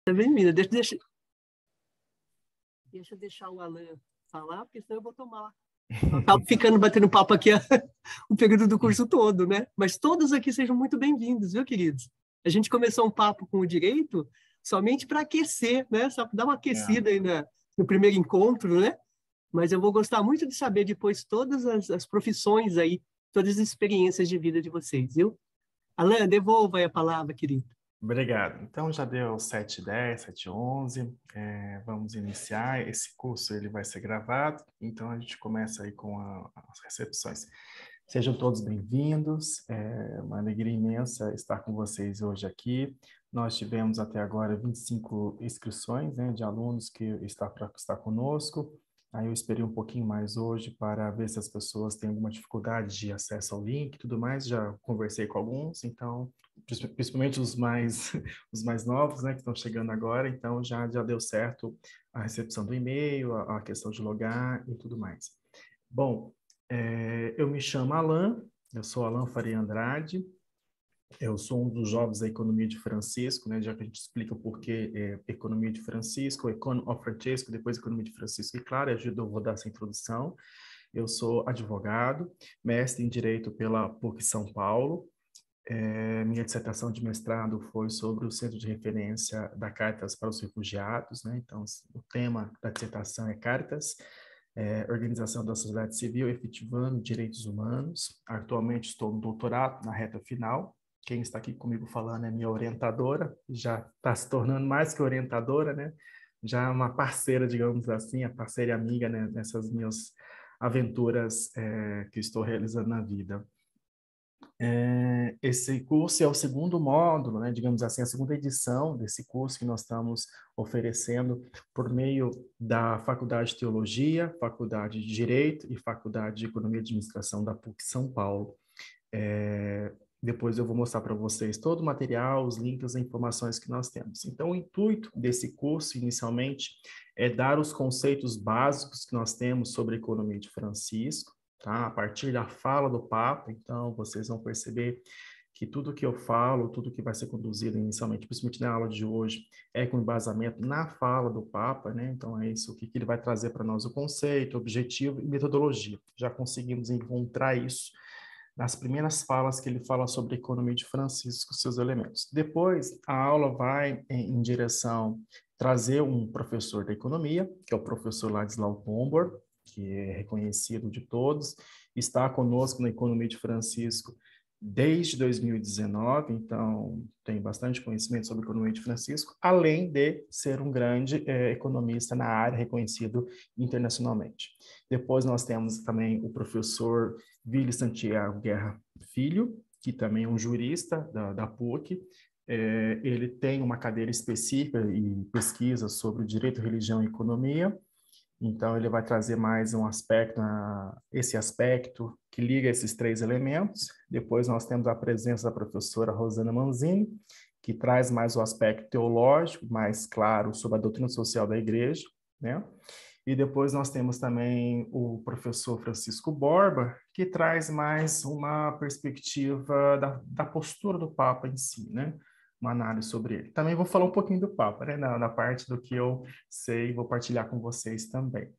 Tá bem-vinda. Deixa eu deixar o Alan falar, porque senão eu vou tomar. Eu acabo ficando batendo papo aqui o período do curso todo, né? Mas todos aqui sejam muito bem-vindos, viu, queridos? A gente começou um papo com o direito somente para aquecer, né? Só para dar uma aquecida aí no primeiro encontro, né? Mas eu vou gostar muito de saber depois todas as profissões aí, todas as experiências de vida de vocês, viu? Alan, devolva aí a palavra, querido. Obrigado. Então, já deu 7h10, 7h11. Vamos iniciar. Esse curso ele vai ser gravado, então a gente começa aí com as recepções. Sejam todos bem-vindos. É uma alegria imensa estar com vocês hoje aqui. Nós tivemos até agora 25 inscrições, né, de alunos que está conosco. Aí eu esperei um pouquinho mais hoje para ver se as pessoas têm alguma dificuldade de acesso ao link e tudo mais. Já conversei com alguns, então, principalmente os mais novos, né, que estão chegando agora. Então, já deu certo a recepção do e-mail, a questão de logar e tudo mais. Bom, eu me chamo Alan, eu sou Alan Faria Andrade. Eu sou um dos jovens da Economia de Francisco, né? Já que a gente explica o porquê Economia de Francisco, Economy of Francesco, depois Economia de Francisco. E claro, eu vou dar essa introdução. Eu sou advogado, mestre em Direito pela PUC São Paulo. Minha dissertação de mestrado foi sobre o Centro de Referência da Caritas para os Refugiados, né? Então, o tema da dissertação é Caritas, Organização da Sociedade Civil efetivando direitos humanos. Atualmente estou no doutorado, na reta final. Quem está aqui comigo falando é minha orientadora, já está se tornando mais que orientadora, né? Já é uma parceira, digamos assim, a parceira e amiga, né? Nessas minhas aventuras que estou realizando na vida. Esse curso é o segundo módulo, né? Digamos assim, a segunda edição desse curso que nós estamos oferecendo por meio da Faculdade de Teologia, Faculdade de Direito e Faculdade de Economia e Administração da PUC São Paulo. Depois eu vou mostrar para vocês todo o material, os links, as informações que nós temos. Então, o intuito desse curso, inicialmente, é dar os conceitos básicos que nós temos sobre a economia de Francisco, tá? A partir da fala do Papa. Então, vocês vão perceber que tudo que eu falo, tudo que vai ser conduzido inicialmente, principalmente na aula de hoje, é com embasamento na fala do Papa, né? Então, é isso, o que ele vai trazer para nós, o conceito, o objetivo e metodologia. Já conseguimos encontrar isso nas primeiras falas que ele fala sobre a economia de Francisco, seus elementos. Depois, a aula vai em direção trazer um professor da economia, que é o professor Ladislau Pombor, que é reconhecido de todos, está conosco na economia de Francisco desde 2019, então tem bastante conhecimento sobre a economia de Francisco, além de ser um grande economista na área, reconhecido internacionalmente. Depois nós temos também o professor Vili Santiago Guerra Filho, que também é um jurista da PUC. Ele tem uma cadeira específica e pesquisa sobre direito, religião e economia. Então, ele vai trazer mais um aspecto, esse aspecto que liga esses três elementos. Depois, nós temos a presença da professora Rosana Manzini, que traz mais o aspecto teológico, mais claro, sobre a doutrina social da igreja, né? E depois nós temos também o professor Francisco Borba, que traz mais uma perspectiva da postura do Papa em si, né? Uma análise sobre ele. Também vou falar um pouquinho do Papa, né? Na parte do que eu sei, vou partilhar com vocês também.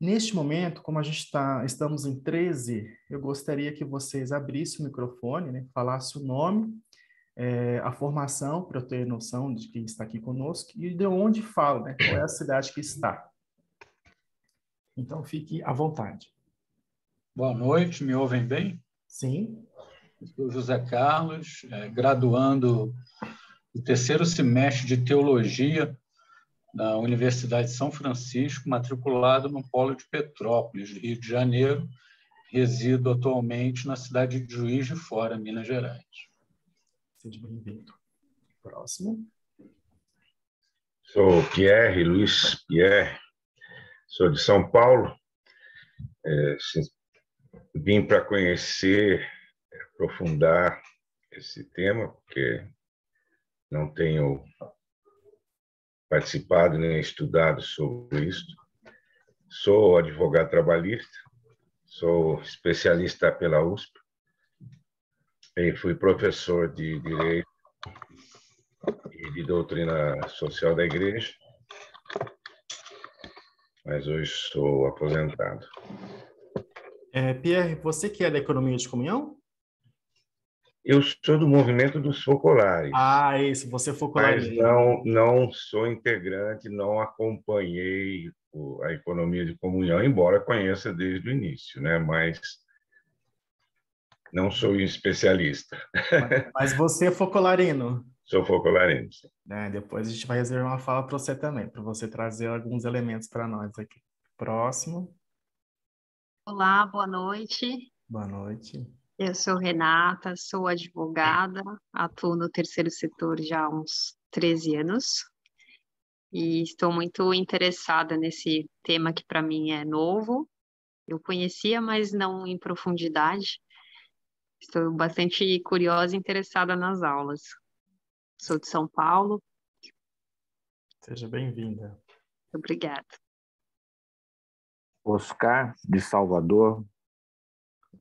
Neste momento, como a gente estamos em 13, eu gostaria que vocês abrissem o microfone, né? Falassem o nome, a formação, para eu ter noção de quem está aqui conosco, e de onde fala, né? Qual é a cidade que está. Então, fique à vontade. Boa noite, me ouvem bem? Sim. Eu sou José Carlos, graduando no terceiro semestre de Teologia na Universidade de São Francisco, matriculado no Polo de Petrópolis, Rio de Janeiro. Resido atualmente na cidade de Juiz de Fora, Minas Gerais. Seja bem-vindo. Próximo. Sou Luiz Pierre, sou de São Paulo. Vim para conhecer, aprofundar esse tema, porque não tenho participado nem estudado sobre isso. Sou advogado trabalhista, sou especialista pela USP e fui professor de Direito e de doutrina social da Igreja, mas hoje sou aposentado. Pierre, você que é da economia de comunhão? Eu sou do movimento dos focolares, Ah, isso, você é mas focolarino. não sou integrante, não acompanhei a economia de comunhão, embora conheça desde o início, né? Mas não sou especialista. Mas você é focolarino. Sou focolarino. Depois a gente vai reservar uma fala para você também, para você trazer alguns elementos para nós aqui. Próximo. Olá, boa noite. Boa noite. Eu sou Renata, sou advogada, atuo no terceiro setor já há uns 13 anos e estou muito interessada nesse tema que para mim é novo. Eu conhecia, mas não em profundidade. Estou bastante curiosa e interessada nas aulas. Sou de São Paulo. Seja bem-vinda. Obrigada. Oscar, de Salvador,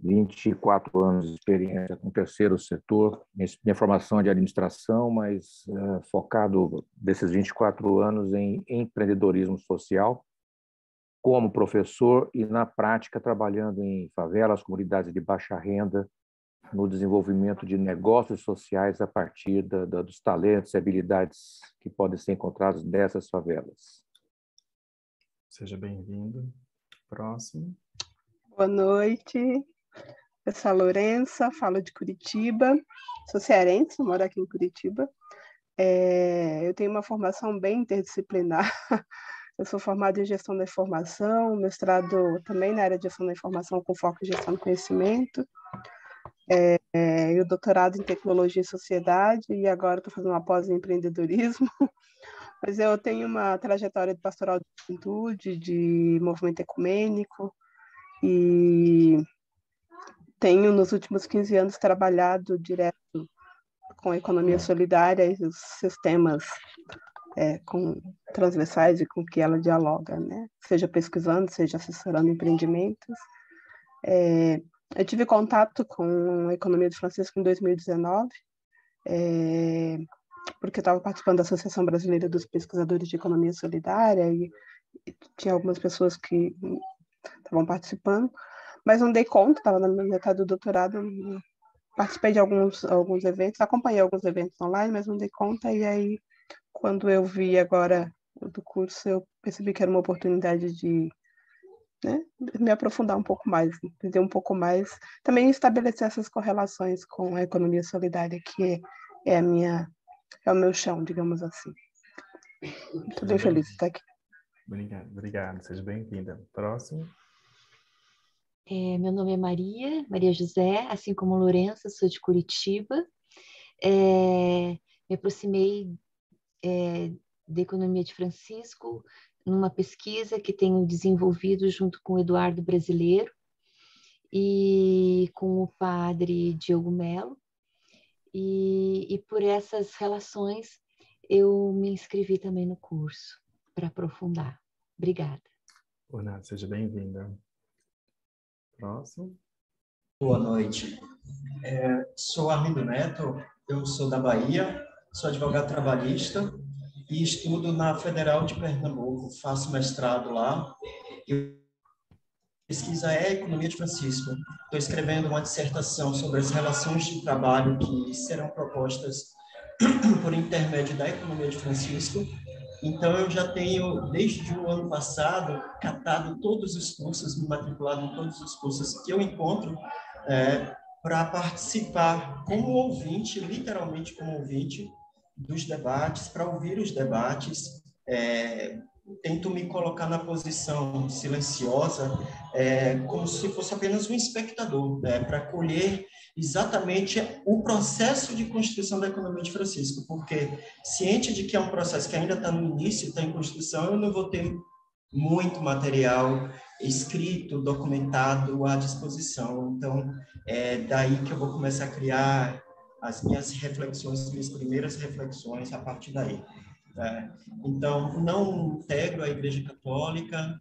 24 anos de experiência com o terceiro setor. Minha formação é de administração, mas focado desses 24 anos em empreendedorismo social, como professor e, na prática, trabalhando em favelas, comunidades de baixa renda, no desenvolvimento de negócios sociais a partir dos talentos e habilidades que podem ser encontrados nessas favelas. Seja bem-vindo. Próximo. Boa noite. Eu sou a Lourença, falo de Curitiba. Sou cearense, moro aqui em Curitiba. Eu tenho uma formação bem interdisciplinar. Eu sou formada em gestão da informação, mestrado também na área de gestão da informação com foco em gestão do conhecimento. E o doutorado em tecnologia e sociedade, e agora estou fazendo uma pós em empreendedorismo. Mas eu tenho uma trajetória de pastoral de juventude, de movimento ecumênico, e tenho, nos últimos 15 anos, trabalhado direto com a economia solidária e os sistemas transversais e com que ela dialoga, né? Seja pesquisando, seja assessorando empreendimentos. Eu tive contato com a economia de Francisco em 2019, porque eu estava participando da Associação Brasileira dos Pesquisadores de Economia Solidária e tinha algumas pessoas que estavam participando, mas não dei conta, estava na metade do doutorado, participei de alguns eventos, acompanhei alguns eventos online, mas não dei conta, e aí, quando eu vi agora do curso, eu percebi que era uma oportunidade de me aprofundar um pouco mais, entender um pouco mais, também estabelecer essas correlações com a economia solidária, que é o meu chão, digamos assim. Estou bem feliz de estar aqui. Obrigado. Seja bem-vinda. Próximo. Meu nome é Maria José, assim como Lourença, sou de Curitiba. Me aproximei da economia de Francisco numa pesquisa que tenho desenvolvido junto com o Eduardo Brasileiro e com o padre Diogo Melo. E por essas relações eu me inscrevi também no curso para aprofundar. Obrigada. Por nada, seja bem-vinda. Próximo. Boa noite. Sou Arlindo Neto, eu sou da Bahia, sou advogado trabalhista e estudo na Federal de Pernambuco, faço mestrado lá. Pesquisa é Economia de Francisco. Estou escrevendo uma dissertação sobre as relações de trabalho que serão propostas por intermédio da Economia de Francisco. Então, eu já tenho, desde o ano passado, catado todos os cursos, me matriculado em todos os cursos que eu encontro para participar como ouvinte, literalmente como ouvinte, dos debates, para ouvir os debates. Tento me colocar na posição silenciosa, como se fosse apenas um espectador, para colher exatamente o processo de construção da economia de Francisco, porque ciente de que é um processo que ainda está no início, está em construção, eu não vou ter muito material escrito, documentado à disposição. Então, é daí que eu vou começar a criar as minhas reflexões, minhas primeiras reflexões a partir daí. Então, não integro a Igreja Católica,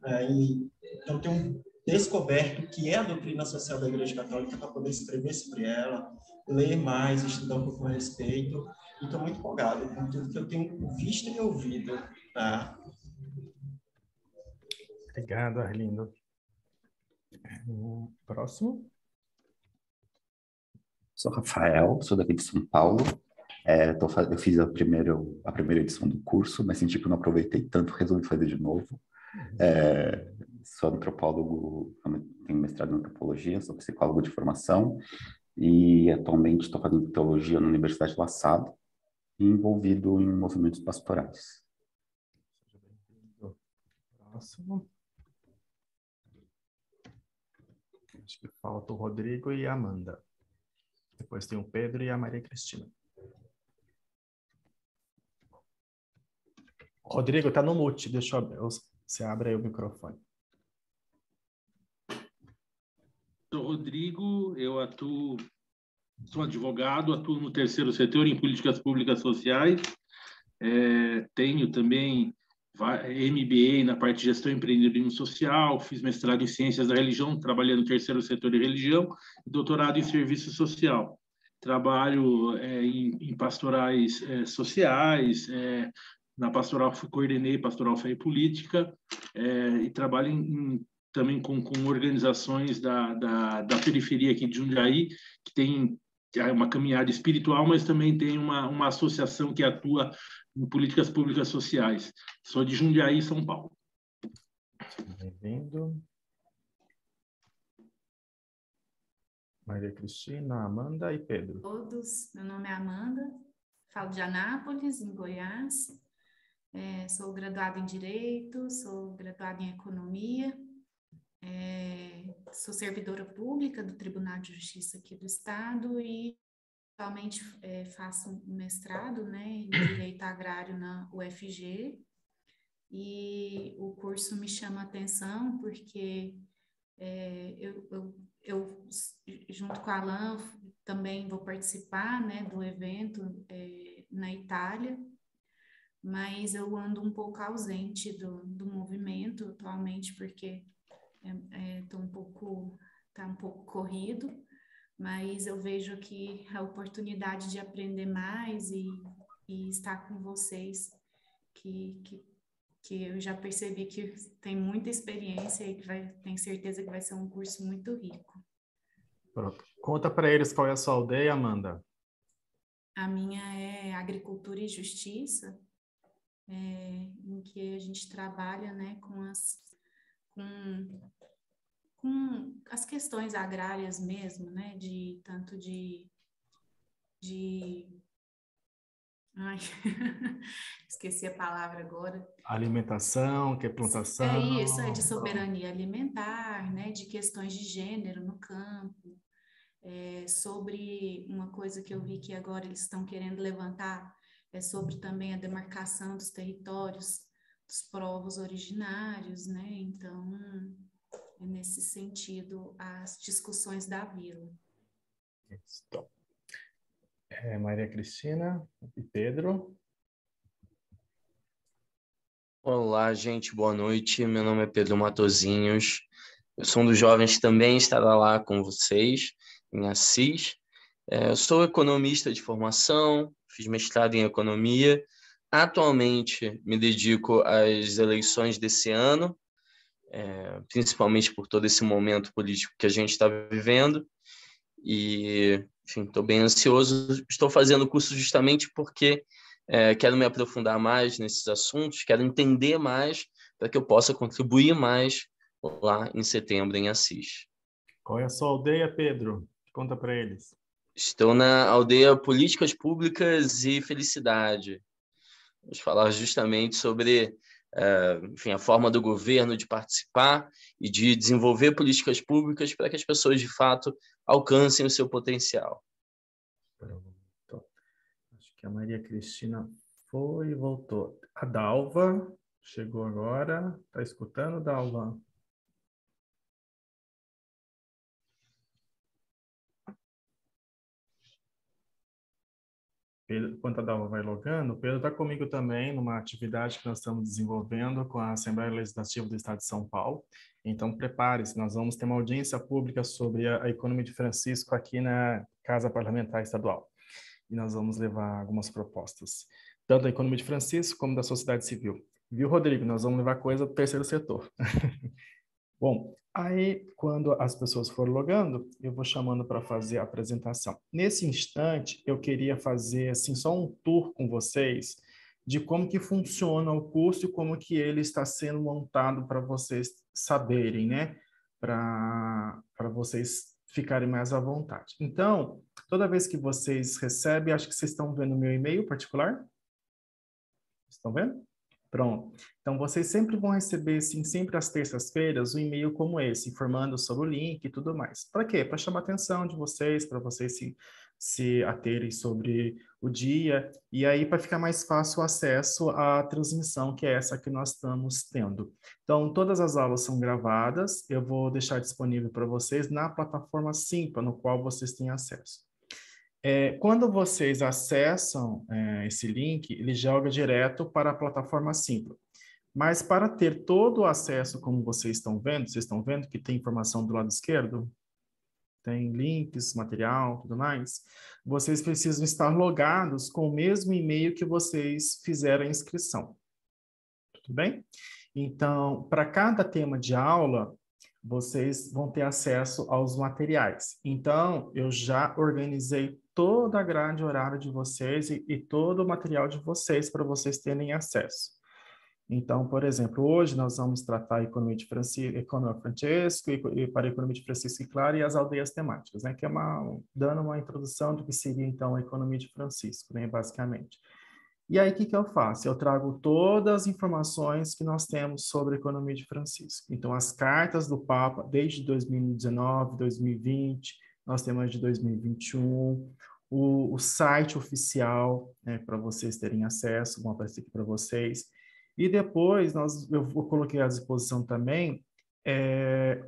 então tenho descoberto o que é a doutrina social da Igreja Católica para poder escrever sobre ela, ler mais, estudar um pouco a respeito, e estou muito empolgado com tudo que eu tenho visto e ouvido. Tá? Obrigado, Arlindo. Próximo. Sou Rafael, sou daqui de São Paulo. Eu fiz a primeira edição do curso, mas senti que eu não aproveitei tanto, resolvi fazer de novo. Sou antropólogo, tenho mestrado em antropologia, sou psicólogo de formação e atualmente estou fazendo teologia na Universidade de La Salle e envolvido em movimentos pastorais. Seja bem-vindo. Próximo. Acho que falta o Rodrigo e a Amanda. Depois tem o Pedro e a Maria Cristina. Rodrigo, tá no mute. Você abre aí o microfone. Sou Rodrigo, sou advogado, atuo no terceiro setor em políticas públicas sociais. Tenho também MBA na parte de gestão e empreendedorismo social, fiz mestrado em ciências da religião, trabalhando no terceiro setor de religião, e doutorado em serviço social. Trabalho em pastorais sociais, na pastoral coordenei pastoral fé e política, e trabalho também com organizações da periferia aqui de Jundiaí, que tem uma caminhada espiritual, mas também tem uma associação que atua em políticas públicas sociais. Sou de Jundiaí, São Paulo. Bem-vindo. Maria Cristina, Amanda e Pedro. Todos, meu nome é Amanda, falo de Anápolis, em Goiás. Sou graduada em Direito, sou graduada em Economia, sou servidora pública do Tribunal de Justiça aqui do Estado e atualmente faço um mestrado, né, em Direito Agrário na UFG, e o curso me chama a atenção porque eu junto com a Alain, também vou participar, né, do evento na Itália, mas eu ando um pouco ausente do movimento atualmente, porque tá um pouco corrido, mas eu vejo aqui a oportunidade de aprender mais e estar com vocês, que eu já percebi que tem muita experiência e tenho certeza que vai ser um curso muito rico. Pronto. Conta para eles qual é a sua aldeia, Amanda. A minha é Agricultura e Justiça, em que a gente trabalha, né, com as questões agrárias mesmo, né, tanto de ai, esqueci a palavra agora. Alimentação, que é plantação. É isso, de soberania alimentar, né, de questões de gênero no campo, sobre uma coisa que eu vi que agora eles estão querendo levantar, sobre também a demarcação dos territórios dos povos originários, né, então é nesse sentido as discussões da vila. Stop. Maria Cristina e Pedro. Olá, gente, boa noite. Meu nome é Pedro Matosinhos. Eu sou um dos jovens que também estará lá com vocês, em Assis. Eu sou economista de formação, fiz mestrado em economia. Atualmente me dedico às eleições desse ano, principalmente por todo esse momento político que a gente está vivendo. E, enfim, estou bem ansioso. Estou fazendo o curso justamente porque quero me aprofundar mais nesses assuntos, quero entender mais para que eu possa contribuir mais lá em setembro em Assis. Qual é a sua aldeia, Pedro? Conta para eles. Estou na aldeia Políticas Públicas e Felicidade. Vamos falar justamente sobre enfim, a forma do governo de participar e de desenvolver políticas públicas para que as pessoas, de fato, alcancem o seu potencial. Pronto. Acho que a Maria Cristina foi e voltou. A Dalva chegou agora. Está escutando, Dalva? Enquanto a Dalva vai logando, o Pedro está comigo também numa atividade que nós estamos desenvolvendo com a Assembleia Legislativa do Estado de São Paulo. Então, prepare-se, nós vamos ter uma audiência pública sobre a economia de Francisco aqui na Casa Parlamentar Estadual. e nós vamos levar algumas propostas, tanto da economia de Francisco como da sociedade civil. Viu, Rodrigo? Nós vamos levar coisa do terceiro setor. Bom, aí quando as pessoas forem logando, eu vou chamando para fazer a apresentação. Nesse instante, eu queria fazer assim só um tour com vocês de como que funciona o curso e como que ele está sendo montado para vocês saberem, né? Para vocês ficarem mais à vontade. Então, toda vez que vocês recebem, acho que vocês estão vendo o meu e-mail particular? Estão vendo? Pronto. Então, vocês sempre vão receber, assim, sempre às terças-feiras, um e-mail como esse, informando sobre o link e tudo mais. Para quê? Para chamar a atenção de vocês, para vocês se aterem sobre o dia, e aí para ficar mais fácil o acesso à transmissão, que é essa que nós estamos tendo. Então, todas as aulas são gravadas, eu vou deixar disponível para vocês na plataforma Simpla, no qual vocês têm acesso. Quando vocês acessam esse link, ele joga direto para a plataforma Simpla. Mas para ter todo o acesso, como vocês estão vendo que tem informação do lado esquerdo? Tem links, material, tudo mais. Vocês precisam estar logados com o mesmo e-mail que vocês fizeram a inscrição. Tudo bem? Então, para cada tema de aula, vocês vão ter acesso aos materiais. Então, eu já organizei toda a grade horária de vocês e todo o material de vocês para vocês terem acesso. Então, por exemplo, hoje nós vamos tratar a economia de Francesco e para a economia de Francisco e Clara e as aldeias temáticas, né? Que é dando uma introdução do que seria, então, a economia de Francisco, né? Basicamente. E aí, o que eu faço? Eu trago todas as informações que nós temos sobre a economia de Francisco. Então, as cartas do Papa, desde 2019, 2020, nós temos de 2021, o site oficial, né, para vocês terem acesso, vão aparecer aqui para vocês. E depois, eu coloquei à disposição também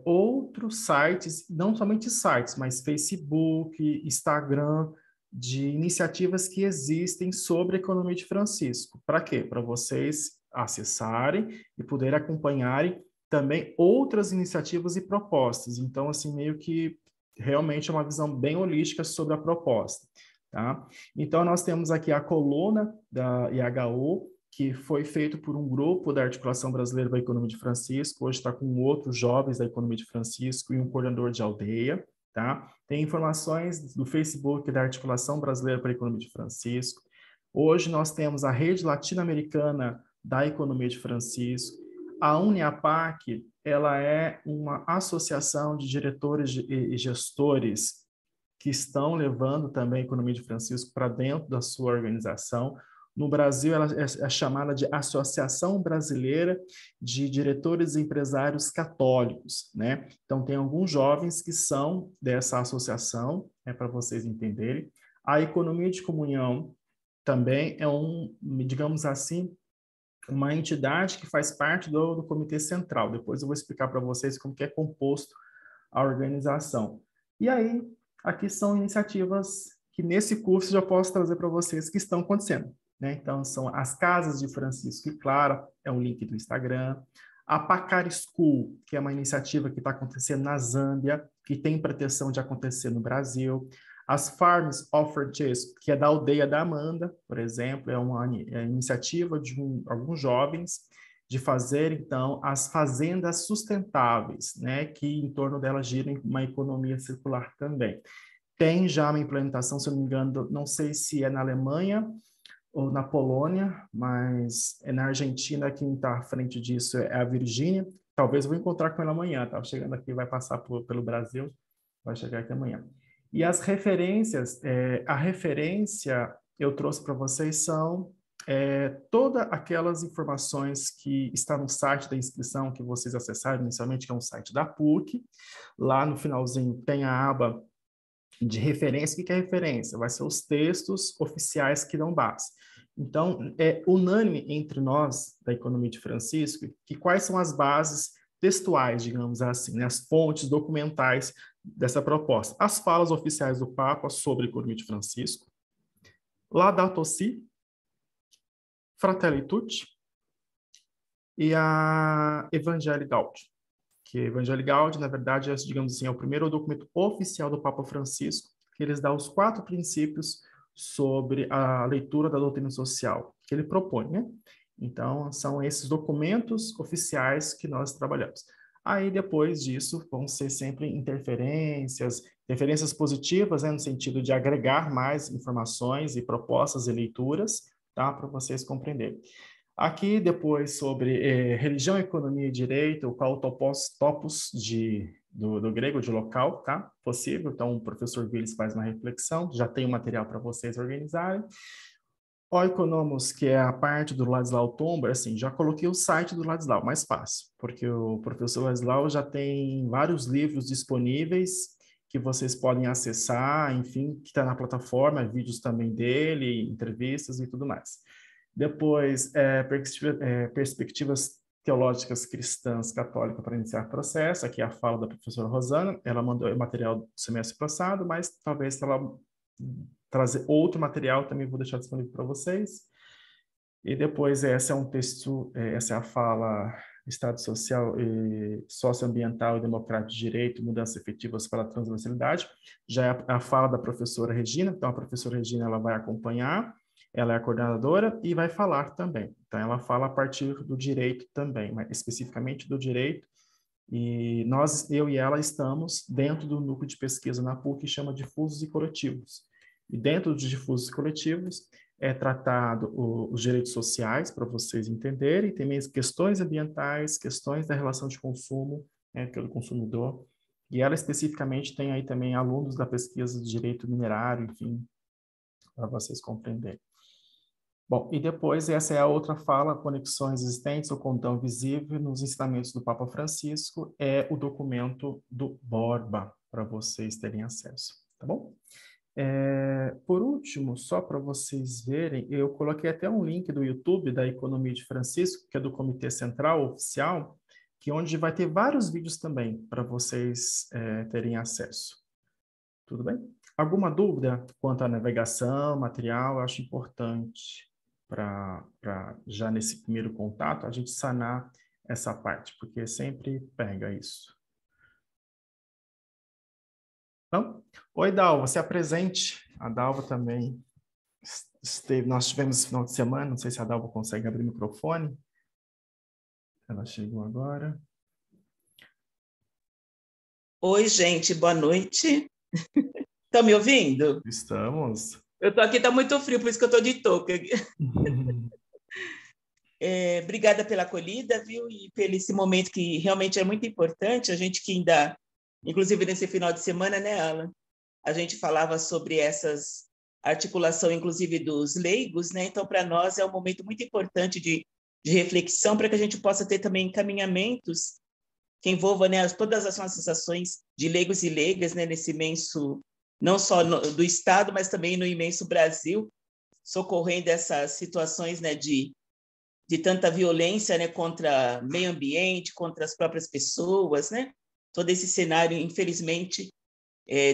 outros sites, não somente sites, mas Facebook, Instagram, de iniciativas que existem sobre a economia de Francisco. Para quê? Para vocês acessarem e poderem acompanharem também outras iniciativas e propostas. Então, assim, meio que realmente é uma visão bem holística sobre a proposta, tá? Então, nós temos aqui a coluna da IHU, que foi feito por um grupo da Articulação Brasileira da Economia de Francisco, hoje está com outros jovens da Economia de Francisco e um coordenador de aldeia, tá? Tem informações do Facebook da Articulação Brasileira para a Economia de Francisco. Hoje nós temos a Rede Latino-Americana da Economia de Francisco. A Uniapac, ela é uma associação de diretores e gestores que estão levando também a Economia de Francisco para dentro da sua organização. No Brasil, ela é chamada de Associação Brasileira de Diretores e Empresários Católicos, né? Então, tem alguns jovens que são dessa associação, para vocês entenderem. A Economia de Comunhão também é digamos assim, uma entidade que faz parte do Comitê Central. Depois eu vou explicar para vocês como que é composto a organização. E aí, aqui são iniciativas que nesse curso já posso trazer para vocês que estão acontecendo, né? Então, são as Casas de Francisco e Clara, é um link do Instagram. A Pacar School, que é uma iniciativa que está acontecendo na Zâmbia, que tem pretensão de acontecer no Brasil. As Farms of Francisco, que é da aldeia da Amanda, por exemplo, é uma iniciativa de alguns jovens de fazer, então, as fazendas sustentáveis, né? Que em torno delas gira uma economia circular também. Tem já uma implementação, se eu não me engano, não sei se é na Alemanha ou na Polônia, mas na Argentina, quem está à frente disso é a Virgínia. Talvez eu vou encontrar com ela amanhã, tá? Chegando aqui, vai passar pelo Brasil, vai chegar aqui amanhã. E as referências, a referência eu trouxe para vocês são todas aquelas informações que estão no site da inscrição que vocês acessaram inicialmente, que é um site da PUC. Lá no finalzinho tem a aba de referência. O que é referência? Vai ser os textos oficiais que dão base. Então, é unânime entre nós, da Economia de Francisco, que quais são as bases textuais, digamos assim, né? As fontes documentais dessa proposta. As falas oficiais do Papa sobre a Economia de Francisco, Laudato Si, Fratelli Tutti e a Evangelii Gaudium. Que Evangelii Gaudium, na verdade, é, digamos assim, é o primeiro documento oficial do Papa Francisco, que eles dão os 4 princípios sobre a leitura da doutrina social que ele propõe, né? Então, são esses documentos oficiais que nós trabalhamos. Aí, depois disso, vão ser sempre interferências positivas, né, no sentido de agregar mais informações e propostas e leituras, tá, para vocês compreenderem. Aqui, depois, sobre religião, economia e direito, qual o topos do grego, de local, tá? Possível. Então, o professor Willis faz uma reflexão, já tem o material para vocês organizarem. O Economos, que é a parte do Ladislau Tomber, assim, já coloquei o site do Ladislau, mais fácil, porque o professor Ladislau já tem vários livros disponíveis que vocês podem acessar, enfim, que está na plataforma, vídeos também dele, entrevistas e tudo mais. Depois, perspectivas teológicas cristãs católicas para iniciar processo, aqui é a fala da professora Rosana, ela mandou o material do semestre passado, mas talvez se ela trazer outro material, também vou deixar disponível para vocês. E depois, essa é um texto, essa é a fala Estado Social, Socioambiental e Democrático de Direito, Mudanças Efetivas para a Transversalidade. Já é a fala da professora Regina, então a professora Regina ela vai acompanhar, ela é a coordenadora e vai falar também. Então, ela fala a partir do direito também, mas especificamente do direito. E eu e ela estamos dentro do núcleo de pesquisa na PUC que chama Difusos e Coletivos. E dentro dos difusos e coletivos é tratado os direitos sociais, para vocês entenderem, tem mesmo questões ambientais, questões da relação de consumo, pelo consumidor. E ela especificamente tem aí também alunos da pesquisa de direito minerário, enfim, para vocês compreenderem. Bom, e depois essa é a outra fala, Conexões Existentes, o Condão Visível nos Ensinamentos do Papa Francisco, é o documento do Borba, para vocês terem acesso, tá bom? Por último, só para vocês verem, eu coloquei até um link do YouTube da Economia de Francisco, que é do Comitê Central Oficial, que onde vai ter vários vídeos também para vocês terem acesso. Tudo bem? Alguma dúvida quanto à navegação, material? Eu acho importante para já nesse primeiro contato a gente sanar essa parte, porque sempre pega isso. Então, oi, Dalva, você é presente. A Dalva também esteve. Nós tivemos esse final de semana, não sei se a Dalva consegue abrir o microfone. Ela chegou agora. Oi, gente, boa noite. Estão me ouvindo? Estamos. Eu estou aqui, está muito frio, por isso que eu estou de touca. Obrigada pela acolhida, viu? E pelo esse momento que realmente é muito importante, a gente que ainda, inclusive nesse final de semana, né, Alan? A gente falava sobre essas articulação, inclusive, dos leigos, né? Então, para nós é um momento muito importante de reflexão para que a gente possa ter também encaminhamentos que envolvam, né, todas as nossas ações de leigos e leigas, né, nesse imenso, não só do Estado, mas também no imenso Brasil, socorrendo essas situações, né, de tanta violência, né, contra meio ambiente, contra as próprias pessoas, né? Todo esse cenário, infelizmente,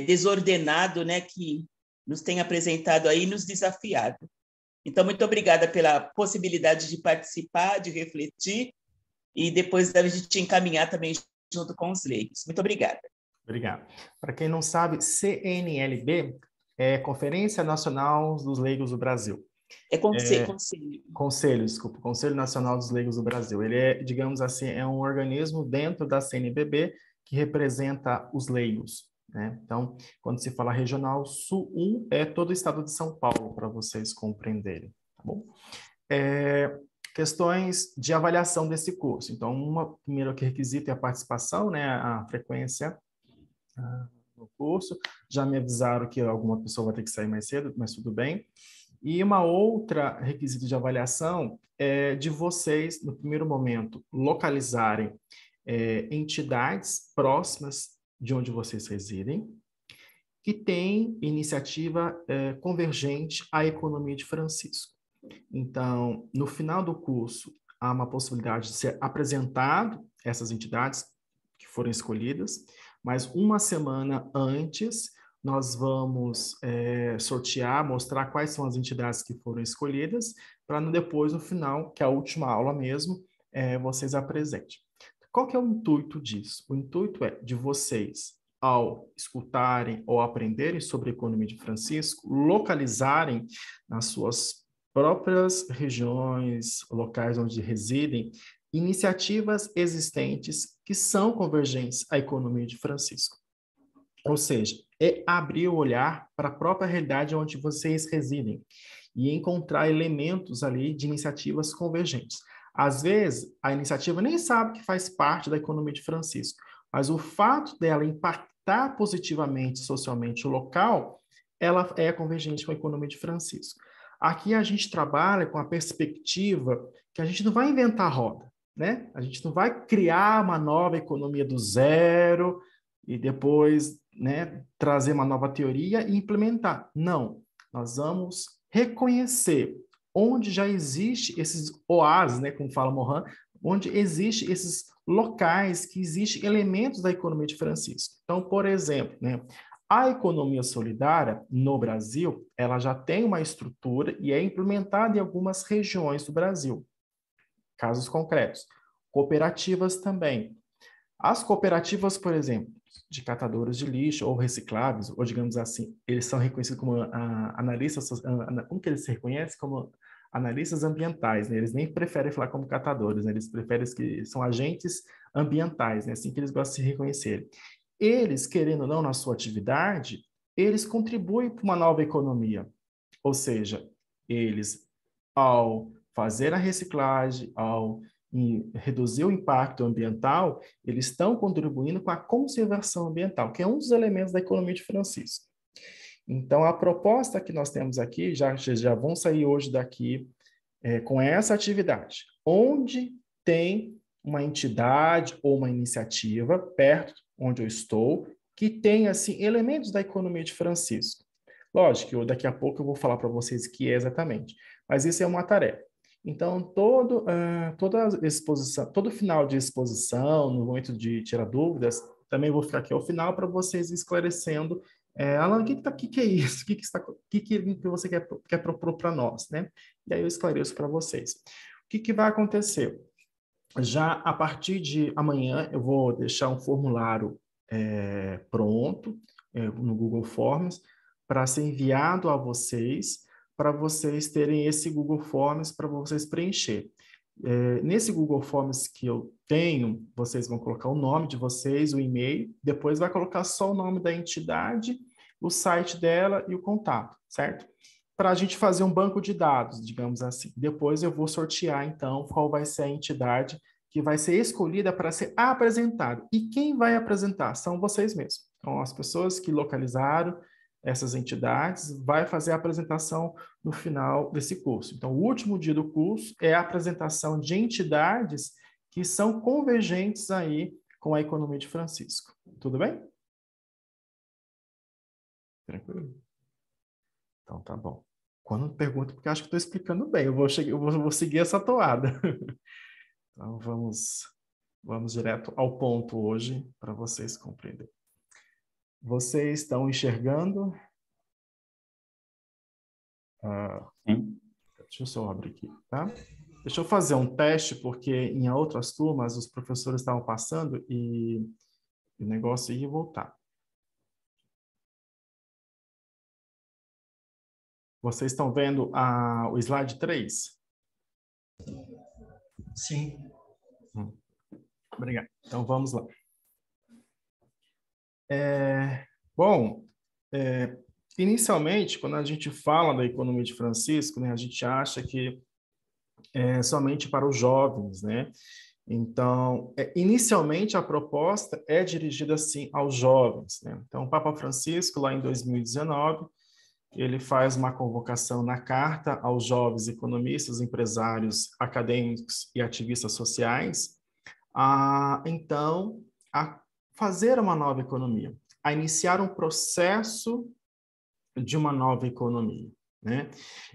desordenado, né, que nos tem apresentado aí e nos desafiado. Então, muito obrigada pela possibilidade de participar, de refletir e depois da gente encaminhar também junto com os leigos. Muito obrigada. Obrigado. Para quem não sabe, CNLB é Conferência Nacional dos Leigos do Brasil. Conselho, desculpa, Conselho Nacional dos Leigos do Brasil. Ele é, digamos assim, é um organismo dentro da CNBB que representa os leigos, né? Então, quando se fala regional, Sul 1 é todo o estado de São Paulo, para vocês compreenderem, tá bom? Questões de avaliação desse curso. Então, primeiro requisito é a participação, né? A frequência no curso. Já me avisaram que alguma pessoa vai ter que sair mais cedo, mas tudo bem. E uma outra requisito de avaliação é de vocês, no primeiro momento, localizarem entidades próximas de onde vocês residem, que têm iniciativa convergente à economia de Francisco. Então, no final do curso, há uma possibilidade de ser apresentado essas entidades que foram escolhidas, mas uma semana antes nós vamos sortear, mostrar quais são as entidades que foram escolhidas, para depois, no final, que é a última aula mesmo, vocês apresentem. Qual que é o intuito disso? O intuito é de vocês ao escutarem ou aprenderem sobre a economia de Francisco, localizarem nas suas próprias regiões, locais onde residem, iniciativas existentes que são convergentes à economia de Francisco. Ou seja, é abrir o olhar para a própria realidade onde vocês residem e encontrar elementos ali de iniciativas convergentes. Às vezes, a iniciativa nem sabe que faz parte da economia de Francisco, mas o fato dela impactar positivamente socialmente o local, ela é convergente com a economia de Francisco. Aqui a gente trabalha com a perspectiva que a gente não vai inventar a roda, né? A gente não vai criar uma nova economia do zero e depois, né, trazer uma nova teoria e implementar. Não, nós vamos reconhecer onde já existe esses oásis, né, como fala Morin, onde existe esses locais que existem elementos da economia de Francisco. Então, por exemplo, né, a economia solidária no Brasil, ela já tem uma estrutura e é implementada em algumas regiões do Brasil. Casos concretos. Cooperativas também. As cooperativas, por exemplo, de catadores de lixo ou recicláveis, ou digamos assim, eles são reconhecidos como analistas, como que eles se reconhecem? Como analistas ambientais, né? Eles nem preferem falar como catadores, né? Eles preferem que são agentes ambientais, né? Assim que eles gostam de se reconhecer. Eles, querendo ou não, na sua atividade, eles contribuem para uma nova economia. Ou seja, eles, ao fazer a reciclagem, ao reduzir o impacto ambiental, eles estão contribuindo com a conservação ambiental, que é um dos elementos da economia de Francisco. Então, a proposta que nós temos aqui, já vão sair hoje daqui com essa atividade, onde tem uma entidade ou uma iniciativa perto onde eu estou, que tem, assim, elementos da economia de Francisco. Lógico, daqui a pouco eu vou falar para vocês o que é exatamente, mas isso é uma tarefa. Então, toda exposição, todo final de exposição, no momento de tirar dúvidas, também vou ficar aqui ao final para vocês esclarecendo. Alan, o que é isso? O que você quer propor para nós, né? E aí eu esclareço para vocês. O que vai acontecer? Já a partir de amanhã, eu vou deixar um formulário pronto no Google Forms para ser enviado a vocês, para vocês terem esse Google Forms para vocês preencher. Nesse Google Forms que eu tenho, vocês vão colocar o nome de vocês, o e-mail, depois vai colocar só o nome da entidade, o site dela e o contato, certo? Para a gente fazer um banco de dados, digamos assim. Depois eu vou sortear, então, qual vai ser a entidade que vai ser escolhida para ser apresentada. E quem vai apresentar? São vocês mesmos. Então, as pessoas que localizaram essas entidades vai fazer a apresentação no final desse curso. Então, o último dia do curso é a apresentação de entidades que são convergentes aí com a economia de Francisco. Tudo bem? Tranquilo? Então, tá bom. Quando pergunta, porque eu acho que estou explicando bem, eu vou seguir essa toada. Então, vamos direto ao ponto hoje, para vocês compreenderem. Vocês estão enxergando? Deixa eu só abrir aqui, tá? Deixa eu fazer um teste, porque em outras turmas os professores estavam passando e o negócio ia voltar. Vocês estão vendo o slide 3? Sim. Obrigado. Então, vamos lá. Bom, inicialmente, quando a gente fala da economia de Francisco, né, a gente acha que é somente para os jovens, né? Então, inicialmente a proposta é dirigida, sim, aos jovens, né? Então, o Papa Francisco, lá em 2019, ele faz uma convocação na carta aos jovens economistas, empresários, acadêmicos e ativistas sociais, a fazer uma nova economia, a iniciar um processo de uma nova economia, né?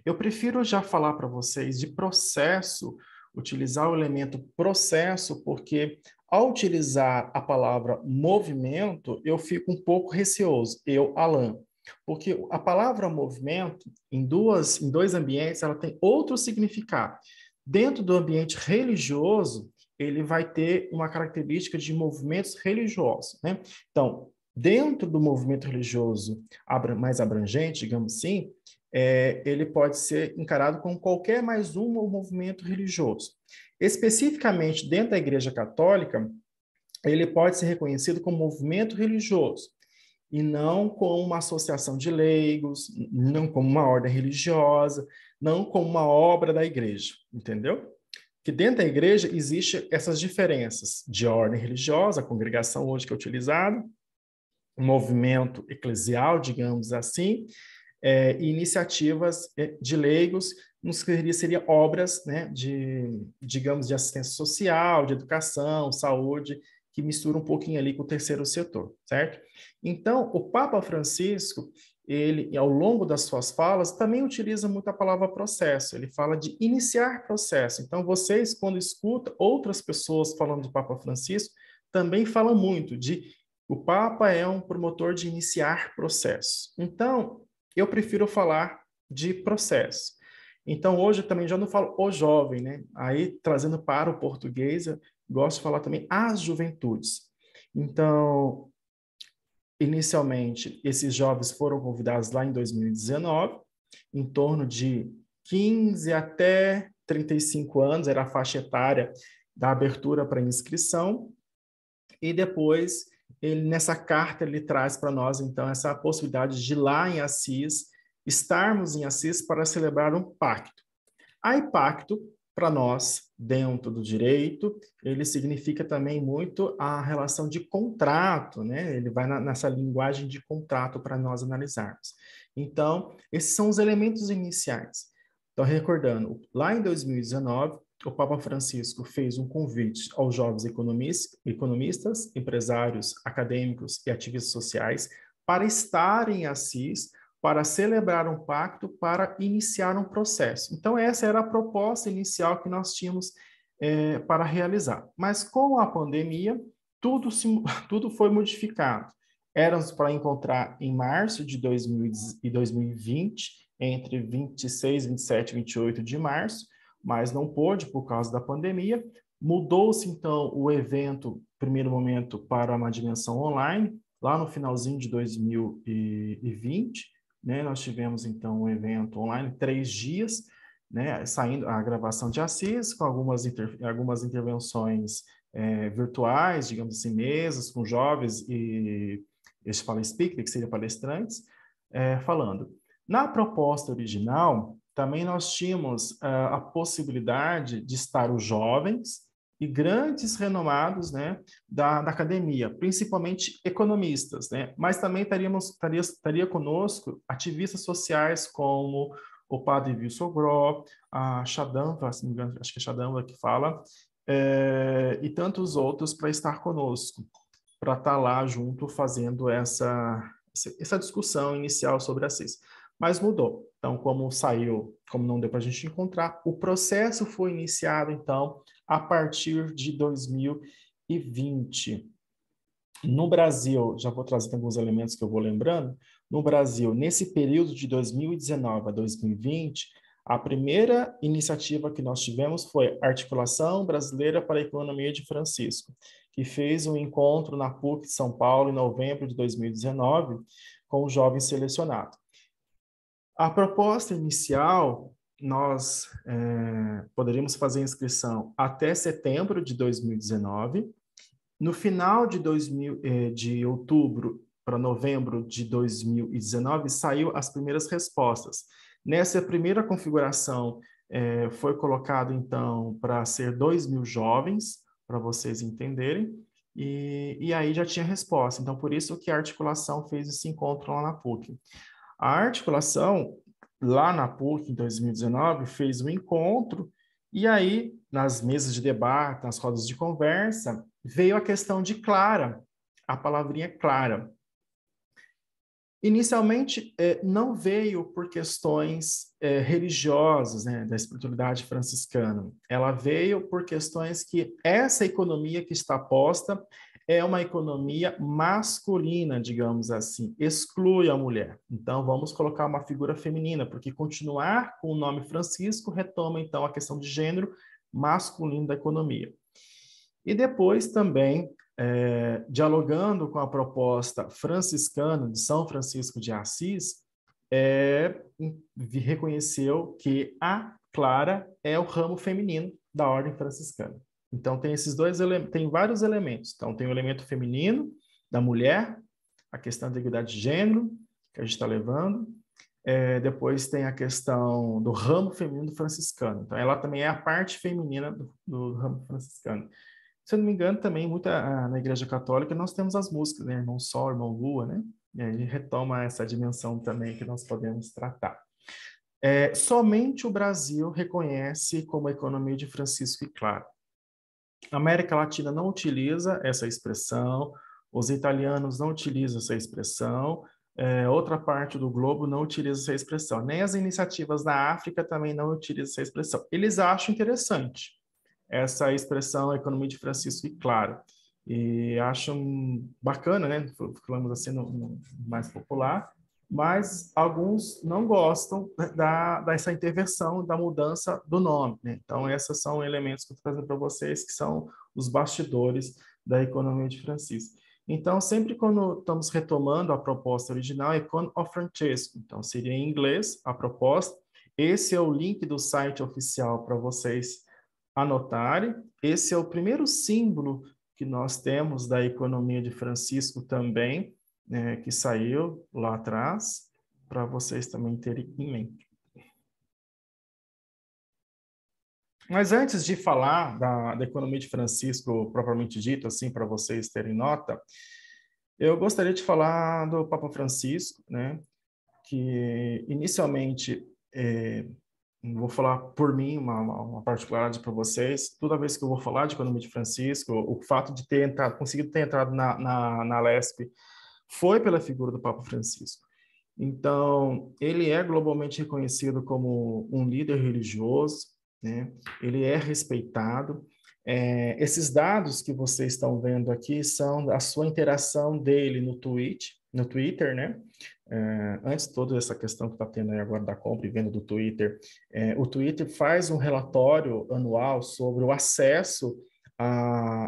Eu prefiro já falar para vocês de processo, utilizar o elemento processo, porque ao utilizar a palavra movimento, eu fico um pouco receoso, Alan, porque a palavra movimento, em dois ambientes, ela tem outro significado. Dentro do ambiente religioso, ele vai ter uma característica de movimentos religiosos, né? Então, Dentro do movimento religioso mais abrangente, digamos assim, ele pode ser encarado como qualquer mais um movimento religioso. Especificamente dentro da Igreja Católica, ele pode ser reconhecido como movimento religioso, e não como uma associação de leigos, não como uma ordem religiosa, não como uma obra da igreja, entendeu? Que dentro da igreja existem essas diferenças de ordem religiosa, a congregação hoje que é utilizada, um movimento eclesial, digamos assim, e iniciativas de leigos, nos que seria obras, né, digamos, de assistência social, de educação, saúde, que mistura um pouquinho ali com o terceiro setor, certo? Então, o Papa Francisco, ele, ao longo das suas falas, também utiliza muito a palavra processo. Ele fala de iniciar processo. Então, vocês, quando escutam outras pessoas falando de Papa Francisco, também falam muito de o Papa é um promotor de iniciar processo. Então, eu prefiro falar de processo. Então, hoje eu também já não falo o jovem, né? Aí, trazendo para o português, eu gosto de falar também as juventudes. Então, inicialmente, esses jovens foram convidados lá em 2019, em torno de 15 até 35 anos, era a faixa etária da abertura para inscrição, e depois, nessa carta, ele traz para nós, então, essa possibilidade de ir lá em Assis, estarmos em Assis para celebrar um pacto. Aí, pacto, para nós, dentro do direito, ele significa também muito a relação de contrato, né? Ele vai nessa linguagem de contrato para nós analisarmos. Então, esses são os elementos iniciais. Então, recordando, lá em 2019, o Papa Francisco fez um convite aos jovens economistas, empresários, acadêmicos e ativistas sociais para estarem em Assis, para celebrar um pacto, para iniciar um processo. Então, essa era a proposta inicial que nós tínhamos para realizar. Mas com a pandemia, tudo foi modificado. Éramos para encontrar em março de 2020, entre 26, 27 e 28 de março, mas não pôde por causa da pandemia. Mudou-se, então, o evento, primeiro momento, para uma dimensão online, lá no finalzinho de 2020, né? Nós tivemos, então, um evento online, 3 dias, né? Saindo a gravação de Assis, com algumas intervenções virtuais, digamos assim, mesas com jovens e esse fala speaker, que seria palestrantes, falando. Na proposta original, também nós tínhamos a possibilidade de estar os jovens e grandes renomados, né, da academia, principalmente economistas, né, mas também estaria conosco ativistas sociais como o padre Wilson Gro, a Xadamba, se não me engano, acho que é Xadamba que fala, e tantos outros para estar conosco, para estar lá junto fazendo essa discussão inicial sobre a CIS. Mas mudou. Então, como não deu para a gente encontrar, o processo foi iniciado, então, a partir de 2020. No Brasil, já vou trazer alguns elementos que eu vou lembrando, no Brasil, nesse período de 2019 a 2020, a primeira iniciativa que nós tivemos foi a Articulação Brasileira para a Economia de Francisco, que fez um encontro na PUC de São Paulo em novembro de 2019 com os jovens selecionados. A proposta inicial, nós poderíamos fazer a inscrição até setembro de 2019. No final de outubro para novembro de 2019, saiu as primeiras respostas. Nessa primeira configuração, foi colocado, então, para ser 2.000 jovens, para vocês entenderem, e aí já tinha resposta. Então, por isso que a articulação fez esse encontro lá na PUC. A articulação, lá na PUC, em 2019, fez um encontro, e aí, nas mesas de debate, nas rodas de conversa, veio a questão de Clara, a palavrinha Clara. Inicialmente, não veio por questões religiosas, né, da espiritualidade franciscana. Ela veio por questões que essa economia que está posta é uma economia masculina, digamos assim, exclui a mulher. Então, vamos colocar uma figura feminina, porque continuar com o nome Francisco retoma, então, a questão de gênero masculino da economia. E depois também dialogando com a proposta franciscana de São Francisco de Assis, reconheceu que a Clara é o ramo feminino da ordem franciscana. Então, tem esses dois tem vários elementos. Então, tem o elemento feminino, da mulher, a questão da igualdade de gênero, que a gente está levando. Depois tem a questão do ramo feminino do franciscano. Então, ela também é a parte feminina do ramo franciscano. Se eu não me engano, também, na Igreja Católica, nós temos as músicas, né? Irmão Sol, Irmão Lua, né? E aí retoma essa dimensão também que nós podemos tratar. Somente o Brasil reconhece como a economia de Francisco e Clara. A América Latina não utiliza essa expressão, os italianos não utilizam essa expressão, outra parte do globo não utiliza essa expressão. Nem as iniciativas na África também não utilizam essa expressão. Eles acham interessante essa expressão economia de Francisco e Clara. E acham bacana, né? Falamos assim no mais popular, mas alguns não gostam dessa intervenção, da mudança do nome, né? Então, esses são elementos que eu estou trazendo para vocês, que são os bastidores da economia de Francisco. Então, sempre quando estamos retomando a proposta original, Econ of Francesco, então seria em inglês a proposta. Esse é o link do site oficial para vocês anotarem. Esse é o primeiro símbolo que nós temos da economia de Francisco também, que saiu lá atrás, para vocês também terem em mente. Mas antes de falar da economia de Francisco, propriamente dito, assim, para vocês terem nota, eu gostaria de falar do Papa Francisco, né, que inicialmente, vou falar por mim, uma particularidade para vocês, toda vez que eu vou falar de economia de Francisco, o fato de ter conseguido ter entrado na LESP foi pela figura do Papa Francisco. Então, ele é globalmente reconhecido como um líder religioso, né? Ele é respeitado. Esses dados que vocês estão vendo aqui são a sua interação dele no Twitter, né? Antes de toda essa questão que está tendo aí agora da compra e venda do Twitter, o Twitter faz um relatório anual sobre o acesso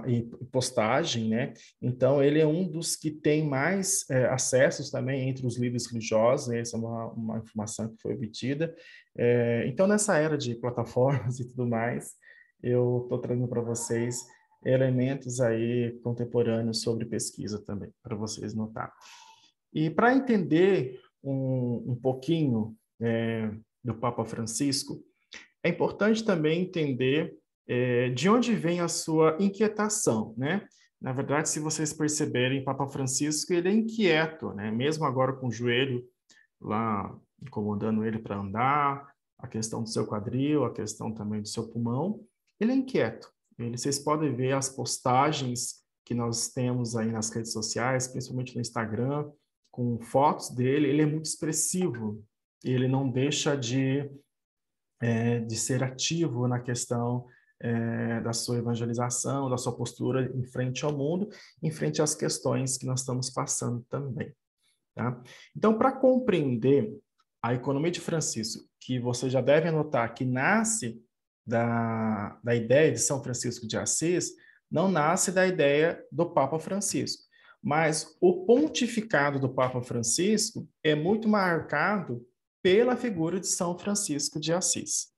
e postagem, né? Então, ele é um dos que tem mais acessos também entre os líderes religiosos, né? Essa é uma informação que foi obtida. Então, nessa era de plataformas e tudo mais, eu estou trazendo para vocês elementos aí contemporâneos sobre pesquisa também, para vocês notar. E para entender um pouquinho do Papa Francisco, é importante também entender de onde vem a sua inquietação, né? Na verdade, se vocês perceberem, Papa Francisco, ele é inquieto, né? Mesmo agora com o joelho lá incomodando ele para andar, a questão do seu quadril, a questão também do seu pulmão, ele é inquieto. Vocês podem ver as postagens que nós temos aí nas redes sociais, principalmente no Instagram, com fotos dele, ele é muito expressivo, ele não deixa de ser ativo na questão da sua evangelização, da sua postura em frente ao mundo, em frente às questões que nós estamos passando também. Tá? Então, para compreender a economia de Francisco, que você já deve anotar que nasce da ideia de São Francisco de Assis, não nasce da ideia do Papa Francisco, mas o pontificado do Papa Francisco é muito marcado pela figura de São Francisco de Assis.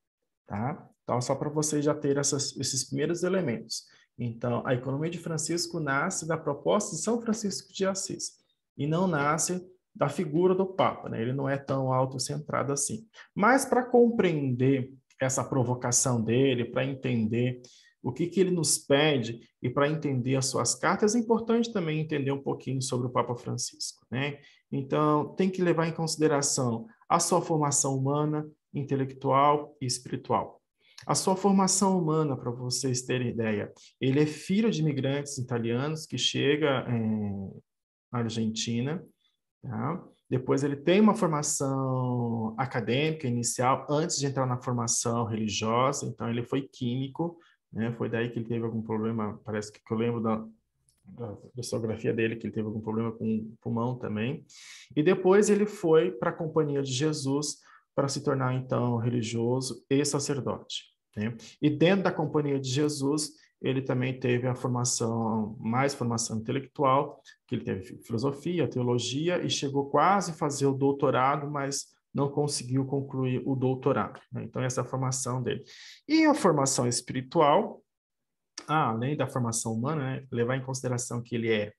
Tá? Então, só para vocês já terem esses primeiros elementos. Então, a economia de Francisco nasce da proposta de São Francisco de Assis e não nasce da figura do Papa, né? Ele não é tão autocentrado assim. Mas para compreender essa provocação dele, para entender o que ele nos pede e para entender as suas cartas, é importante também entender um pouquinho sobre o Papa Francisco, né? Então, tem que levar em consideração a sua formação humana, intelectual e espiritual. A sua formação humana, para vocês terem ideia, ele é filho de imigrantes italianos que chega na Argentina, tá? Depois ele tem uma formação acadêmica inicial, antes de entrar na formação religiosa, então ele foi químico, né? Foi daí que ele teve algum problema, parece que eu lembro da historiografia dele, que ele teve algum problema com o pulmão também. E depois ele foi para a Companhia de Jesus para se tornar, então, religioso e sacerdote, né? E dentro da Companhia de Jesus, ele também teve mais formação intelectual, que ele teve filosofia, teologia, e chegou quase a fazer o doutorado, mas não conseguiu concluir o doutorado, né? Então, essa é a formação dele. E a formação espiritual, além da formação humana, né, levar em consideração que ele é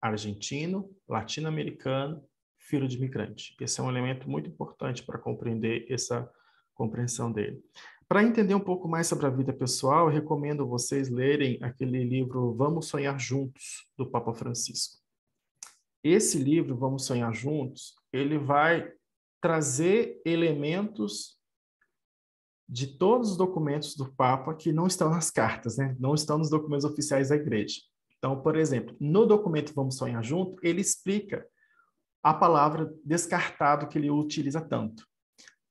argentino, latino-americano, filho de imigrante. Esse é um elemento muito importante para compreender essa compreensão dele. Para entender um pouco mais sobre a vida pessoal, eu recomendo vocês lerem aquele livro Vamos Sonhar Juntos, do Papa Francisco. Esse livro, Vamos Sonhar Juntos, ele vai trazer elementos de todos os documentos do Papa que não estão nas cartas, né? Não estão nos documentos oficiais da Igreja. Então, por exemplo, no documento Vamos Sonhar Juntos, ele explica a palavra descartado que ele utiliza tanto.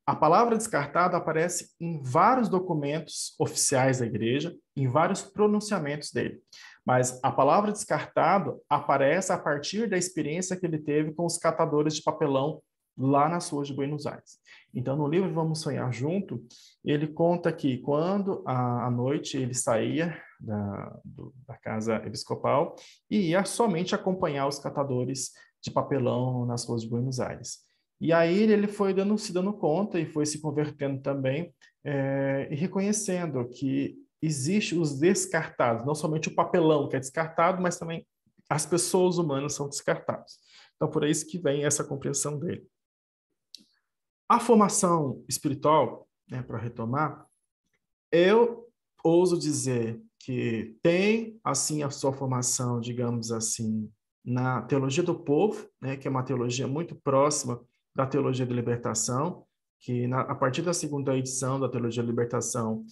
A palavra descartado aparece em vários documentos oficiais da Igreja, em vários pronunciamentos dele. Mas a palavra descartado aparece a partir da experiência que ele teve com os catadores de papelão lá nas ruas de Buenos Aires. Então, no livro Vamos Sonhar Junto, ele conta que quando à noite ele saía da casa episcopal e ia somente acompanhar os catadores de papelão nas ruas de Buenos Aires. E aí ele foi se dando conta e foi se convertendo também e reconhecendo que existe os descartados, não somente o papelão que é descartado, mas também as pessoas humanas são descartadas. Então, por isso que vem essa compreensão dele. A formação espiritual, né, para retomar, eu ouso dizer que tem, assim, a sua formação, digamos assim, na teologia do povo, né, que é uma teologia muito próxima da teologia da libertação, que a partir da segunda edição da teologia da libertação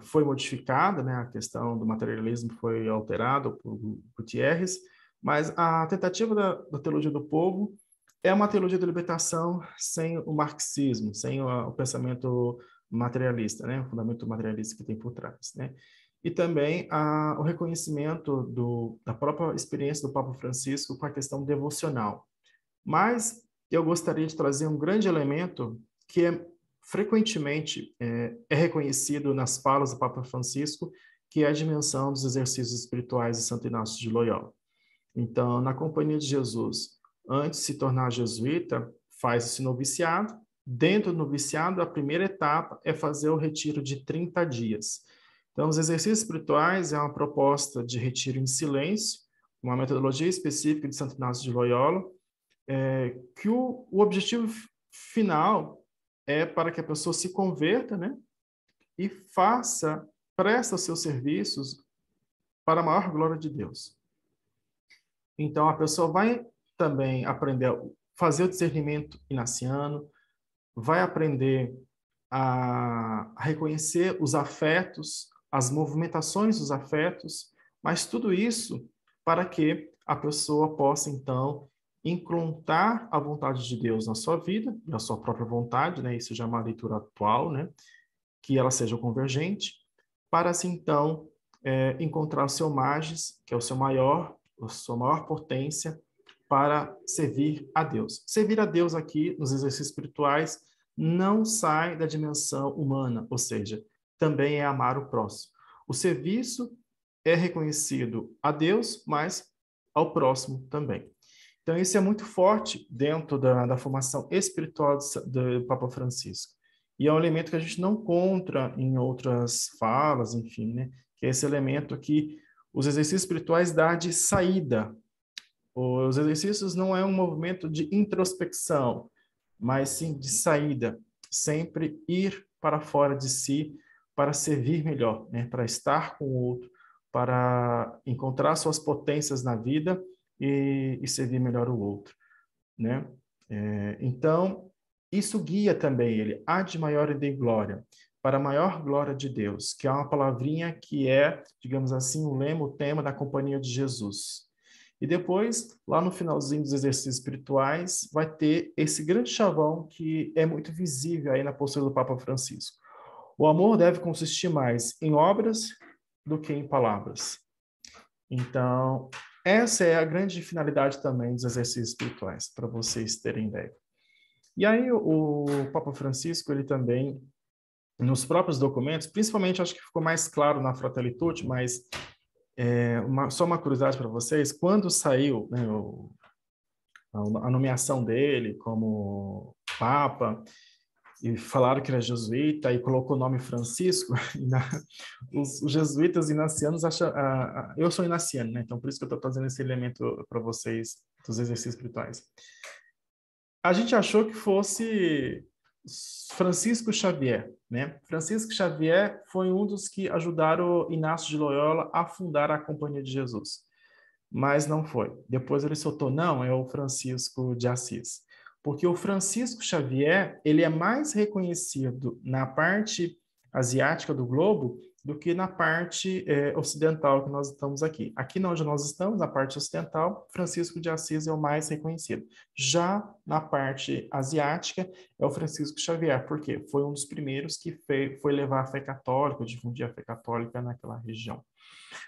foi modificada, né, a questão do materialismo foi alterada por Gutierrez, mas a tentativa da teologia do povo é uma teologia da libertação sem o marxismo, sem o pensamento materialista, né, o fundamento materialista que tem por trás, né? E também o reconhecimento da própria experiência do Papa Francisco com a questão devocional. Mas eu gostaria de trazer um grande elemento que frequentemente é reconhecido nas falas do Papa Francisco, que é a dimensão dos exercícios espirituais de Santo Inácio de Loyola. Então, na Companhia de Jesus, antes de se tornar jesuíta, faz esse noviciado. Dentro do noviciado, a primeira etapa é fazer o retiro de 30 dias. Então, os exercícios espirituais é uma proposta de retiro em silêncio, uma metodologia específica de Santo Inácio de Loyola, que o objetivo final é para que a pessoa se converta, né, e presta seus serviços para a maior glória de Deus. Então, a pessoa vai também aprender a fazer o discernimento inaciano, vai aprender a reconhecer os afetos, as movimentações dos afetos, mas tudo isso para que a pessoa possa, então, encontrar a vontade de Deus na sua vida, na sua própria vontade, né? Isso já é uma leitura atual, né? Que ela seja convergente, para assim, então, encontrar o seu magis, que é a sua maior potência, para servir a Deus. Servir a Deus aqui, nos exercícios espirituais, não sai da dimensão humana, ou seja, também é amar o próximo. O serviço é reconhecido a Deus, mas ao próximo também. Então, isso é muito forte dentro da formação espiritual do Papa Francisco. E é um elemento que a gente não encontra em outras falas, enfim, né? Que é esse elemento que os exercícios espirituais dão de saída. Os exercícios não é um movimento de introspecção, mas sim de saída. Sempre ir para fora de si para servir melhor, né? Para estar com o outro, para encontrar suas potências na vida e servir melhor o outro, né? Então, isso guia também ele, ad maior Dei glória, para a maior glória de Deus, que é uma palavrinha que é, digamos assim, o lema, o tema da Companhia de Jesus. E depois, lá no finalzinho dos exercícios espirituais, vai ter esse grande chavão que é muito visível aí na postura do Papa Francisco. O amor deve consistir mais em obras do que em palavras. Então, essa é a grande finalidade também dos exercícios espirituais, para vocês terem ideia. E aí o Papa Francisco, ele também nos próprios documentos, principalmente acho que ficou mais claro na Fratelli Tutti, mas só uma curiosidade para vocês, quando saiu, né, a nomeação dele como Papa, e falaram que era jesuíta, e colocou o nome Francisco, os jesuítas inacianos acham... eu sou inaciano, né? Então por isso que eu estou trazendo esse elemento para vocês, dos exercícios espirituais. A gente achou que fosse Francisco Xavier, né? Francisco Xavier foi um dos que ajudaram Inácio de Loyola a fundar a Companhia de Jesus, mas não foi. Depois ele soltou, não, é o Francisco de Assis, porque o Francisco Xavier, ele é mais reconhecido na parte asiática do globo do que na parte ocidental que nós estamos aqui. Aqui onde nós estamos, na parte ocidental, Francisco de Assis é o mais reconhecido. Já na parte asiática, é o Francisco Xavier, porque foi um dos primeiros que foi levar a fé católica, difundir a fé católica naquela região.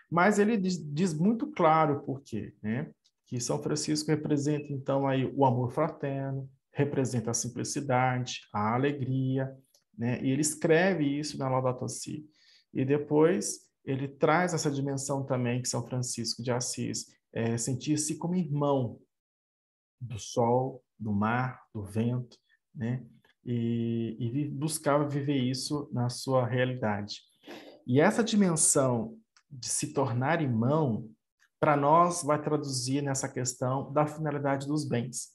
Mas ele diz muito claro por quê, né? Que São Francisco representa, então, aí o amor fraterno, representa a simplicidade, a alegria, né? E ele escreve isso na Laudato Si. E depois ele traz essa dimensão também que São Francisco de Assis sentia-se como irmão do sol, do mar, do vento, né? E buscava viver isso na sua realidade. E essa dimensão de se tornar irmão, para nós, vai traduzir nessa questão da finalidade dos bens.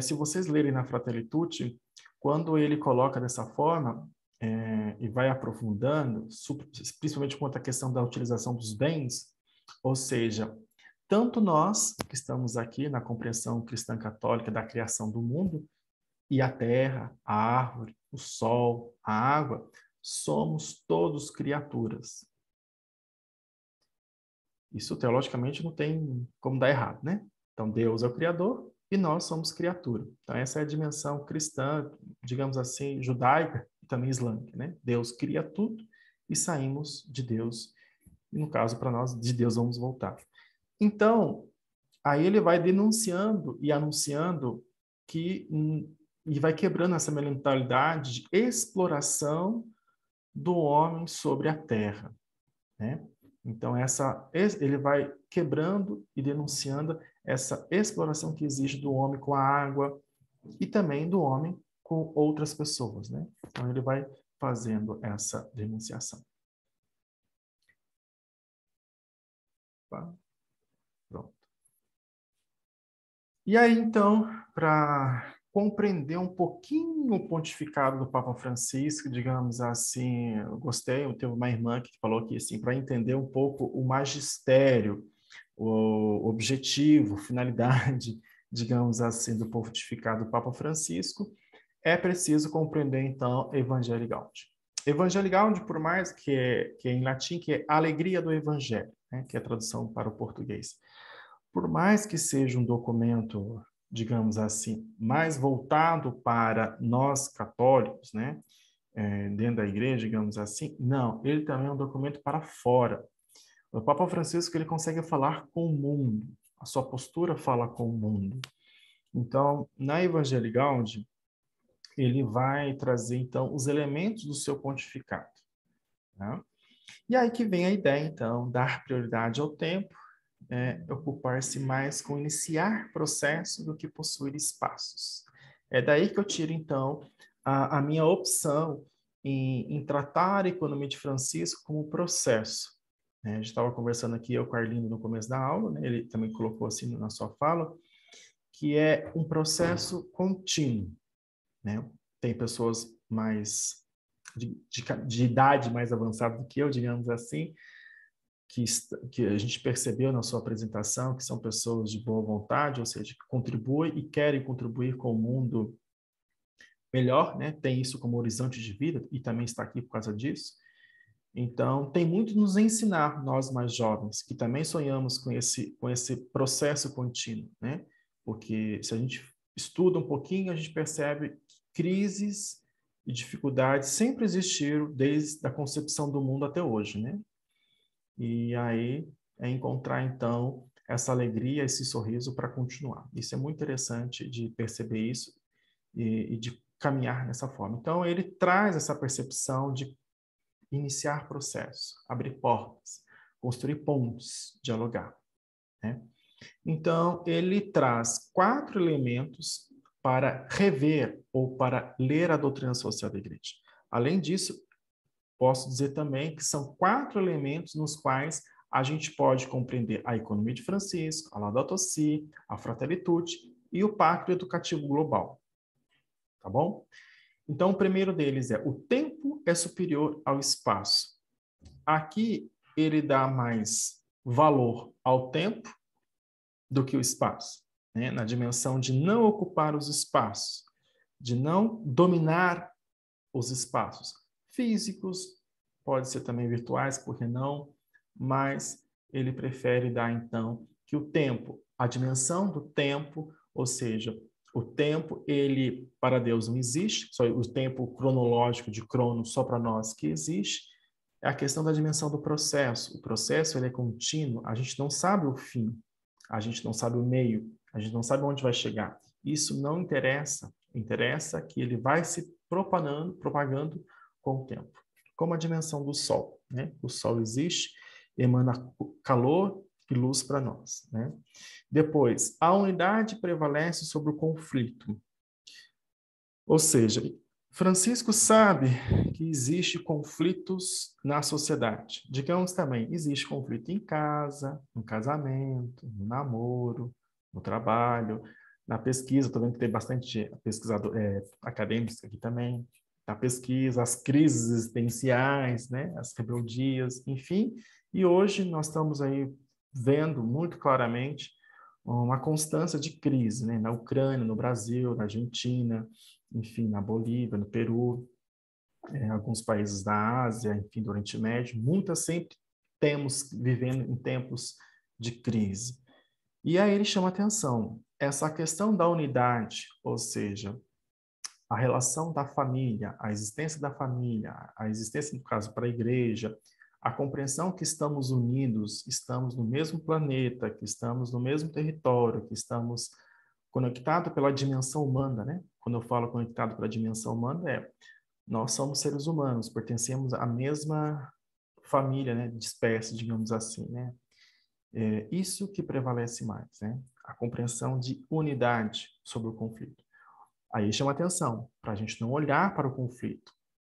Se vocês lerem na Fratelli Tutti, quando ele coloca dessa forma, e vai aprofundando, principalmente quanto à questão da utilização dos bens, ou seja, tanto nós, que estamos aqui na compreensão cristã católica da criação do mundo, e a terra, a árvore, o sol, a água, somos todos criaturas. Isso, teologicamente, não tem como dar errado, né? Então, Deus é o Criador e nós somos criatura. Então, essa é a dimensão cristã, digamos assim, judaica e também islâmica, né? Deus cria tudo e saímos de Deus. E, no caso, para nós, de Deus vamos voltar. Então, aí ele vai denunciando e anunciando e vai quebrando essa mentalidade de exploração do homem sobre a terra, né? Então, ele vai quebrando e denunciando essa exploração que existe do homem com a água e também do homem com outras pessoas, né? Então, ele vai fazendo essa denunciação. Tá? Pronto. E aí, então, para compreender um pouquinho o pontificado do Papa Francisco, digamos assim, eu gostei, eu tenho uma irmã que falou que, assim, para entender um pouco o magistério, o objetivo, finalidade, digamos assim, do pontificado do Papa Francisco, é preciso compreender, então, Evangelii Gaudium. Evangelii Gaudium, por mais que é em latim, que é alegria do Evangelho, né, que é a tradução para o português. Por mais que seja um documento, digamos assim, mais voltado para nós católicos, né, dentro da igreja, digamos assim, não, ele também é um documento para fora. O Papa Francisco, ele consegue falar com o mundo, a sua postura fala com o mundo. Então, na Evangelii Gaudium, ele vai trazer, então, os elementos do seu pontificado. Né? E aí que vem a ideia, então, dar prioridade ao tempo, ocupar-se mais com iniciar processo do que possuir espaços. É daí que eu tiro, então, a minha opção em tratar a economia de Francisco como processo. A gente estava conversando aqui, eu com o Arlindo, no começo da aula, né? Ele também colocou assim na sua fala, que é um processo contínuo. Né? Tem pessoas mais de idade mais avançada do que eu, digamos assim, que a gente percebeu na sua apresentação, que são pessoas de boa vontade, ou seja, que contribuem e querem contribuir com o mundo melhor, né? Tem isso como horizonte de vida e também está aqui por causa disso. Então, tem muito nos ensinar, nós mais jovens, que também sonhamos com esse processo contínuo, né? Porque se a gente estuda um pouquinho, a gente percebe que crises e dificuldades sempre existiram desde a concepção do mundo até hoje, né? E aí é encontrar, então, essa alegria, esse sorriso para continuar. Isso é muito interessante de perceber isso e de caminhar nessa forma. Então, ele traz essa percepção de iniciar processos, abrir portas, construir pontes, dialogar, né? Então, ele traz 4 elementos para rever ou para ler a doutrina social da igreja. Além disso, posso dizer também que são 4 elementos nos quais a gente pode compreender a economia de Francisco, a Laudato Si, a Fratelli Tutti e o Pacto Educativo Global. Tá bom? Então, o primeiro deles é: o tempo é superior ao espaço. Aqui, ele dá mais valor ao tempo do que o espaço, né? Na dimensão de não ocupar os espaços, de não dominar os espaços físicos, pode ser também virtuais, por que não? Mas ele prefere dar, então, que o tempo, a dimensão do tempo, ou seja, o tempo, ele, para Deus, não existe, só o tempo cronológico de crono, só para nós que existe, é a questão da dimensão do processo. O processo, ele é contínuo, a gente não sabe o fim, a gente não sabe o meio, a gente não sabe onde vai chegar. Isso não interessa, interessa que ele vai se propagando com o tempo. Como a dimensão do Sol, né? O Sol existe, emana calor e luz para nós, né? Depois, a unidade prevalece sobre o conflito. Ou seja, Francisco sabe que existe conflitos na sociedade. Digamos também, existe conflito em casa, no casamento, no namoro, no trabalho, na pesquisa. Estou vendo que tem bastante pesquisador, acadêmicos aqui também. Na pesquisa, as crises existenciais, né? As rebeldias, enfim. E hoje nós estamos aí vendo muito claramente uma constância de crise, né? Na Ucrânia, no Brasil, na Argentina, enfim, na Bolívia, no Peru, alguns países da Ásia, enfim, do Oriente Médio. Muitas sempre temos vivendo em tempos de crise. E aí ele chama atenção, essa questão da unidade, ou seja, a relação da família, a existência da família, a existência, no caso, para a igreja, a compreensão que estamos unidos, estamos no mesmo planeta, que estamos no mesmo território, que estamos conectados pela dimensão humana, né? Quando eu falo conectado pela dimensão humana, nós somos seres humanos, pertencemos à mesma família, né? De espécie, digamos assim, né? É isso que prevalece mais, né? A compreensão de unidade sobre o conflito. Aí chama atenção, para a gente não olhar para o conflito,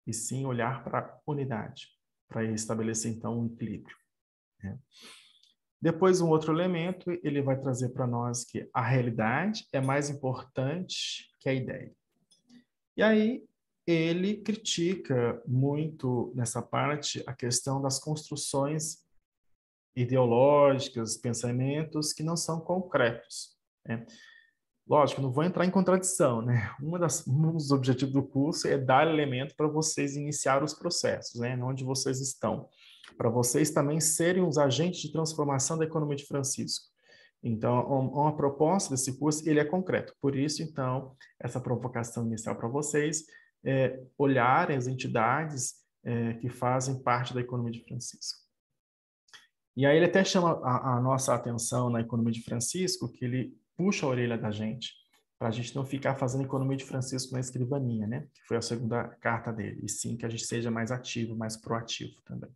e sim olhar para a unidade, para estabelecer, então, um equilíbrio, né? Depois, um outro elemento, ele vai trazer para nós que a realidade é mais importante que a ideia. E aí, ele critica muito, nessa parte, a questão das construções ideológicas, pensamentos que não são concretos, né? Lógico, não vou entrar em contradição, né? Um dos objetivos do curso é dar elemento para vocês iniciar os processos, né? Onde vocês estão, para vocês também serem os agentes de transformação da economia de Francisco. Então, uma proposta desse curso, ele é concreto. Por isso, então, essa provocação inicial para vocês é olharem as entidades que fazem parte da economia de Francisco. E aí ele até chama a nossa atenção na economia de Francisco, que ele puxa a orelha da gente, para a gente não ficar fazendo economia de Francisco na escrivaninha, né? Que foi a segunda carta dele. E sim que a gente seja mais ativo, mais proativo também.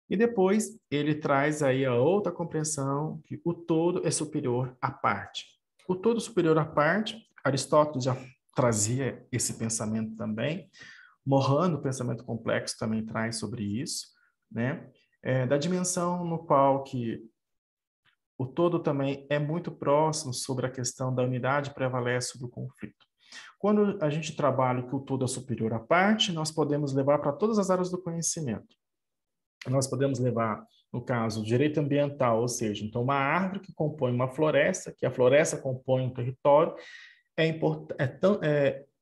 E depois ele traz aí a outra compreensão, que o todo é superior à parte. O todo superior à parte, Aristóteles já trazia esse pensamento também. Morrano, o pensamento complexo, também traz sobre isso, né? Da dimensão no qual que o todo também é muito próximo sobre a questão da unidade prevalece sobre o conflito. Quando a gente trabalha que o todo é superior à parte, nós podemos levar para todas as áreas do conhecimento. Nós podemos levar, no caso, direito ambiental, ou seja, então uma árvore que compõe uma floresta, que a floresta compõe um território,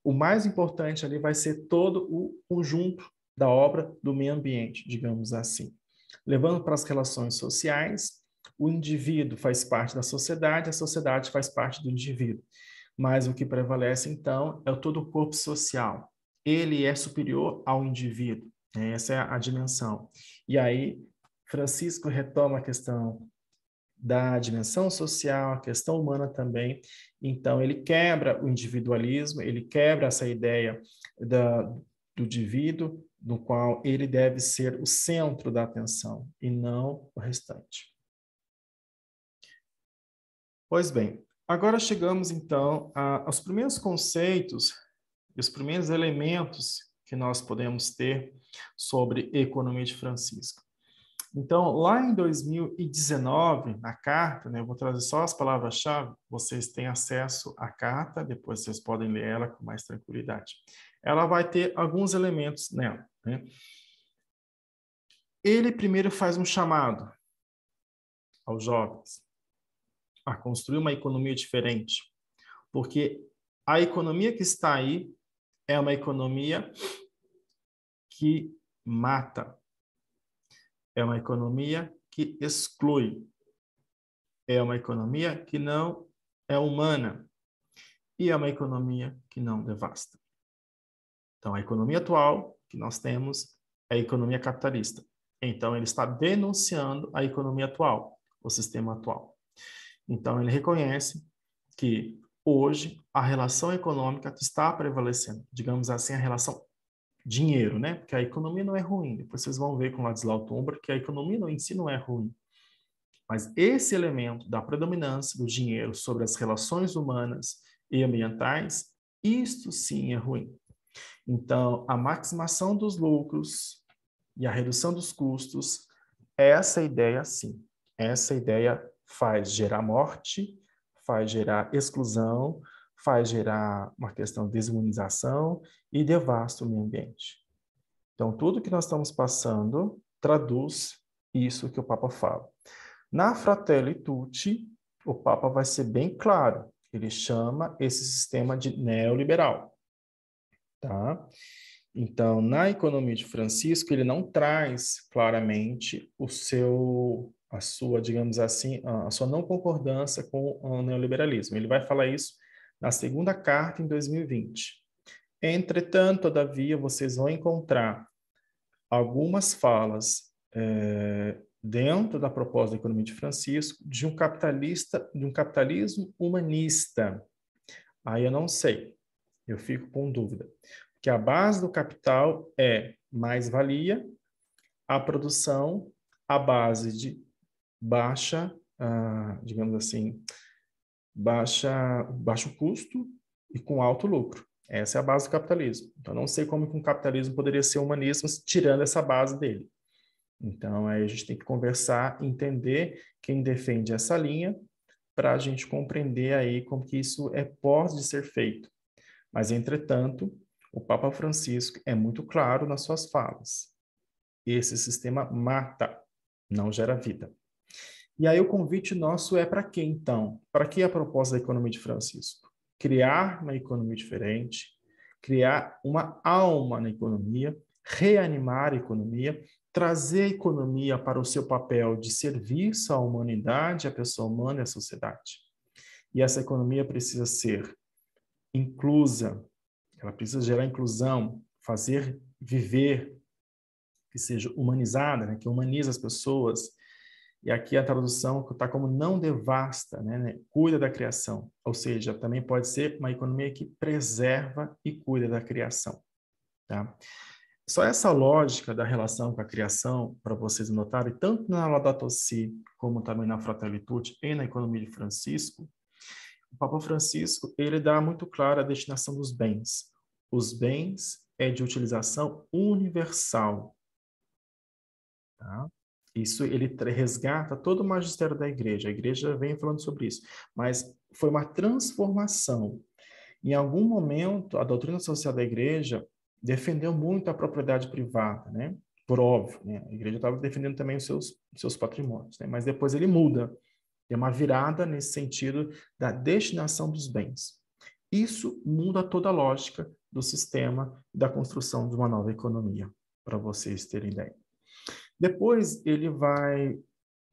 o mais importante ali vai ser todo o conjunto da obra do meio ambiente, digamos assim. Levando para as relações sociais, o indivíduo faz parte da sociedade, a sociedade faz parte do indivíduo. Mas o que prevalece, então, é todo o corpo social. Ele é superior ao indivíduo. Essa é a dimensão. E aí, Francisco retoma a questão da dimensão social, a questão humana também. Então, ele quebra o individualismo, ele quebra essa ideia do indivíduo, no qual ele deve ser o centro da atenção e não o restante. Pois bem, agora chegamos então aos primeiros conceitos, os primeiros elementos que nós podemos ter sobre economia de Francisco. Então, lá em 2019, na carta, né, eu vou trazer só as palavras-chave, vocês têm acesso à carta, depois vocês podem ler ela com mais tranquilidade. Ela vai ter alguns elementos nela, né? Ele primeiro faz um chamado aos jovens a construir uma economia diferente, porque a economia que está aí é uma economia que mata, é uma economia que exclui, é uma economia que não é humana e é uma economia que não devasta. Então, a economia atual que nós temos é a economia capitalista. Então, ele está denunciando a economia atual, o sistema atual. Então, ele reconhece que hoje a relação econômica está prevalecendo, digamos assim, a relação dinheiro, né? Porque a economia não é ruim. Depois vocês vão ver com Ladislau Tumber que a economia em si não é ruim. Mas esse elemento da predominância do dinheiro sobre as relações humanas e ambientais, isto sim é ruim. Então, a maximização dos lucros e a redução dos custos, essa ideia sim. Essa ideia faz gerar morte, faz gerar exclusão, faz gerar uma questão de desumanização e devasta o meio ambiente. Então, tudo que nós estamos passando traduz isso que o Papa fala. Na Fratelli Tutti, o Papa vai ser bem claro. Ele chama esse sistema de neoliberal. Tá? Então, na economia de Francisco, ele não traz claramente a sua, digamos assim, a sua não concordância com o neoliberalismo. Ele vai falar isso na segunda carta em 2020. Entretanto, todavia, vocês vão encontrar algumas falas dentro da proposta da economia de Francisco de um capitalismo humanista. Aí eu não sei, eu fico com dúvida. Que a base do capital é mais-valia, a produção, a base de baixa, digamos assim, baixo custo e com alto lucro. Essa é a base do capitalismo. Então, não sei como que um capitalismo poderia ser humanismo tirando essa base dele. Então, aí a gente tem que conversar, entender quem defende essa linha para a gente compreender aí como que isso pode ser feito. Mas, entretanto, o Papa Francisco é muito claro nas suas falas. Esse sistema mata, não gera vida. E aí o convite nosso é para quê, então? Para que a proposta da economia de Francisco? Criar uma economia diferente, criar uma alma na economia, reanimar a economia, trazer a economia para o seu papel de serviço à humanidade, à pessoa humana e à sociedade. E essa economia precisa ser inclusa, ela precisa gerar inclusão, fazer viver, que seja humanizada, né? Que humaniza as pessoas. E aqui a tradução está como não devasta, né? Cuida da criação. Ou seja, também pode ser uma economia que preserva e cuida da criação. Tá? Só essa lógica da relação com a criação, para vocês notarem, tanto na Laudato Si, como também na Fratelli Tutti e na economia de Francisco, o Papa Francisco, ele dá muito clara a destinação dos bens. Os bens é de utilização universal. Tá? Isso ele resgata todo o magistério da igreja. A igreja vem falando sobre isso. Mas foi uma transformação. Em algum momento, a doutrina social da igreja defendeu muito a propriedade privada, né? Por óbvio, né? A igreja estava defendendo também os seus patrimônios, né? Mas depois ele muda. Tem uma virada nesse sentido da destinação dos bens. Isso muda toda a lógica do sistema da construção de uma nova economia, para vocês terem ideia. Depois ele vai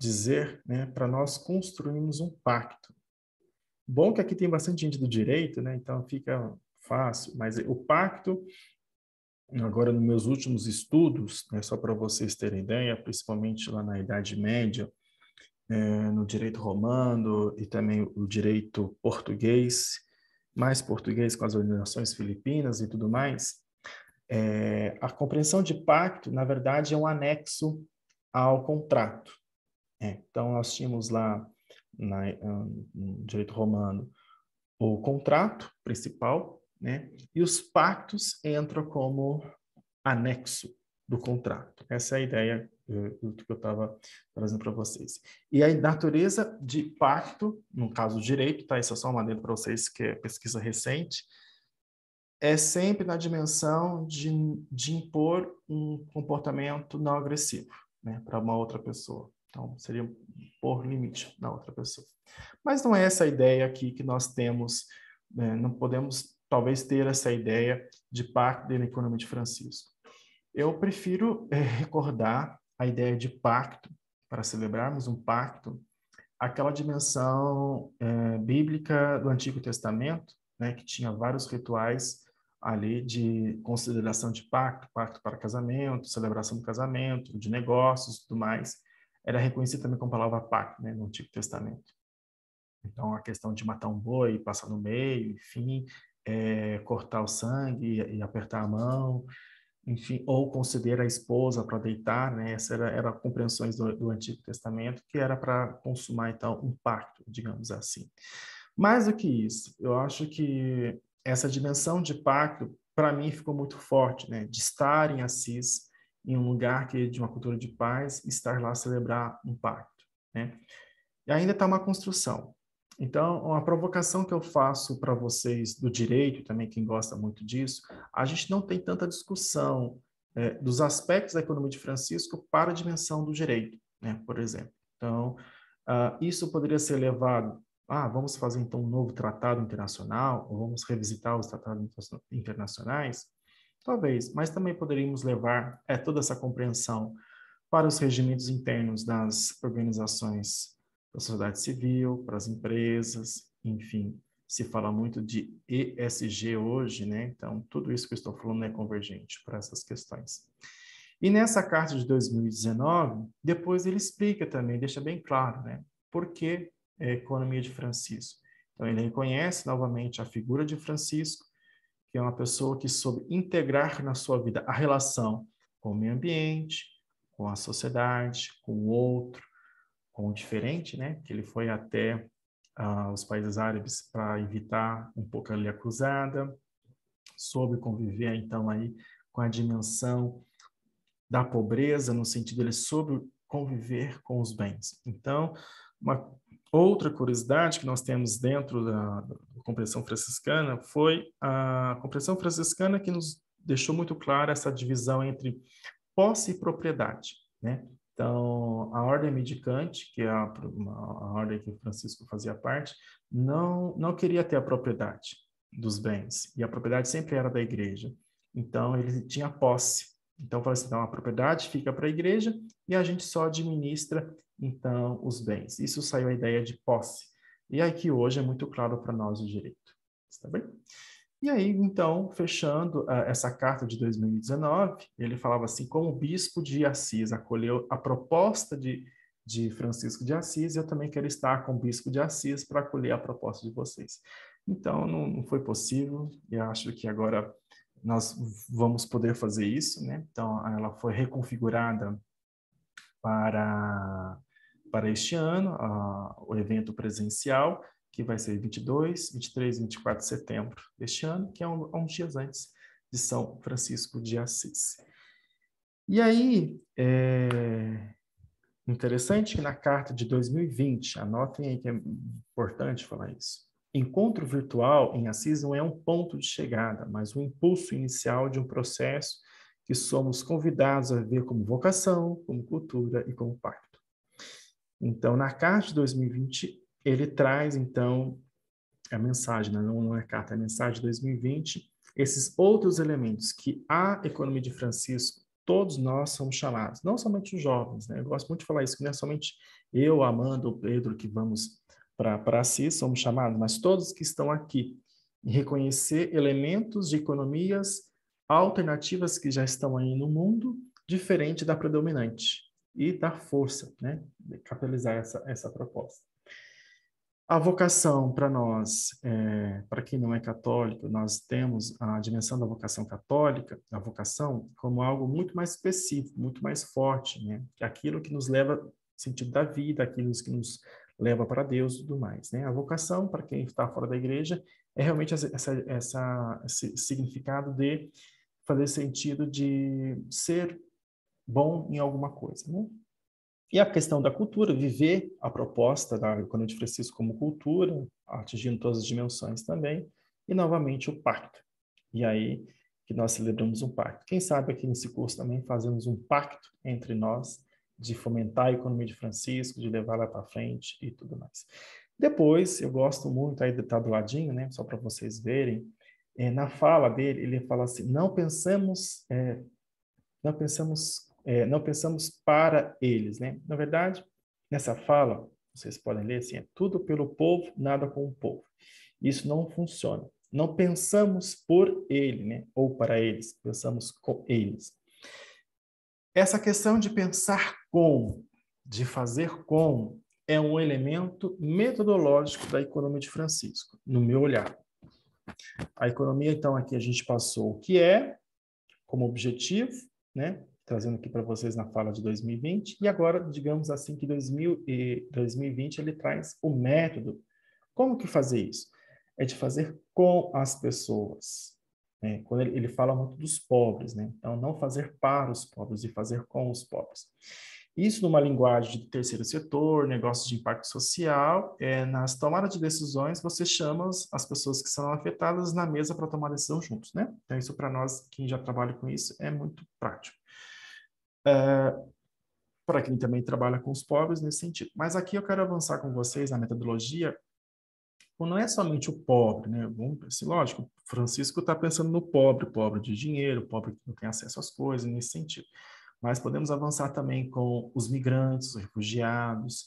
dizer, né, para nós construirmos um pacto. Bom que aqui tem bastante gente do direito, né, então fica fácil, mas o pacto, agora nos meus últimos estudos, né, só para vocês terem ideia, principalmente lá na Idade Média, no direito romano e também o direito português, mais português com as organizações filipinas e tudo mais, a compreensão de pacto, na verdade, é um anexo ao contrato. Então, nós tínhamos lá no direito romano o contrato principal, né? E os pactos entram como anexo do contrato. Essa é a ideia do que eu estava trazendo para vocês. E a natureza de pacto, no caso do direito, tá? Isso é só uma adendo para vocês, que é pesquisa recente, é sempre na dimensão de impor um comportamento não agressivo, né, para uma outra pessoa. Então, seria pôr limite na outra pessoa. Mas não é essa a ideia aqui que nós temos, né? Não podemos, talvez, ter essa ideia de pacto da economia de Francisco. Eu prefiro recordar a ideia de pacto, para celebrarmos um pacto, aquela dimensão bíblica do Antigo Testamento, né, que tinha vários rituais ali de consideração de pacto, pacto para casamento, celebração do casamento, de negócios e tudo mais, era reconhecido também como palavra pacto, né, no Antigo Testamento. Então, a questão de matar um boi, passar no meio, enfim, cortar o sangue e apertar a mão, enfim, ou conceder a esposa para deitar, né? Essas eram compreensões do Antigo Testamento, que era para consumar, então, um pacto, digamos assim. Mais do que isso, eu acho que essa dimensão de pacto, para mim, ficou muito forte, né? De estar em Assis, em um lugar de uma cultura de paz, estar lá celebrar um pacto, né? E ainda está uma construção. Então, uma provocação que eu faço para vocês do direito, também quem gosta muito disso, a gente não tem tanta discussão dos aspectos da economia de Francisco para a dimensão do direito, né, por exemplo. Então, isso poderia ser levado, vamos fazer então um novo tratado internacional, ou vamos revisitar os tratados internacionais? Talvez, mas também poderíamos levar toda essa compreensão para os regimentos internos das organizações da sociedade civil, para as empresas, enfim, se fala muito de ESG hoje, né? Então, tudo isso que eu estou falando é convergente para essas questões. E nessa carta de 2019, depois ele explica também, deixa bem claro, né? Por que a economia de Francisco. Então, ele reconhece novamente a figura de Francisco, que é uma pessoa que soube integrar na sua vida a relação com o meio ambiente, com a sociedade, com o outro, com o diferente, né? Que ele foi até os países árabes para evitar um pouco ali a cruzada, soube conviver então aí com a dimensão da pobreza, no sentido ele soube conviver com os bens. Então, uma outra curiosidade que nós temos dentro da compreensão franciscana foi a compreensão franciscana que nos deixou muito clara essa divisão entre posse e propriedade, né? Então, a ordem mendicante, que é a ordem que Francisco fazia parte, não queria ter a propriedade dos bens, e a propriedade sempre era da igreja. Então, ele tinha posse. Então, falou assim, então, a propriedade fica para a igreja e a gente só administra, então, os bens. Isso saiu a ideia de posse. E aqui hoje é muito claro para nós o direito. Está bem? E aí, então, fechando essa carta de 2019, ele falava assim, como o bispo de Assis acolheu a proposta de Francisco de Assis, eu também quero estar com o bispo de Assis para acolher a proposta de vocês. Então, não foi possível, e acho que agora nós vamos poder fazer isso, né? Então, ela foi reconfigurada para este ano, o evento presencial, que vai ser 22, 23 e 24 de setembro deste ano, que é uns dias antes de São Francisco de Assis. E aí, interessante que na carta de 2020, anotem aí que é importante falar isso, encontro virtual em Assis não é um ponto de chegada, mas um impulso inicial de um processo que somos convidados a ver como vocação, como cultura e como pacto. Então, na carta de 2020, ele traz, então, a mensagem, né? Não é carta, é a mensagem de 2020, esses outros elementos que a economia de Francisco, todos nós somos chamados, não somente os jovens, né? Eu gosto muito de falar isso, que não é somente eu, Amanda ou Pedro que vamos para Assis, somos chamados, mas todos que estão aqui, em reconhecer elementos de economias alternativas que já estão aí no mundo, diferente da predominante. e dar força, né? Capitalizar essa proposta. A vocação para nós, para quem não é católico, nós temos a dimensão da vocação católica, a vocação como algo muito mais específico, muito mais forte, né? Que é aquilo que nos leva ao sentido da vida, aquilo que nos leva para Deus e tudo mais, né? A vocação, para quem está fora da igreja, é realmente esse significado de fazer sentido de ser bom em alguma coisa, né? E a questão da cultura, viver a proposta da Economia de Francisco como cultura, atingindo todas as dimensões também, e novamente o pacto. E aí que nós celebramos um pacto. Quem sabe aqui nesse curso também fazemos um pacto entre nós de fomentar a Economia de Francisco, de levá-la para frente e tudo mais. Depois, eu gosto muito, aí está do ladinho, né, só para vocês verem, na fala dele, ele fala assim, não pensamos para eles, né? Na verdade, nessa fala, vocês podem ler assim, é tudo pelo povo, nada com o povo. Isso não funciona. Não pensamos por ele, né? Ou para eles, pensamos com eles. Essa questão de pensar com, de fazer com, é um elemento metodológico da Economia de Francisco, no meu olhar. A economia, então, aqui a gente passou o que é, como objetivo, né? Trazendo aqui para vocês na fala de 2020, e agora, digamos assim, que 2020 ele traz o método. Como que fazer isso? É de fazer com as pessoas. Né? Quando ele fala muito dos pobres, né? Então, não fazer para os pobres, e fazer com os pobres. Isso numa linguagem de terceiro setor, negócios de impacto social, nas tomadas de decisões, você chama as pessoas que são afetadas na mesa para tomar decisão juntos, né? Então, isso para nós, quem já trabalha com isso, é muito prático. Para quem também trabalha com os pobres nesse sentido. Mas aqui eu quero avançar com vocês na metodologia, não é somente o pobre, né? Lógico, Francisco está pensando no pobre de dinheiro, pobre que não tem acesso às coisas, nesse sentido. Mas podemos avançar também com os migrantes, os refugiados,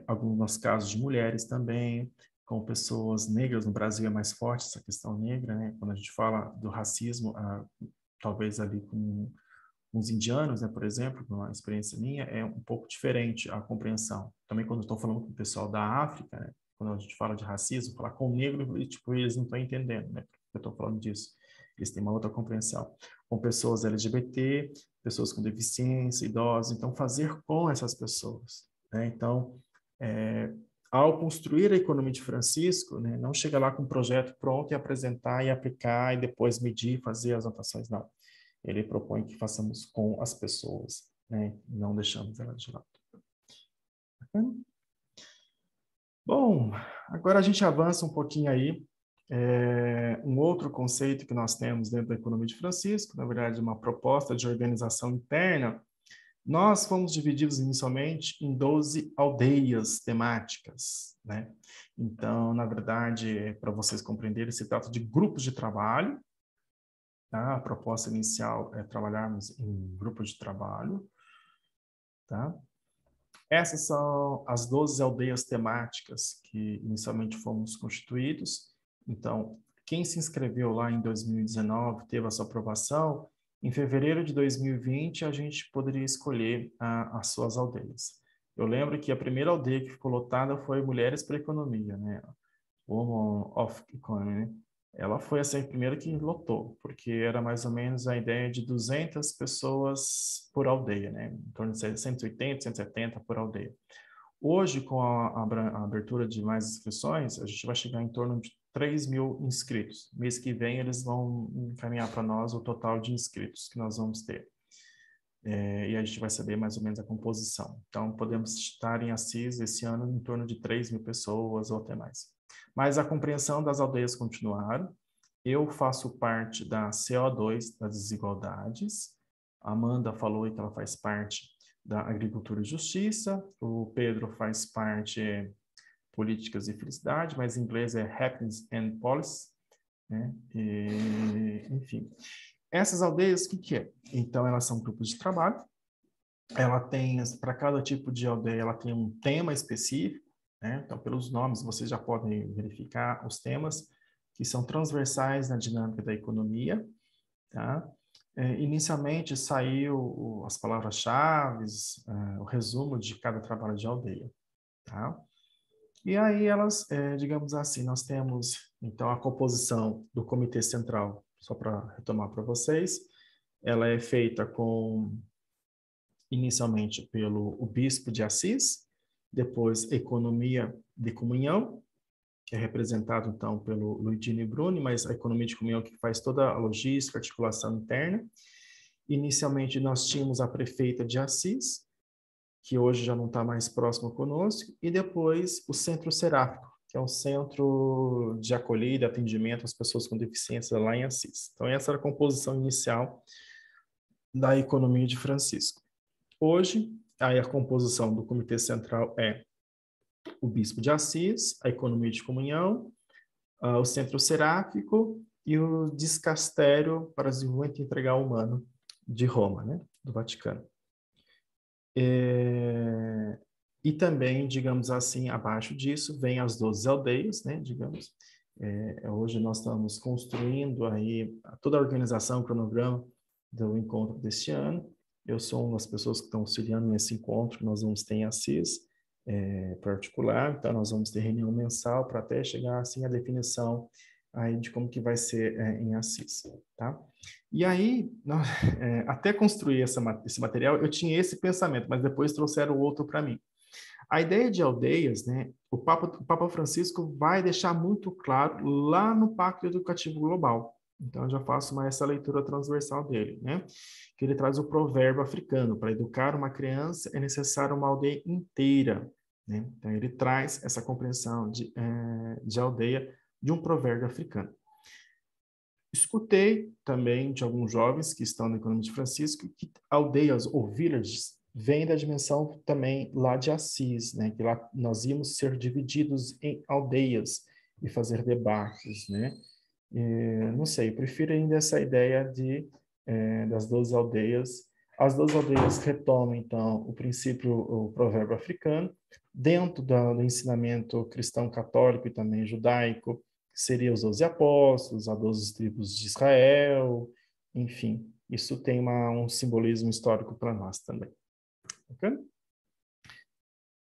alguns casos de mulheres também, com pessoas negras. No Brasil é mais forte essa questão negra, né? Quando a gente fala do racismo, talvez ali com os indianos, né, por exemplo, uma experiência minha, é um pouco diferente a compreensão. Também quando estou falando com o pessoal da África, né, quando a gente fala de racismo, falar com o negro, tipo, eles não estão entendendo, né? Eu estou falando disso. Eles têm uma outra compreensão. Com pessoas LGBT, pessoas com deficiência, idosos, então fazer com essas pessoas, né? Então, ao construir a Economia de Francisco, né, não chega lá com um projeto pronto e apresentar e aplicar e depois medir, fazer as anotações, não. Ele propõe que façamos com as pessoas, né? Não deixamos elas de lado. Bom, agora a gente avança um pouquinho aí. Um outro conceito que nós temos dentro da Economia de Francisco, na verdade, uma proposta de organização interna. Nós fomos divididos inicialmente em 12 aldeias temáticas, né? Então, na verdade, para vocês compreenderem, se trata de grupos de trabalho. Tá? A proposta inicial é trabalharmos em grupos de trabalho. Tá? Essas são as 12 aldeias temáticas que inicialmente fomos constituídos. Então, quem se inscreveu lá em 2019, teve a sua aprovação, em fevereiro de 2020 a gente poderia escolher as suas aldeias. Eu lembro que a primeira aldeia que ficou lotada foi Mulheres para a Economia, né? Women of Economy, né? Ela foi assim, a primeira que lotou, porque era mais ou menos a ideia de 200 pessoas por aldeia, né? Em torno de 180, 170 por aldeia. Hoje, com a abertura de mais inscrições, a gente vai chegar em torno de 3.000 inscritos. Mês que vem, eles vão encaminhar para nós o total de inscritos que nós vamos ter. E a gente vai saber mais ou menos a composição. Então, podemos estar em Assis esse ano em torno de 3.000 pessoas ou até mais. Mas a compreensão das aldeias continuaram. Eu faço parte da CO2, das desigualdades. A Amanda falou que ela faz parte da Agricultura e Justiça. O Pedro faz parte Políticas e Felicidade, mas em inglês é Happiness and Policy, né? Enfim. Essas aldeias, o que é? Então, elas são grupos de trabalho. Ela tem, para cada tipo de aldeia, ela tem um tema específico, né? Então, pelos nomes, vocês já podem verificar os temas que são transversais na dinâmica da economia, tá? inicialmente saiu as palavras-chave, o resumo de cada trabalho de aldeia, tá? E aí elas, digamos assim, nós temos, então, a composição do Comitê Central, só para retomar para vocês, ela é feita inicialmente pelo Bispo de Assis, depois Economia de Comunhão, que é representado, então, pelo Luigini Bruni, mas a Economia de Comunhão que faz toda a logística, articulação interna. Inicialmente, nós tínhamos a prefeita de Assis, que hoje já não está mais próximo conosco, e depois o Centro Seráfico, que é um centro de acolhida e atendimento às pessoas com deficiência lá em Assis. Então, essa era a composição inicial da Economia de Francisco. Hoje, aí a composição do Comitê Central é o Bispo de Assis, a Economia de Comunhão, o Centro Seráfico e o Discastério para Desenvolvimento Integral Humano de Roma, né, do Vaticano. E também, digamos assim, abaixo disso, vem as 12 aldeias, né, digamos. Hoje nós estamos construindo aí toda a organização, o cronograma do encontro deste ano. Eu sou uma das pessoas que estão auxiliando nesse encontro que nós vamos ter em Assis, particular. Então, nós vamos ter reunião mensal para até chegar, assim, à definição aí de como que vai ser em Assis, tá? E aí, até construir esse material, eu tinha esse pensamento, mas depois trouxeram outro para mim. A ideia de aldeias, né, o Papa Francisco vai deixar muito claro lá no Pacto Educativo Global. Então, eu já faço essa leitura transversal dele, né? Que ele traz o provérbio africano: para educar uma criança é necessário uma aldeia inteira, né? Então, ele traz essa compreensão de aldeia de um provérbio africano. Escutei também de alguns jovens que estão na Economia de Francisco que aldeias ou villages vêm da dimensão também lá de Assis, né? Que lá nós íamos ser divididos em aldeias e fazer debates, né? Não sei, eu prefiro ainda essa ideia das 12 aldeias. As 12 aldeias retomam, então, o princípio, o provérbio africano, dentro do ensinamento cristão católico e também judaico, que seria os 12 apóstolos, as 12 tribos de Israel, enfim, isso tem um simbolismo histórico para nós também. Ok?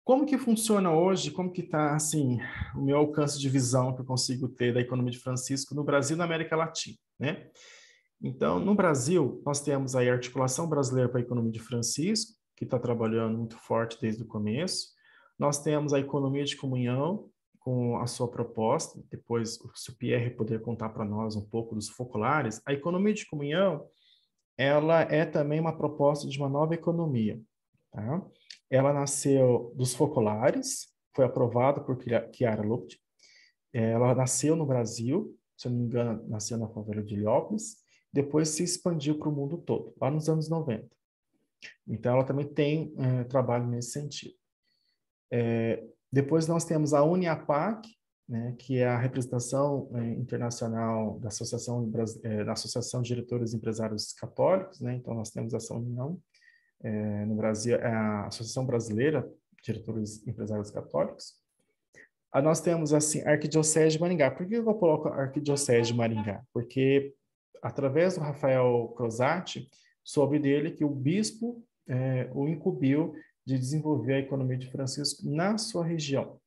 Como que funciona hoje, como que está, assim, o meu alcance de visão que eu consigo ter da Economia de Francisco no Brasil e na América Latina, né? Então, no Brasil, nós temos aí a Articulação Brasileira para a Economia de Francisco, que está trabalhando muito forte desde o começo. Nós temos a Economia de Comunhão, com a sua proposta, depois se o Pierre poder contar para nós um pouco dos focolares. A Economia de Comunhão, ela é também uma proposta de uma nova economia, tá? Ela nasceu dos focolares, foi aprovada por Chiara Luppi. Ela nasceu no Brasil, se eu não me engano, nasceu na favela de Heliópolis, depois se expandiu para o mundo todo, lá nos anos 90. Então, ela também tem trabalho nesse sentido. Depois nós temos a UNIAPAC, né, que é a representação internacional da Associação de Diretores Empresários Católicos, né? Então, nós temos essa união. No Brasil, é a Associação Brasileira de Diretores Empresários Católicos. Nós temos, assim, a Arquidiocese de Maringá. Por que eu coloco a Arquidiocese de Maringá? Porque, através do Rafael Crosati, soube dele que o bispo o incumbiu de desenvolver a Economia de Francisco na sua região.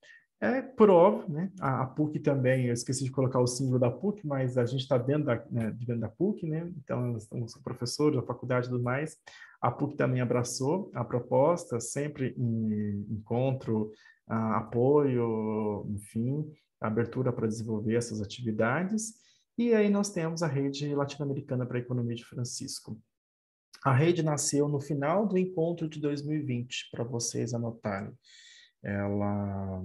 Por óbvio, né? A PUC também, eu esqueci de colocar o símbolo da PUC, mas a gente está dentro da PUC, né? Então, nós estamos com professores da faculdade e tudo mais. A PUC também abraçou a proposta, sempre em encontro, apoio, enfim, abertura para desenvolver essas atividades. E aí nós temos a Rede Latino-Americana para a Economia de Francisco. A rede nasceu no final do encontro de 2020, para vocês anotarem. Ela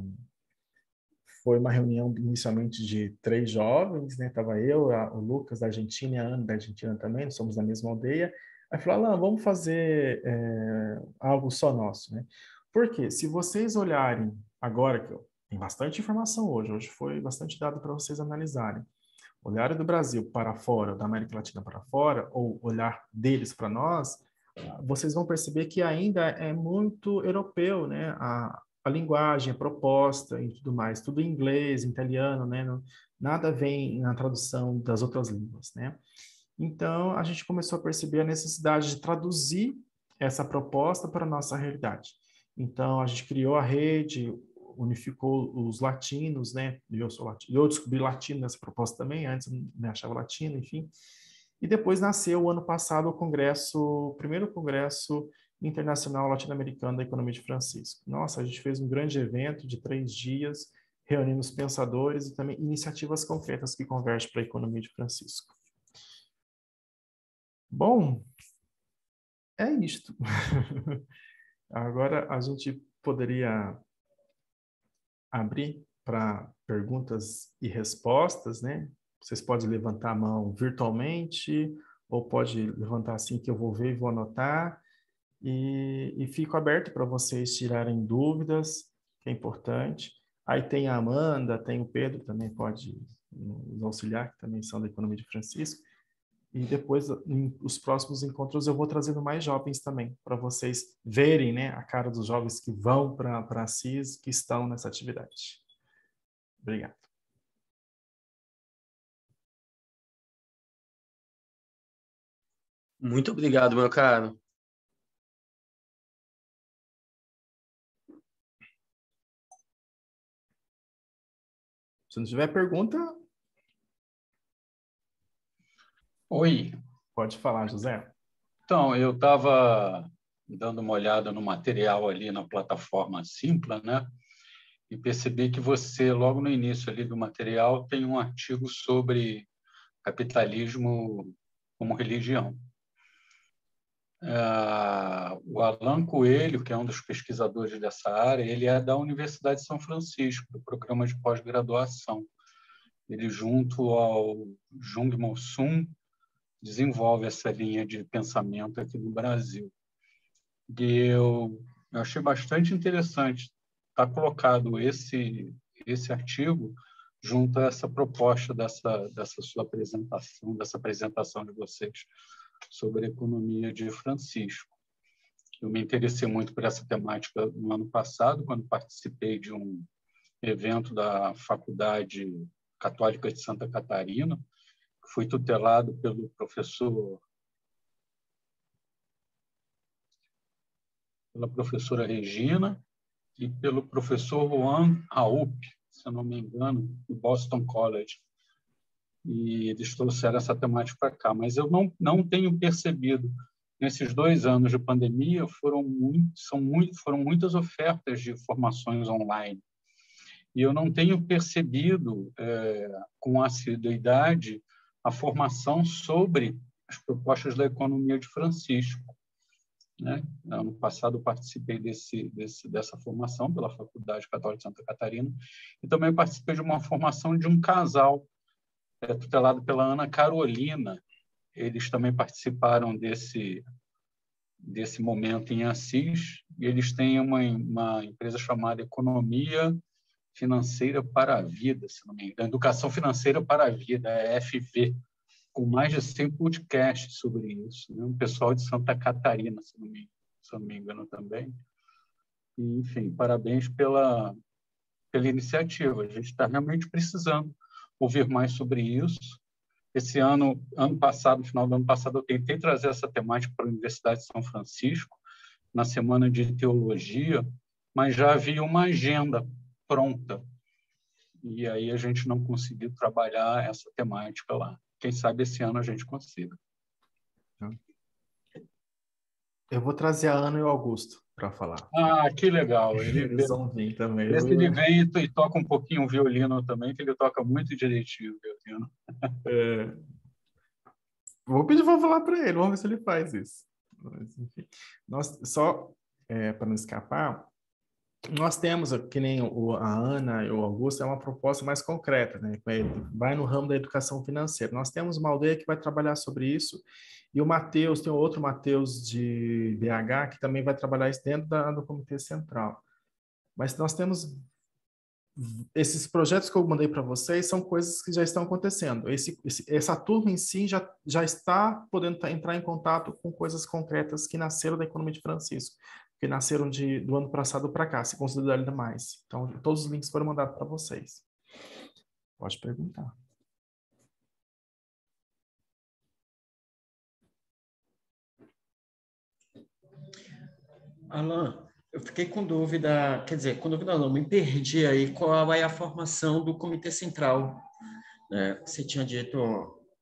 foi uma reunião inicialmente de 3 jovens, né? Estava eu, o Lucas da Argentina e a Ana da Argentina também, nós somos da mesma aldeia. Aí falou, Alain, vamos fazer algo só nosso, né? Porque se vocês olharem agora, que tem bastante informação hoje foi bastante dado para vocês analisarem. Olhar do Brasil para fora, da América Latina para fora, ou olhar deles para nós, vocês vão perceber que ainda é muito europeu, né? A linguagem, a proposta e tudo mais, tudo em inglês, em italiano, né? Nada vem na tradução das outras línguas, né? Então, a gente começou a perceber a necessidade de traduzir essa proposta para a nossa realidade. Então, a gente criou a rede, unificou os latinos, né? Eu sou latino, eu descobri latino nessa proposta também, antes eu me achava latino, enfim. E depois nasceu, o ano passado, o primeiro congresso internacional latino-americano da economia de Francisco. Nossa, a gente fez um grande evento de 3 dias, reunindo os pensadores e também iniciativas concretas que convergem para a economia de Francisco. Bom, é isto. Agora a gente poderia abrir para perguntas e respostas, né? Vocês podem levantar a mão virtualmente ou pode levantar assim que eu vou ver e vou anotar. E fico aberto para vocês tirarem dúvidas, que é importante. Aí tem a Amanda, tem o Pedro, também pode nos auxiliar, que também são da Economia de Francisco. E depois, nos próximos encontros, eu vou trazendo mais jovens também, para vocês verem, né, a cara dos jovens que vão para a CIS, que estão nessa atividade. Obrigado. Muito obrigado, meu caro. Se não tiver pergunta... Oi. Pode falar, José. Então, eu estava dando uma olhada no material ali na plataforma Simpla, né? E percebi que você, logo no início ali do material, tem um artigo sobre capitalismo como religião. O Alan Coelho, que é um dos pesquisadores dessa área, ele é da Universidade de São Francisco, do programa de pós-graduação. Ele, junto ao Jung-Mal Sun, desenvolve essa linha de pensamento aqui no Brasil. E eu achei bastante interessante estar colocado esse artigo junto a essa proposta dessa sua apresentação, dessa apresentação de vocês sobre a economia de Francisco. Eu me interessei muito por essa temática no ano passado, quando participei de um evento da Faculdade Católica de Santa Catarina, que foi tutelado pela professora Regina e pelo professor Juan Haup, se eu não me engano, do Boston College. E eles trouxeram essa temática para cá. Mas eu não tenho percebido, nesses 2 anos de pandemia, foram muitas ofertas de formações online. E eu não tenho percebido, com assiduidade, a formação sobre as propostas da economia de Francisco. Né? Ano passado eu participei dessa formação pela Faculdade Católica de Santa Catarina e também participei de uma formação de um casal tutelado pela Ana Carolina. Eles também participaram desse momento em Assis e eles têm uma empresa chamada Economia Financeira para a Vida, se não me engano, Educação Financeira para a Vida, FV, com mais de 100 podcasts sobre isso. Né? Um pessoal de Santa Catarina, se não me engano também. E, enfim, parabéns pela iniciativa. A gente está realmente precisando ouvir mais sobre isso. Esse ano passado, no final do ano passado, eu tentei trazer essa temática para a Universidade de São Francisco, na Semana de Teologia, mas já havia uma agenda pronta. E aí a gente não conseguiu trabalhar essa temática lá. Quem sabe esse ano a gente consiga. Eu vou trazer a Ana e o Augusto para falar. Ah, que legal. Eles vão vir também. Ele vem e toca um pouquinho o violino também, que ele toca muito direitinho o violino. Vou pedir para falar para ele, vamos ver se ele faz isso. Mas, enfim. Para não escapar, nós temos, que nem a Ana e o Augusto, é uma proposta mais concreta, né? Vai no ramo da educação financeira. Nós temos uma aldeia que vai trabalhar sobre isso, e o Matheus, tem outro Matheus de BH, que também vai trabalhar isso dentro do Comitê Central. Mas nós temos... Esses projetos que eu mandei para vocês são coisas que já estão acontecendo. Essa turma em si já está podendo entrar em contato com coisas concretas que nasceram da economia de Francisco, que nasceram do ano passado para cá, se considerar ainda mais. Então, todos os links foram mandados para vocês. Pode perguntar. Alan, eu fiquei com dúvida, quer dizer, com dúvida não, me perdi aí qual é a formação do Comitê Central. Você tinha dito,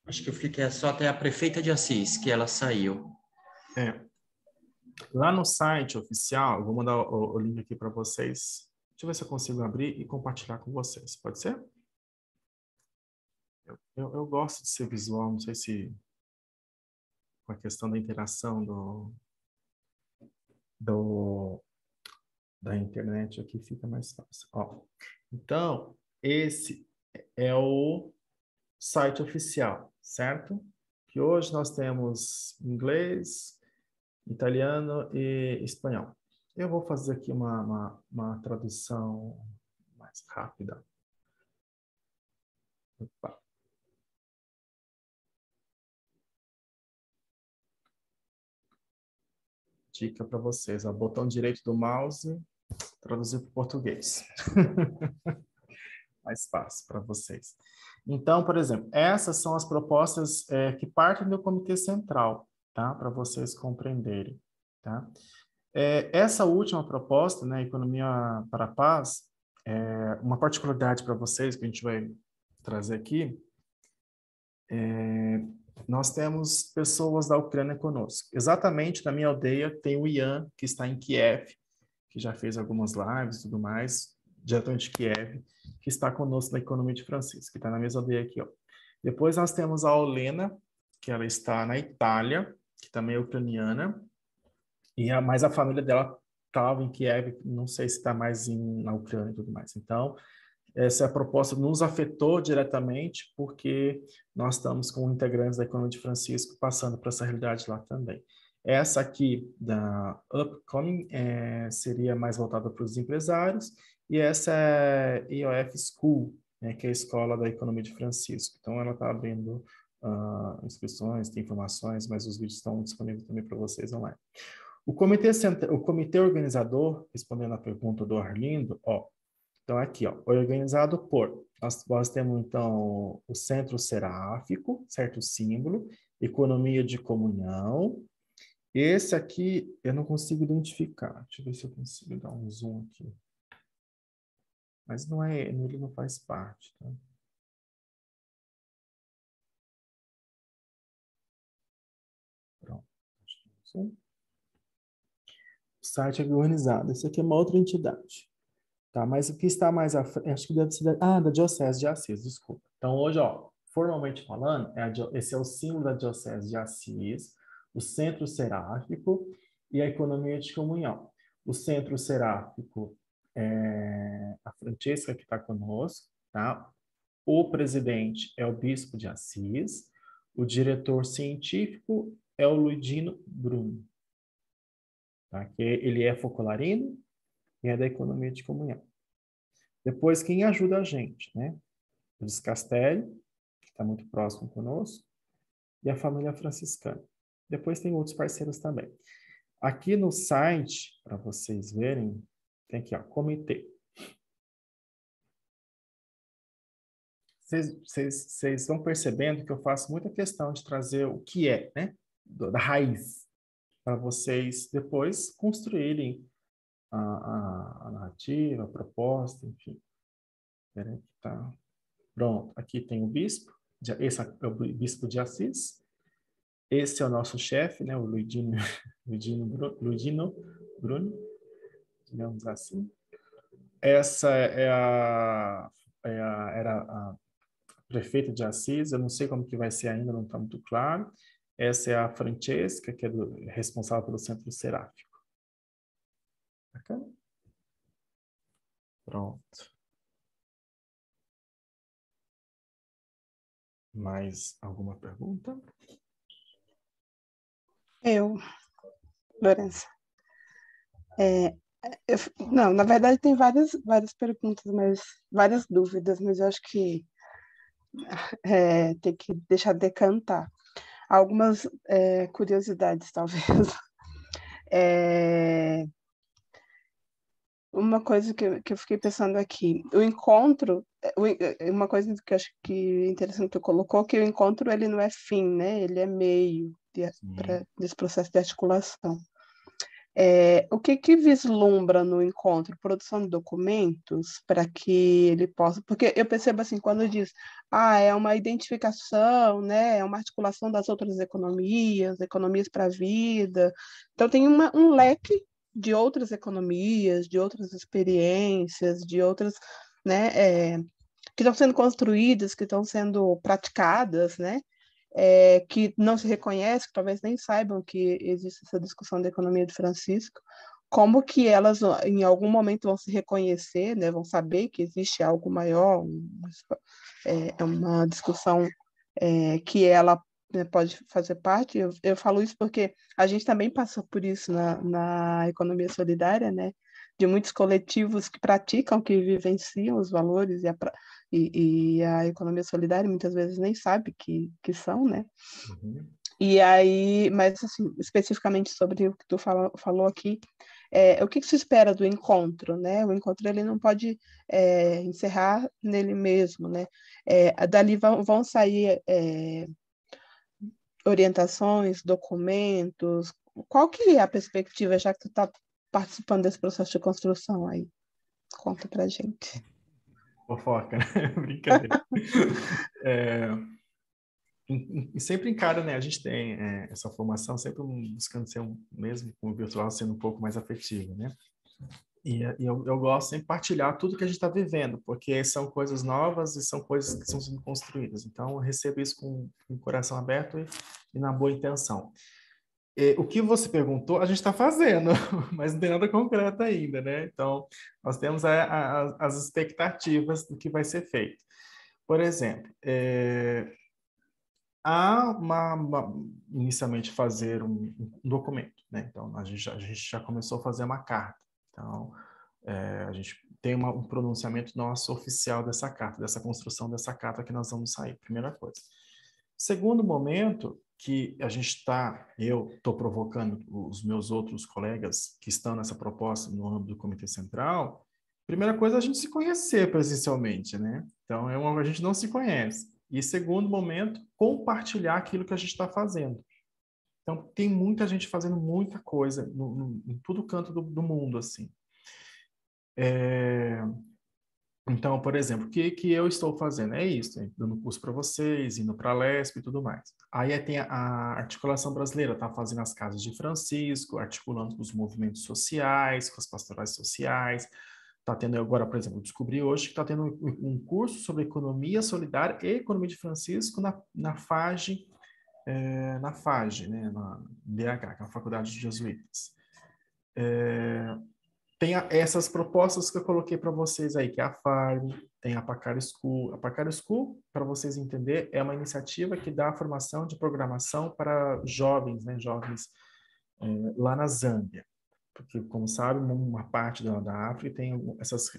acho que eu fiquei só até a prefeita de Assis, que ela saiu. Lá no site oficial, eu vou mandar o link aqui para vocês. Deixa eu ver se eu consigo abrir e compartilhar com vocês. Pode ser? Eu gosto de ser visual, não sei se com a questão da interação da internet aqui fica mais fácil. Ó, então, esse é o site oficial, certo? Que hoje nós temos inglês, italiano e espanhol. Eu vou fazer aqui uma tradução mais rápida. Opa. Dica para vocês, o botão direito do mouse, traduzir para o português. Mais fácil para vocês. Então, por exemplo, essas são as propostas que partem do Comitê Central, tá? Para vocês compreenderem, tá? Essa última proposta, né, Economia para a Paz, uma particularidade para vocês que a gente vai trazer aqui, nós temos pessoas da Ucrânia conosco. Exatamente na minha aldeia tem o Ian, que está em Kiev, que já fez algumas lives e tudo mais, diretamente de Kiev, que está conosco na Economia de Francisco, que está na mesma aldeia aqui, ó. Depois nós temos a Olena, que ela está na Itália, que também é ucraniana, mas a família dela estava em Kiev, não sei se está mais na Ucrânia e tudo mais. Então, essa proposta nos afetou diretamente, porque nós estamos com integrantes da Economia de Francisco passando por essa realidade lá também. Essa aqui, da Upcoming, seria mais voltada para os empresários, e essa é EOF School, né, que é a escola da Economia de Francisco. Então, ela está abrindo inscrições, tem informações, mas os vídeos estão disponíveis também para vocês online. O comitê organizador, respondendo à pergunta do Arlindo, ó, então aqui, ó, organizado por, nós temos então o Centro Seráfico, certo símbolo, Economia de Comunhão. Esse aqui eu não consigo identificar. Deixa eu ver se eu consigo dar um zoom aqui. Mas não ele não faz parte, tá? Pronto. O site é organizado. Esse aqui é uma outra entidade. Tá? Mas o que está mais à frente, acho que deve ser da Diocese de Assis, desculpa. Então, hoje, ó, formalmente falando, esse é o símbolo da Diocese de Assis, o Centro Seráfico e a Economia de Comunhão. O Centro Seráfico é a Francesca, que está conosco, tá? O presidente é o Bispo de Assis, o diretor científico é o Luigino Bruno, tá? Que ele é focolarino e é da Economia de Comunhão. Depois, quem ajuda a gente, né? O Descastelli, que está muito próximo conosco, e a família franciscana. Depois tem outros parceiros também. Aqui no site, para vocês verem, tem aqui, ó, comitê. Vocês vão percebendo que eu faço muita questão de trazer o que é, né? Da raiz, para vocês depois construírem a narrativa, a proposta, enfim. Peraí que tá. Pronto, aqui tem o bispo, esse é o bispo de Assis. Esse é o nosso chefe, né, o Luigino Bruno, digamos assim. Essa era a prefeita de Assis, eu não sei como que vai ser ainda, não está muito claro. Essa é a Francesca, que é responsável pelo Centro Seráfico. Bacana? Pronto. Mais alguma pergunta? Lourença. Não, na verdade tem várias perguntas, várias dúvidas, mas eu acho que tem que deixar decantar. Algumas curiosidades, talvez. Uma coisa que eu fiquei pensando aqui, o encontro, uma coisa que eu acho que é interessante que tu colocou, que o encontro ele não é fim, né? Ele é meio desse processo de articulação. O que vislumbra no encontro? Produção de documentos para que ele possa... Porque eu percebo assim, quando diz, é uma identificação, né? É uma articulação das outras economias para a vida. Então, tem um leque de outras economias, de outras experiências, de outras, né? Que estão sendo construídas, que estão sendo praticadas, né? Que não se reconhece, que talvez nem saibam que existe essa discussão da economia de Francisco, como que elas em algum momento vão se reconhecer, né, vão saber que existe algo maior, uma discussão que ela, né, pode fazer parte. Eu falo isso porque a gente também passou por isso na economia solidária, né, de muitos coletivos que praticam, que vivenciam os valores e a economia solidária muitas vezes nem sabe que são, né? Uhum. E aí, mas assim, especificamente sobre o que tu falou aqui, o que se espera do encontro, né? O encontro ele não pode encerrar nele mesmo, né? Dali vão sair orientações, documentos. Qual que é a perspectiva, já que tu está participando desse processo de construção aí? Conta pra gente. Fofoca, né? Brincadeira. E sempre encara, né? A gente tem essa formação sempre buscando ser mesmo com o virtual sendo um pouco mais afetivo, né? E eu gosto sempre de partilhar tudo que a gente está vivendo, porque são coisas novas e são coisas que estão sendo construídas. Então, eu recebo isso com o coração aberto e na boa intenção. O que você perguntou, a gente está fazendo, mas não tem nada concreto ainda, né? Então, nós temos as expectativas do que vai ser feito. Por exemplo, há inicialmente fazer um documento, né? Então, a gente já começou a fazer uma carta. Então, a gente tem um pronunciamento nosso oficial dessa carta, dessa construção dessa carta que nós vamos sair, primeira coisa. Segundo momento, que eu estou provocando os meus outros colegas que estão nessa proposta no âmbito do Comitê Central, primeira coisa é a gente se conhecer presencialmente, né? Então, a gente não se conhece. E segundo momento, compartilhar aquilo que a gente está fazendo. Então, tem muita gente fazendo muita coisa em todo canto do mundo, assim. Então, por exemplo, o que eu estou fazendo? É isso, dando curso para vocês, indo para a LESP e tudo mais. Aí tem a articulação brasileira, está fazendo as casas de Francisco, articulando com os movimentos sociais, com as pastorais sociais. Está tendo agora, por exemplo, eu descobri hoje que está tendo um curso sobre economia solidária e economia de Francisco na FAGE, né, na DH, que é a Faculdade de Jesuítas. Tem essas propostas que eu coloquei para vocês aí, que é a Farm, tem a Pacar School. A Pacar School, para vocês entenderem, é uma iniciativa que dá formação de programação para jovens, né, lá na Zâmbia. Porque, como sabe, uma parte da África tem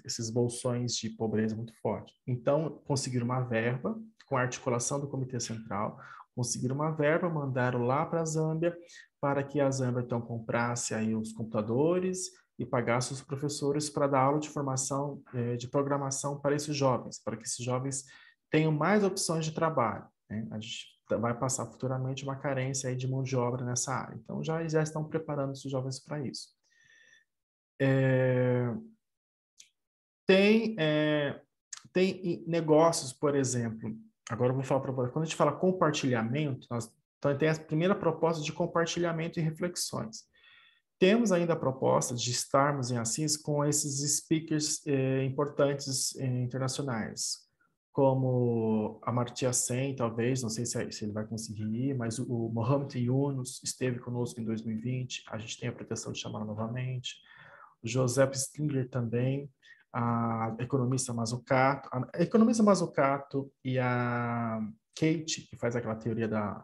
esses bolsões de pobreza muito forte. Então, conseguiram uma verba, com a articulação do Comitê Central, conseguiram uma verba, mandaram lá para a Zâmbia, para que a Zâmbia, então, comprasse aí os computadores e pagasse os professores para dar aula de formação de programação para esses jovens, para que esses jovens tenham mais opções de trabalho, né? A gente vai passar futuramente uma carência aí de mão de obra nessa área. Então, já estão preparando esses jovens para isso. Tem negócios, por exemplo, agora eu vou falar para você, quando a gente fala compartilhamento, então tem a primeira proposta de compartilhamento e reflexões. Temos ainda a proposta de estarmos em Assis com esses speakers importantes internacionais, como Amartya Sen, talvez, não sei se ele vai conseguir ir, mas o Mohamed Yunus esteve conosco em 2020, a gente tem a pretensão de chamá-lo novamente. O Joseph Stinger também, a economista Mazzucato e a Kate, que faz aquela teoria da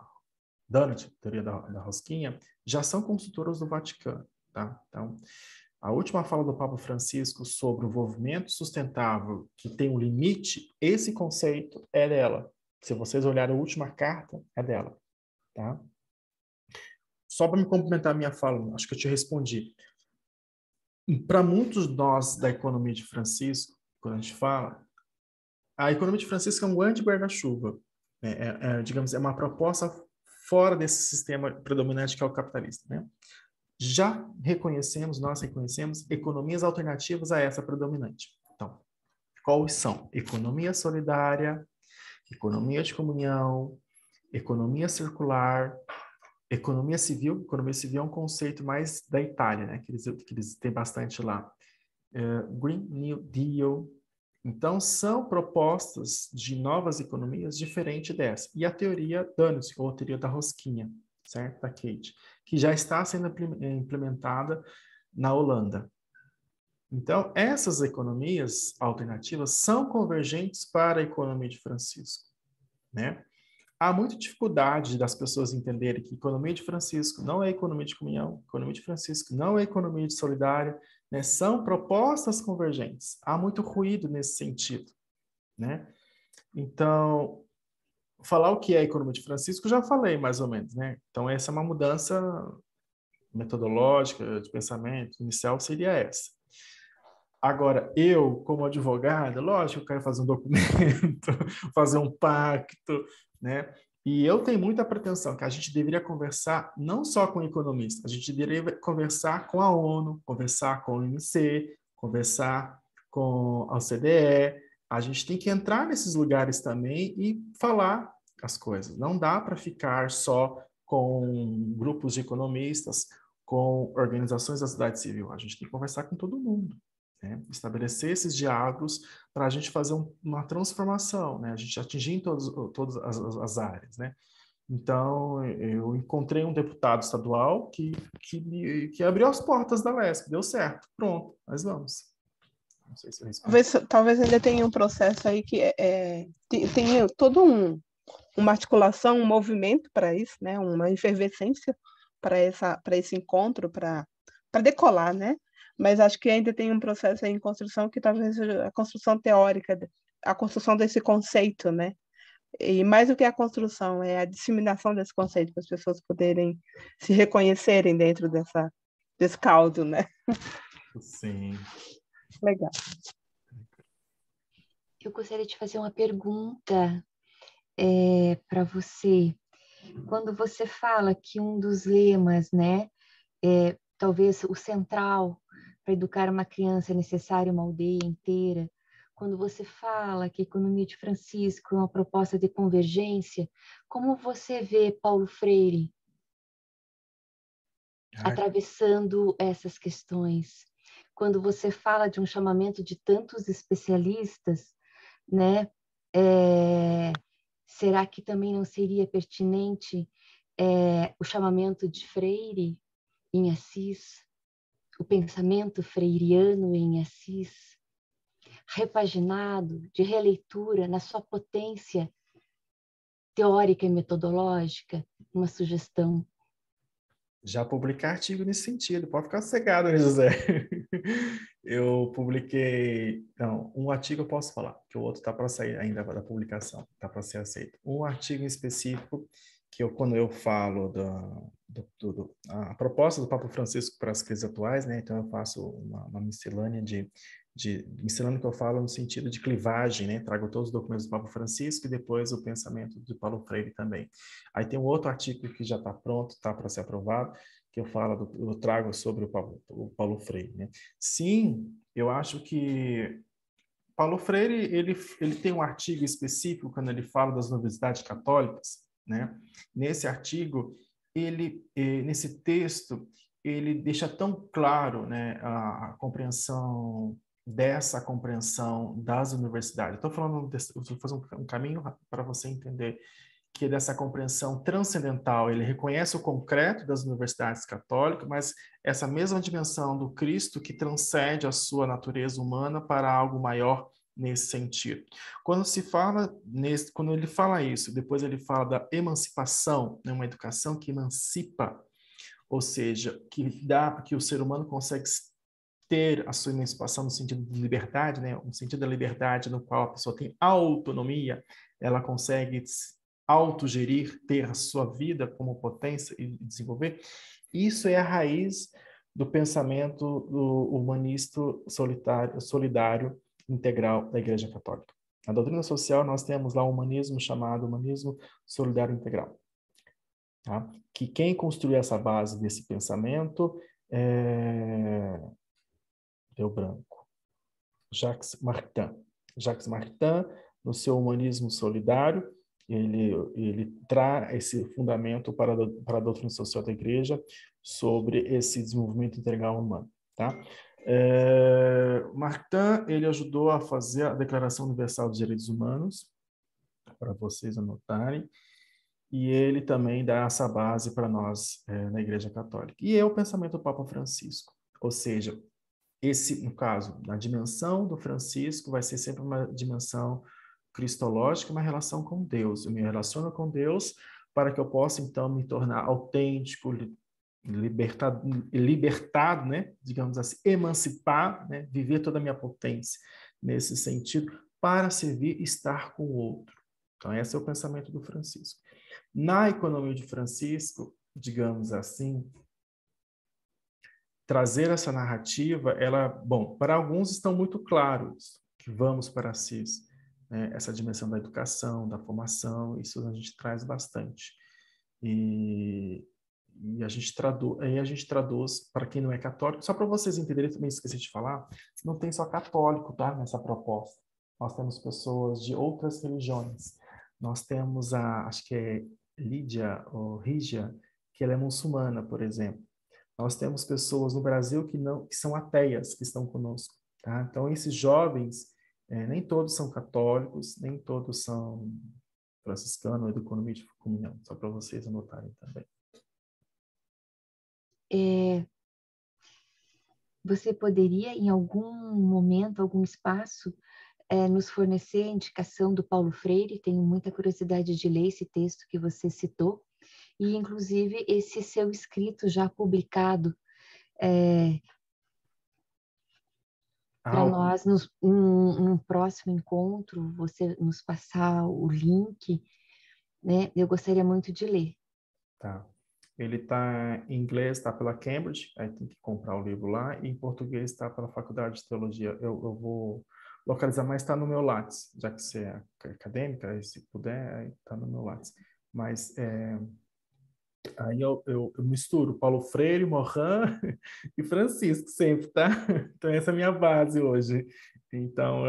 teoria da rosquinha, já são consultoras do Vaticano, tá? Então, a última fala do Papa Francisco sobre o desenvolvimento sustentável que tem um limite, esse conceito é dela. Se vocês olharem a última carta, é dela, tá? Só para me complementar a minha fala, acho que eu te respondi. Para muitos de nós da economia de Francisco, quando a gente fala, a economia de Francisco é um grande guarda-chuva. Digamos, é uma proposta fora desse sistema predominante que é o capitalista, né? nós reconhecemos economias alternativas a essa predominante. Então, quais são? Economia solidária, economia de comunhão, economia circular, economia civil. Economia civil é um conceito mais da Itália, né? que eles têm bastante lá. Green New Deal. Então, são propostas de novas economias diferentes dessa. E a teoria Donut, ou a teoria da rosquinha, certo? Da Kate, que já está sendo implementada na Holanda. Então, essas economias alternativas são convergentes para a economia de Francisco, né? Há muita dificuldade das pessoas entenderem que economia de Francisco não é economia de comunhão, economia de Francisco não é economia de solidária, né? São propostas convergentes. Há muito ruído nesse sentido, né? Então, falar o que é a economia de Francisco, já falei mais ou menos, né? Então, essa é uma mudança metodológica, de pensamento inicial, seria essa. Agora, eu, como advogado, lógico, eu quero fazer um documento, fazer um pacto, né? E eu tenho muita pretensão que a gente deveria conversar não só com economistas, a gente deveria conversar com a ONU, conversar com o OMC, conversar com a OCDE. A gente tem que entrar nesses lugares também e falar as coisas. Não dá para ficar só com grupos de economistas, com organizações da sociedade civil. A gente tem que conversar com todo mundo. Né? Estabelecer esses diálogos para a gente fazer uma transformação, né? A gente atingir em todas as áreas, né? Então, eu encontrei um deputado estadual que abriu as portas da LESP, deu certo, pronto, nós vamos. Não sei se eu respondi. Talvez ainda tenha um processo aí que tem todo uma articulação, um movimento para isso, né? Uma efervescência para esse encontro, para decolar, né? Mas acho que ainda tem um processo aí em construção que talvez seja a construção teórica, a construção desse conceito, né? E mais do que a construção, é a disseminação desse conceito, para as pessoas poderem se reconhecerem dentro desse caldo, né? Sim. Legal. Eu gostaria de fazer uma pergunta para você. Quando você fala que um dos lemas, né, talvez o central para educar uma criança é necessário uma aldeia inteira, quando você fala que a economia de Francisco é uma proposta de convergência, como você vê Paulo Freire atravessando essas questões? Quando você fala de um chamamento de tantos especialistas, né, será que também não seria pertinente o chamamento de Freire em Assis, o pensamento freiriano em Assis, repaginado, de releitura na sua potência teórica e metodológica? Uma sugestão. Já publiquei artigo nesse sentido, pode ficar sossegado, né, José? Eu publiquei... Não, um artigo eu posso falar, que o outro está para sair ainda da publicação, está para ser aceito. Um artigo em específico, que quando eu falo a proposta do Papa Francisco para as crises atuais, né? Então eu faço uma miscelânea miscelânea que eu falo no sentido de clivagem, né? Trago todos os documentos do Papa Francisco e depois o pensamento de Paulo Freire também. Aí tem um outro artigo que já está pronto, está para ser aprovado, que eu trago sobre o Paulo Freire, né? Sim, eu acho que Paulo Freire, ele tem um artigo específico quando ele fala das universidades católicas, né? Nesse artigo, nesse texto, ele deixa tão claro, né, a compreensão das universidades. Estou vou fazer um caminho para você entender que dessa compreensão transcendental, ele reconhece o concreto das universidades católicas, mas essa mesma dimensão do Cristo que transcende a sua natureza humana para algo maior nesse sentido. Quando ele fala isso, depois ele fala da emancipação, né, uma educação que emancipa, ou seja, que o ser humano consegue ter a sua emancipação no sentido de liberdade, né, um sentido da liberdade no qual a pessoa tem autonomia, ela consegue autogerir, ter a sua vida como potência e desenvolver. Isso é a raiz do pensamento do humanista solidário integral da Igreja Católica. Na doutrina social, nós temos lá um humanismo chamado humanismo solidário integral. Tá? Que quem construiu essa base desse pensamento Deu branco. Jacques Maritain. Jacques Maritain, no seu Humanismo Solidário, ele traz esse fundamento para a doutrina social da Igreja sobre esse desenvolvimento integral humano. Tá? Maritain, ele ajudou a fazer a Declaração Universal dos Direitos Humanos, para vocês anotarem, e ele também dá essa base para nós na Igreja Católica. E é o pensamento do Papa Francisco, ou seja, esse, no caso, na dimensão do Francisco, vai ser sempre uma dimensão cristológica, uma relação com Deus. Eu me relaciono com Deus para que eu possa, então, me tornar autêntico, libertado, né? Digamos assim, emancipar, né? Viver toda a minha potência nesse sentido, para servir e estar com o outro. Então, esse é o pensamento do Francisco. Na economia de Francisco, digamos assim, trazer essa narrativa, bom, para alguns estão muito claros que vamos para Assis, né? Essa dimensão da educação, da formação, isso a gente traz bastante. E a gente traduz para quem não é católico, só para vocês entenderem, também esqueci de falar, não tem só católico, tá, nessa proposta. Nós temos pessoas de outras religiões. Nós temos acho que é Lídia ou Rígia, que ela é muçulmana, por exemplo. Nós temos pessoas no Brasil que são ateias, que estão conosco. Tá? Então, esses jovens, nem todos são católicos, nem todos são franciscanos ou do economia de comunhão, só para vocês anotarem também. Você poderia, em algum momento, algum espaço, nos fornecer a indicação do Paulo Freire? Tenho muita curiosidade de ler esse texto que você citou, e, inclusive, esse seu escrito já publicado para nós, num próximo encontro, você nos passar o link, né? Eu gostaria muito de ler. Tá. Ele está em inglês, está pela Cambridge, aí tem que comprar o livro lá, e em português está pela Faculdade de Teologia. Eu vou localizar, mas está no meu Lattes, já que você é acadêmica, se puder, está no meu Lattes. Mas aí eu misturo Paulo Freire, Morin e Francisco sempre, tá? Então essa é a minha base hoje. Então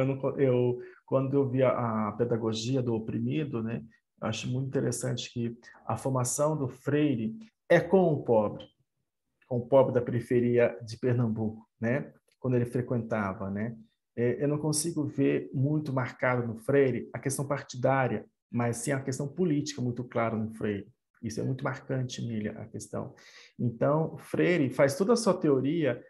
quando eu vi a pedagogia do oprimido, né, eu acho muito interessante que a formação do Freire é com o pobre da periferia de Pernambuco, né? Quando ele frequentava, né? Eu não consigo ver muito marcado no Freire a questão partidária, mas sim a questão política muito clara no Freire. Isso é muito marcante nele, a questão. Então, Freire faz toda a sua teoria,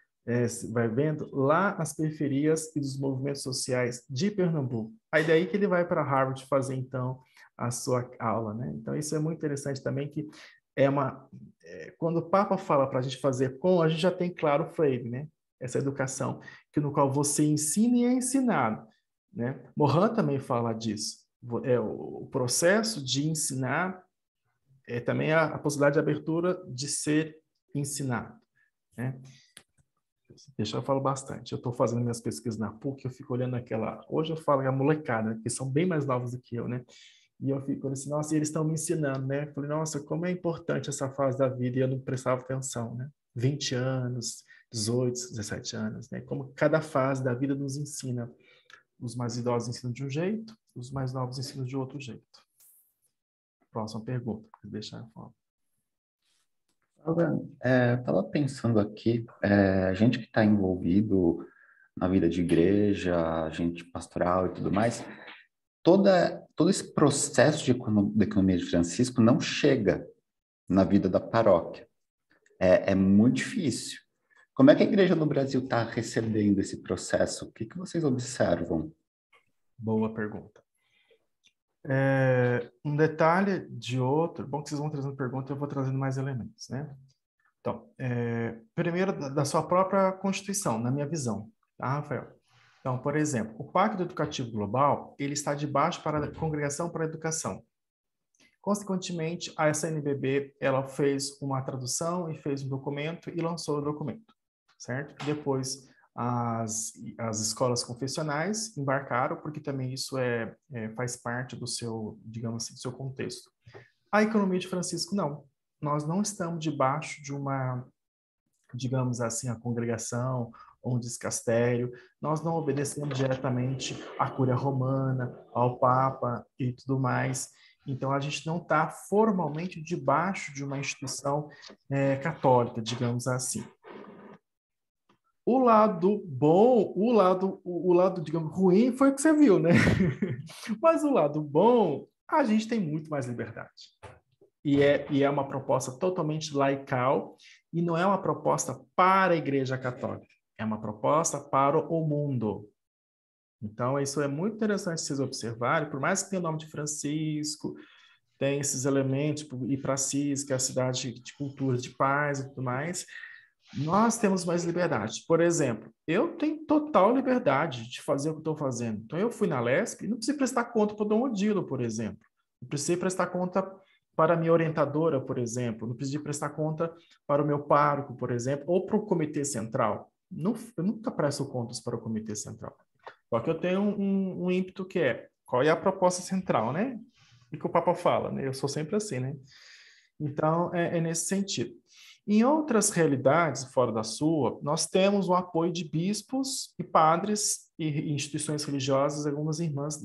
vai vendo, lá nas periferias e dos movimentos sociais de Pernambuco. Aí daí que ele vai para Harvard fazer, então, a sua aula, né? Então, isso é muito interessante também, que quando o Papa fala para a gente fazer a gente já tem claro Freire, né? Essa educação, no qual você ensina e é ensinado, né? Morin também fala disso. O processo de ensinar também a possibilidade de abertura de ser ensinado, né? Deixa eu falar bastante. Eu estou fazendo minhas pesquisas na PUC, eu fico olhando hoje eu falo a molecada, que são bem mais novos do que eu, né? E eu fico olhando assim, nossa, e eles estão me ensinando, né? Eu falei, nossa, como é importante essa fase da vida, e eu não prestava atenção, né? 20 anos, 18, 17 anos, né? Como cada fase da vida nos ensina. Os mais idosos ensinam de um jeito, os mais novos ensinam de outro jeito. Próxima pergunta, deixa eu falar. Estava pensando aqui, a gente que está envolvido na vida de igreja, gente pastoral e tudo mais, todo esse processo de economia de Francisco não chega na vida da paróquia. É muito difícil. Como é que a igreja no Brasil está recebendo esse processo? O que vocês observam? Boa pergunta. Um detalhe de outro, bom que vocês vão trazendo pergunta, eu vou trazendo mais elementos, né? Então, primeiro da sua própria Constituição, na minha visão, tá, Rafael? Então, por exemplo, o Pacto Educativo Global, ele está debaixo para a Congregação para a Educação. Consequentemente, a SNBB, ela fez uma tradução e fez um documento e lançou o documento, certo? Depois, as escolas confessionais embarcaram, porque também isso faz parte do seu, digamos assim, do seu contexto. A economia de Francisco, não. Nós não estamos debaixo de uma digamos assim, a congregação ou um descastério. Nós não obedecemos diretamente à Cúria Romana, ao Papa e tudo mais. Então, a gente não está formalmente debaixo de uma instituição católica, digamos assim. O lado bom, o lado, digamos, ruim foi o que você viu, né? Mas o lado bom, a gente tem muito mais liberdade. E é uma proposta totalmente laical, e não é uma proposta para a Igreja Católica, é uma proposta para o mundo. Então, isso é muito interessante vocês observarem, por mais que tenha o nome de Francisco, tem esses elementos, e para Assis, que é a cidade de cultura, de paz e tudo mais, nós temos mais liberdade. Por exemplo, eu tenho total liberdade de fazer o que estou fazendo. Então, eu fui na LESP e não precisei prestar conta para o Dom Odilo, por exemplo. Não precisei prestar conta para a minha orientadora, por exemplo. Não precisei prestar conta para o meu pároco, por exemplo, ou para o Comitê Central. Eu nunca presto contas para o Comitê Central. Só que eu tenho um ímpeto que é, qual é a proposta central, né? E que o Papa fala, né? Eu sou sempre assim, né? Então, é nesse sentido. Em outras realidades, fora da sua, nós temos o apoio de bispos e padres e instituições religiosas, algumas irmãs,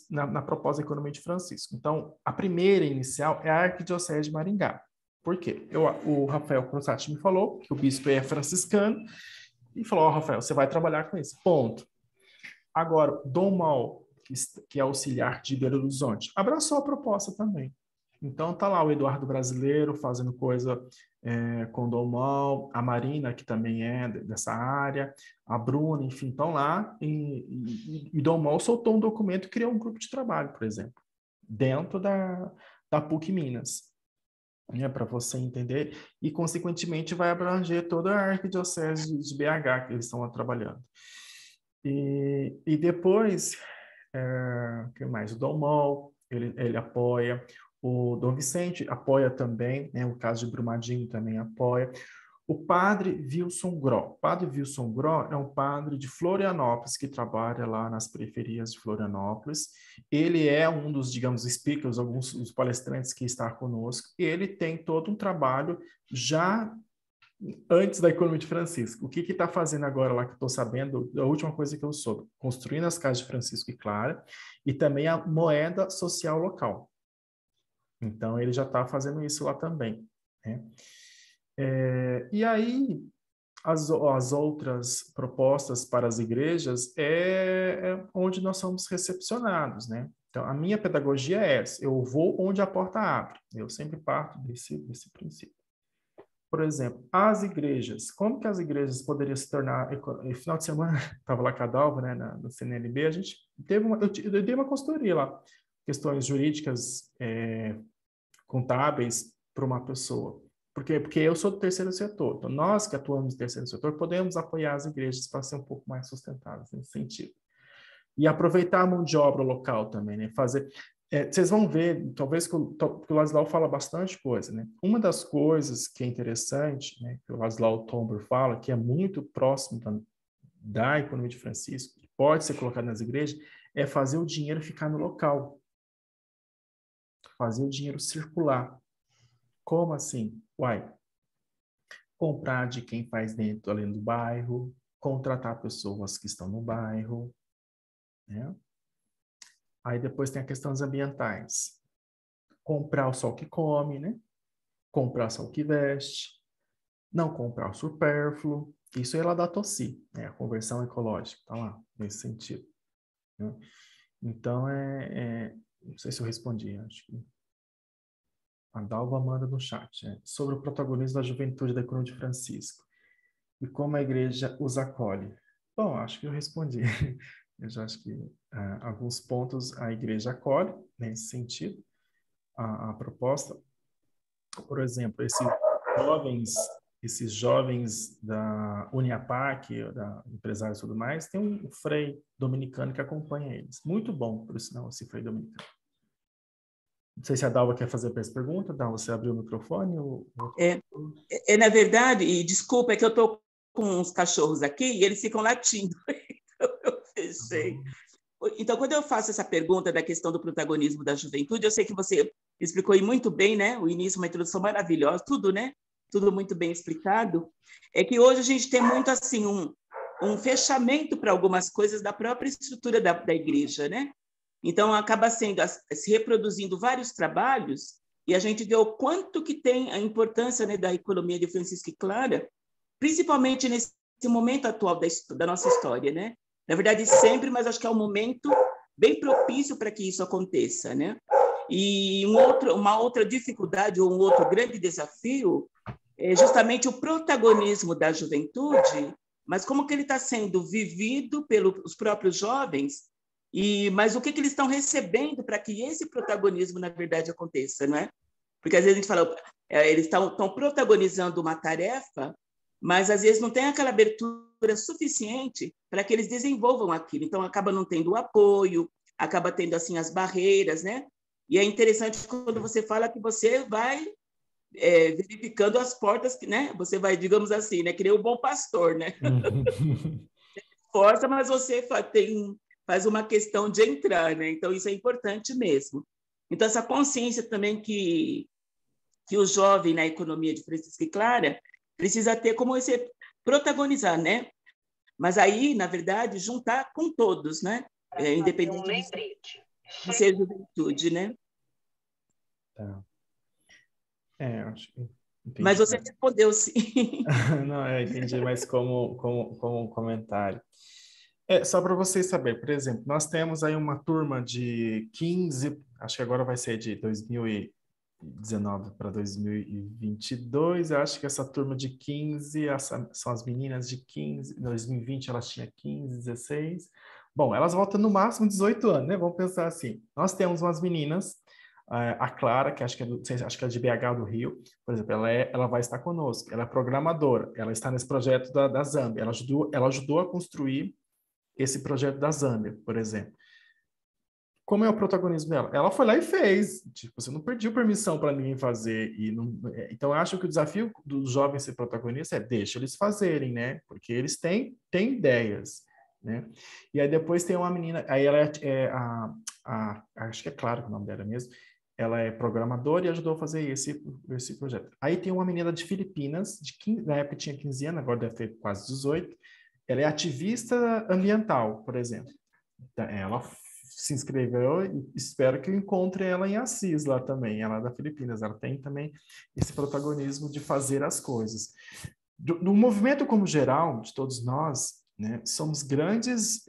na proposta da Economia de Francisco. Então, a primeira inicial é a Arquidiocese de Maringá. Por quê? O Rafael Crosati me falou que o bispo é franciscano e falou, Rafael, você vai trabalhar com isso. Ponto. Agora, Dom Mal, que é auxiliar de Belo Horizonte, abraçou a proposta também. Então, tá lá o Eduardo Brasileiro fazendo coisa com Dom Mal, a Marina, que também é dessa área, a Bruna, enfim, estão lá. E Dom Mal soltou um documento e criou um grupo de trabalho, por exemplo, dentro da PUC Minas, para você entender. E, consequentemente, vai abranger toda a arquidiocese de BH que eles estão lá trabalhando. E depois, o que mais? O Dom Mal, ele apoia. O Dom Vicente apoia também, né? O caso de Brumadinho também apoia. O padre Wilson Gró. O padre Wilson Gró é um padre de Florianópolis que trabalha lá nas periferias de Florianópolis. Ele é um dos, digamos, speakers, alguns dos palestrantes que está conosco. E ele tem todo um trabalho já antes da Economia de Francisco. O que está fazendo agora lá que eu estou sabendo? A última coisa que eu soube. Construindo as casas de Francisco e Clara e também a moeda social local. Então, ele já está fazendo isso lá também, né? E aí, as outras propostas para as igrejas é onde nós somos recepcionados, né? Então, a minha pedagogia é essa, eu vou onde a porta abre. Eu sempre parto desse princípio. Por exemplo, as igrejas, como que as igrejas poderiam se tornar... No final de semana, estava lá com a Dalva, né, no CNLB, a gente eu dei uma consultoria lá, questões jurídicas, contábeis para uma pessoa. Por quê? Porque eu sou do terceiro setor. Então, nós que atuamos no terceiro setor, podemos apoiar as igrejas para ser um pouco mais sustentáveis nesse sentido. E aproveitar a mão de obra local também, né? Vocês vão ver, talvez que o Laszlo fala bastante coisa, né? Uma das coisas que é interessante, né, que o Laszlo Tomber fala, que é muito próximo da Economia de Francisco, que pode ser colocado nas igrejas, é fazer o dinheiro ficar no local. Fazer o dinheiro circular. Como assim? Comprar de quem faz dentro, além do bairro, contratar pessoas que estão no bairro, né? Aí depois tem a questão dos ambientais. Comprar o sol que come, né? Comprar o sol que veste. Não comprar o supérfluo. Isso é lá da TOSSI, né? A conversão ecológica, tá lá, nesse sentido, né? Então, não sei se eu respondi, acho que a Dalva manda no chat, né? Sobre o protagonismo da juventude da Economia de Francisco e como a igreja os acolhe. Bom, acho que eu respondi. Eu já acho que alguns pontos a igreja acolhe nesse sentido, a proposta. Por exemplo, esses jovens da Uniapac, da Empresários e tudo mais, tem um frei dominicano que acompanha eles. Muito bom, por sinal, esse frei dominicano. Não sei se a Dalva quer fazer essa pergunta. Dalva, você abriu o microfone? Na verdade, e desculpa, é que eu estou com uns cachorros aqui e eles ficam latindo. Então, eu fechei. Então, quando eu faço essa pergunta da questão do protagonismo da juventude, eu sei que você explicou aí muito bem, né? O início, uma introdução maravilhosa, tudo, né? tudo muito bem explicado, é que hoje a gente tem muito assim um fechamento para algumas coisas da própria estrutura da igreja, né? Então, acaba se reproduzindo vários trabalhos, e a gente vê o quanto que tem a importância, né, da economia de Francisco e Clara, principalmente nesse momento atual da nossa história, né? Na verdade, sempre, mas acho que é um momento bem propício para que isso aconteça, né? E uma outra dificuldade, ou um outro grande desafio, é justamente o protagonismo da juventude, mas como que ele está sendo vivido pelos próprios jovens, mas o que eles estão recebendo para que esse protagonismo, na verdade, aconteça, não é? Porque às vezes a gente fala, eles estão protagonizando uma tarefa, mas às vezes não tem aquela abertura suficiente para que eles desenvolvam aquilo. Então, acaba não tendo o apoio, acaba tendo assim as barreiras, né? E é interessante quando você fala que você vai verificando as portas, né? Você vai, digamos assim, né? Que nem o bom pastor, né? Força, mas você faz uma questão de entrar, né? Então, isso é importante mesmo. Então, essa consciência também que o jovem na economia de Francisco e Clara precisa ter como esse protagonizar, né? Mas aí, na verdade, juntar com todos, né? Independente de ser juventude, né? Tá. Acho que entendi. Mas você respondeu sim. Não, eu entendi, mas como um comentário. Só para vocês saberem, por exemplo, nós temos aí uma turma de 15, acho que agora vai ser de 2019 para 2022, eu acho que essa turma de 15, são as meninas de 15, em 2020 elas tinham 15, 16, bom, elas voltam no máximo 18 anos, né? Vamos pensar assim, nós temos umas meninas, a Clara, que acho que é de BH do Rio, por exemplo, ela vai estar conosco, ela é programadora, ela está nesse projeto da Zâmbia, ela ajudou a construir esse projeto da Zâmbia, por exemplo. Como é o protagonismo dela? Ela foi lá e fez. Tipo, você não pediu permissão para ninguém fazer. Então, eu acho que o desafio dos jovens ser protagonistas deixa eles fazerem, né? Porque eles têm ideias, né? E aí depois tem uma menina, aí ela acho que é claro que o nome dela mesmo, ela é programadora e ajudou a fazer esse projeto. Aí tem uma menina de Filipinas, na época tinha 15 anos, agora deve ter quase 18. Ela é ativista ambiental, por exemplo. Ela se inscreveu e espero que eu encontre ela em Assis lá também. Ela é da Filipinas, ela tem também esse protagonismo de fazer as coisas. Do movimento como geral, de todos nós, né, somos grandes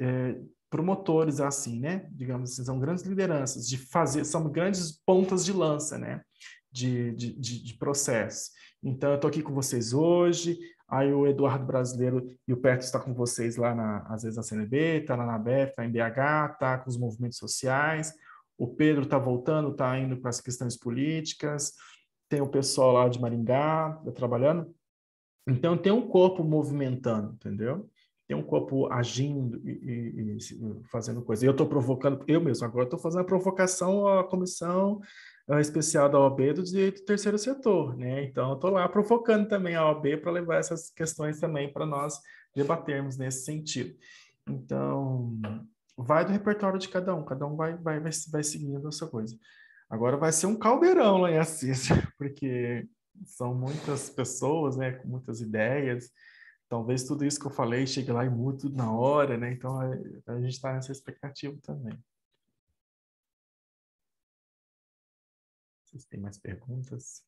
promotores, assim, né? Digamos assim, são grandes lideranças de fazer, são grandes pontas de lança, né? De processo. Então, eu estou aqui com vocês hoje. Aí o Eduardo Brasileiro e o Perto está com vocês lá, às vezes na CNB, está lá na BEF, está em BH, está com os movimentos sociais. O Pedro está voltando, está indo para as questões políticas. Tem o pessoal lá de Maringá, está trabalhando. Então, tem um corpo movimentando, entendeu? Tem um corpo agindo e fazendo coisa. E eu estou provocando, eu mesmo, agora estou fazendo a provocação à comissão especial da OAB do direito do terceiro setor, né? Então, eu estou lá provocando também a OAB para levar essas questões também para nós debatermos nesse sentido. Então, vai do repertório de cada um vai seguindo essa coisa. Agora vai ser um caldeirão lá em Assis, porque são muitas pessoas, né, com muitas ideias. Talvez tudo isso que eu falei chegue lá e mude tudo na hora, né? Então, a gente está nessa expectativa também. Vocês têm mais perguntas?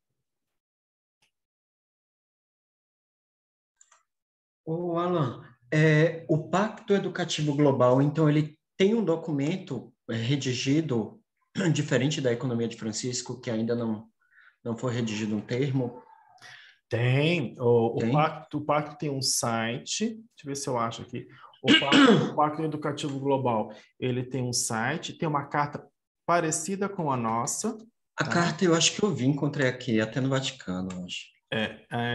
Ô, Alan, o Pacto Educativo Global, então, ele tem um documento redigido, diferente da Economia de Francisco, que ainda não foi redigido um termo? Tem. O Pacto tem um site, deixa eu ver se eu acho aqui. O Pacto Educativo Global, ele tem um site, tem uma carta parecida com a nossa. A carta eu acho que eu vi, encontrei aqui, até no Vaticano, eu acho.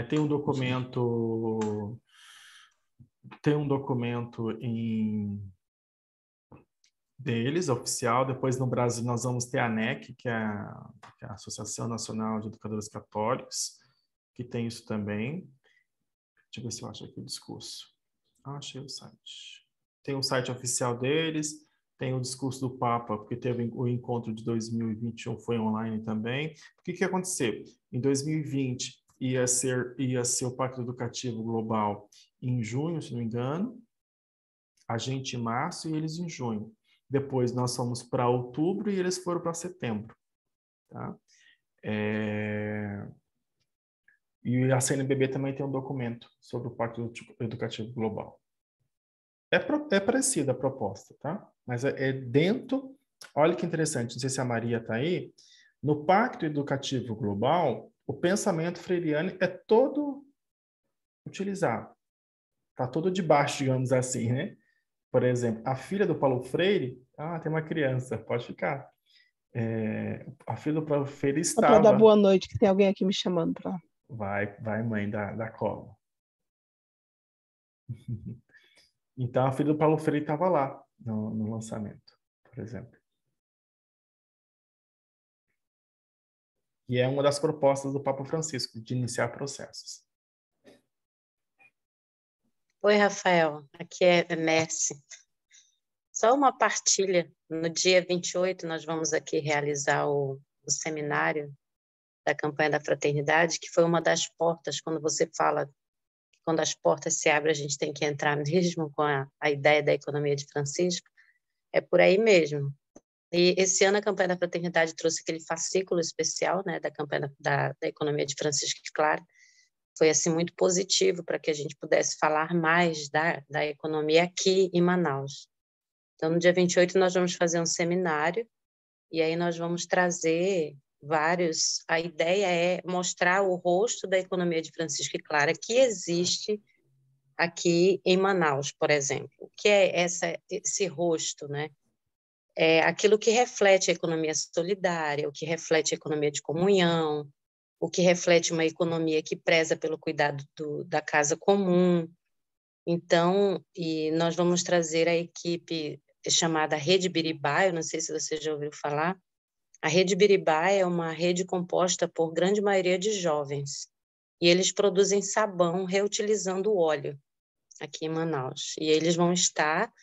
Tem um documento deles, oficial. Depois, no Brasil, nós vamos ter a ANEC, que é a Associação Nacional de Educadores Católicos, que tem isso também. Deixa eu ver se eu acho aqui o discurso. Achei o site. Tem o site oficial deles, tem o discurso do Papa, porque teve o encontro de 2021, foi online também. O que aconteceu? Em 2020, ia ser o Pacto Educativo Global em junho, se não me engano, a gente em março e eles em junho. Depois nós fomos para outubro e eles foram para setembro. Tá? E a CNBB também tem um documento sobre o Pacto Educativo Global. É parecida a proposta, tá? Mas é dentro... Olha que interessante, não sei se a Maria está aí. No Pacto Educativo Global, o pensamento freiriano é todo utilizado. Está todo debaixo, digamos assim, né? Por exemplo, a filha do Paulo Freire... tem uma criança, pode ficar. A filha do Paulo Freire estava... Para dar boa noite, que tem alguém aqui me chamando para... Vai, mãe da cola. Então, a filha do Paulo Freire estava lá no lançamento, por exemplo. E é uma das propostas do Papa Francisco, de iniciar processos. Oi, Rafael. Aqui é Mercy. Só uma partilha. No dia 28, nós vamos aqui realizar o seminário da campanha da fraternidade, que foi uma das portas, quando você fala que quando as portas se abrem, a gente tem que entrar mesmo com a ideia da economia de Francisco, é por aí mesmo. E esse ano a campanha da fraternidade trouxe aquele fascículo especial, né, da campanha da economia de Francisco Clark. Foi assim muito positivo para que a gente pudesse falar mais da economia aqui em Manaus. Então, no dia 28, nós vamos fazer um seminário, e aí nós vamos trazer vários... A ideia é mostrar o rosto da economia de Francisco Clara que existe aqui em Manaus, por exemplo. O que é esse rosto, né? É aquilo que reflete a economia solidária, o que reflete a economia de comunhão, o que reflete uma economia que preza pelo cuidado da casa comum. Então, e nós vamos trazer a equipe chamada Rede Biribá, eu não sei se você já ouviu falar. A Rede Biribá é uma rede composta por grande maioria de jovens, e eles produzem sabão reutilizando o óleo aqui em Manaus. E eles vão estar,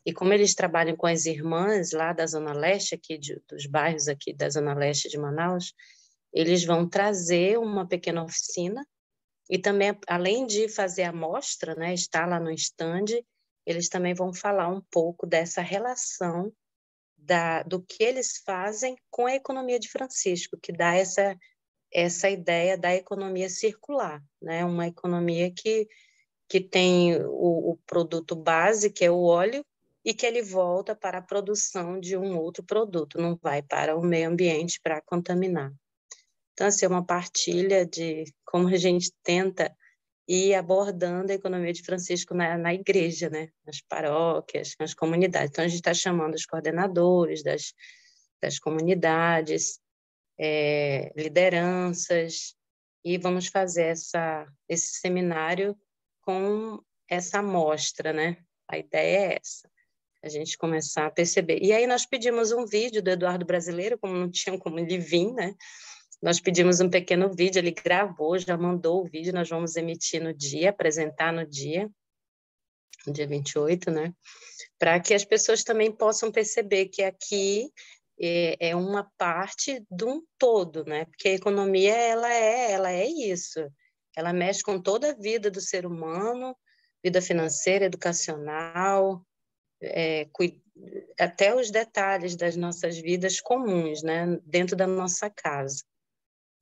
e como eles trabalham com as irmãs lá da Zona Leste, aqui dos bairros aqui da Zona Leste de Manaus, eles vão trazer uma pequena oficina, e também, além de fazer a mostra, né, estar lá no estande, eles também vão falar um pouco dessa relação do que eles fazem com a economia de Francisco, que dá essa ideia da economia circular, né? Uma economia que tem o produto base, que é o óleo, e que ele volta para a produção de um outro produto, não vai para o meio ambiente para contaminar. Então, assim, é uma partilha de como a gente tenta ir abordando a economia de Francisco na igreja, né? Nas paróquias, nas comunidades. Então, a gente está chamando os coordenadores das comunidades, lideranças, e vamos fazer esse seminário com essa amostra, né? A ideia é essa, a gente começar a perceber. E aí nós pedimos um vídeo do Eduardo Brasileiro, como não tinha como ele vir, né? Nós pedimos um pequeno vídeo, ele gravou, já mandou o vídeo, nós vamos emitir no dia, apresentar no dia 28, né? Para que as pessoas também possam perceber que aqui é uma parte de um todo, né? Porque a economia, ela é isso. Ela mexe com toda a vida do ser humano, vida financeira, educacional, até os detalhes das nossas vidas comuns, né? Dentro da nossa casa.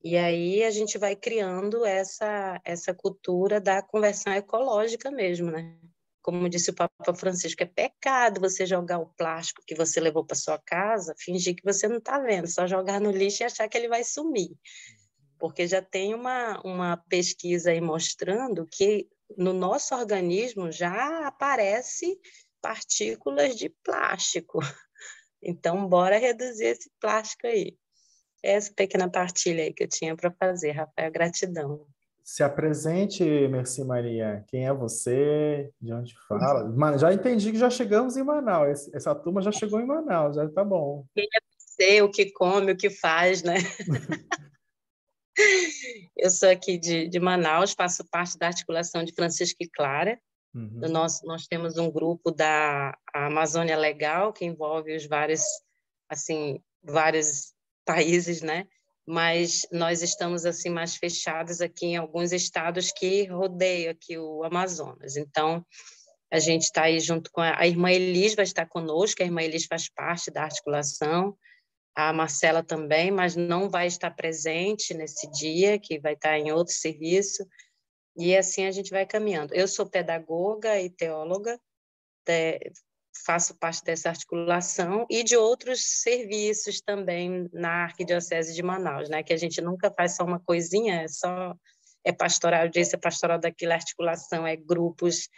E aí a gente vai criando essa cultura da conversão ecológica mesmo, né? Como disse o Papa Francisco, é pecado você jogar o plástico que você levou para sua casa, fingir que você não está vendo, só jogar no lixo e achar que ele vai sumir. Porque já tem uma pesquisa aí mostrando que no nosso organismo já aparece partículas de plástico. Então, bora reduzir esse plástico aí. Essa pequena partilha aí que eu tinha para fazer, Rafael, gratidão. Se apresente, Merci Maria. Quem é você? De onde fala? Já entendi que já chegamos em Manaus. Essa turma já chegou em Manaus, já tá bom. Quem é você, o que come, o que faz, né? Eu sou aqui de Manaus, faço parte da articulação de Francisco e Clara. Nós temos um grupo da Amazônia Legal, que envolve os vários países, né? mas nós estamos assim mais fechados aqui em alguns estados que rodeiam aqui o Amazonas. Então, a gente está aí junto com a irmã Elis, vai estar conosco, a irmã Elis faz parte da articulação, a Marcela também, mas não vai estar presente nesse dia, que vai estar em outro serviço, e assim a gente vai caminhando. Eu sou pedagoga e teóloga, faço parte dessa articulação e de outros serviços também na Arquidiocese de Manaus, né? Que a gente nunca faz só uma coisinha, é pastoral disso, é pastoral daquilo, articulação, é grupos,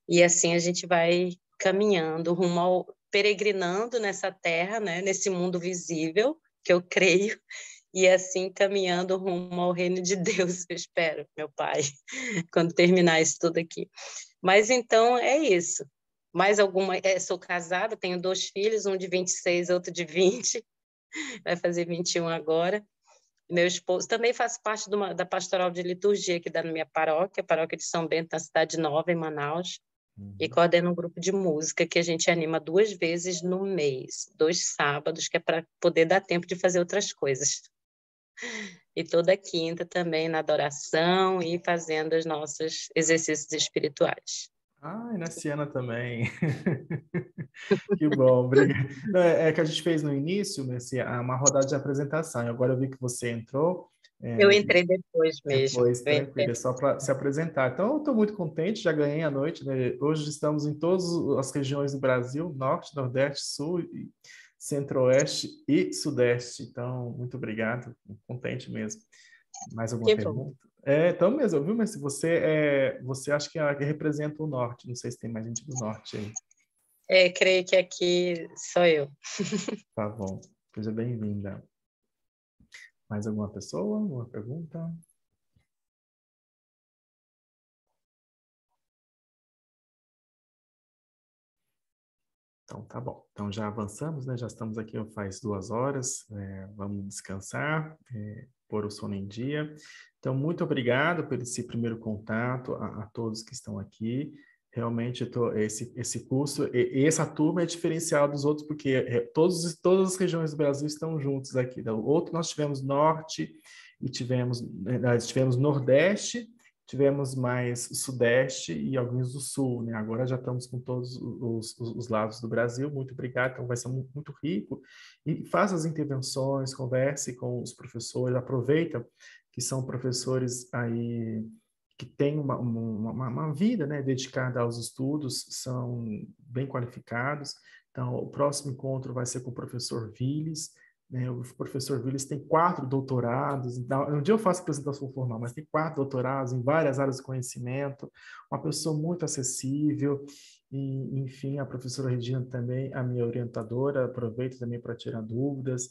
e assim a gente vai caminhando rumo ao peregrinando nessa terra, né, nesse mundo visível, que eu creio, e assim caminhando rumo ao reino de Deus, eu espero, meu Pai, quando terminar isso tudo aqui. Mas então é isso. Mais alguma? Sou casada, tenho 2 filhos, um de 26, outro de 20, vai fazer 21 agora. Meu esposo também faz parte da pastoral de liturgia aqui da minha paróquia, paróquia de São Bento, na Cidade Nova, em Manaus. E coordeno um grupo de música que a gente anima 2 vezes no mês, 2 sábados, que é para poder dar tempo de fazer outras coisas. E toda quinta também na adoração e fazendo os nossos exercícios espirituais. E na Siena também. Que bom, obrigado. É que a gente fez no início, Messi, uma rodada de apresentação. Agora eu vi que você entrou. Eu entrei depois mesmo. Depois, tranquilo, é só para se apresentar. Então, eu estou muito contente, já ganhei a noite, né? Hoje estamos em todas as regiões do Brasil, Norte, Nordeste, Sul, Centro-Oeste e Sudeste. Então, muito obrigado, contente mesmo. Mais alguma pergunta? Então mesmo, viu, Messi? Você acha que representa o Norte, não sei se tem mais gente do Norte aí. Creio que aqui sou eu. Tá bom, seja bem-vinda. Mais alguma pessoa? Alguma pergunta? Então, tá bom. Então, já avançamos, né? Já estamos aqui faz 2 horas. Vamos descansar, pôr o sono em dia. Então, muito obrigado por esse primeiro contato a todos que estão aqui. Realmente, esse curso, essa turma é diferencial dos outros, porque todas as regiões do Brasil estão juntos aqui. O outro nós tivemos Norte, e tivemos Nordeste, tivemos mais Sudeste e alguns do Sul, né? Agora já estamos com todos os lados do Brasil. Muito obrigado, então vai ser muito rico. E faça as intervenções, converse com os professores, aproveita que são professores aí que têm uma vida, né, dedicada aos estudos, são bem qualificados. Então, o próximo encontro vai ser com o professor Viles, né? O professor Viles tem 4 doutorados, um dia eu faço apresentação formal, mas tem 4 doutorados em várias áreas de conhecimento, uma pessoa muito acessível, e, enfim, a professora Regina também, a minha orientadora, aproveito também para tirar dúvidas,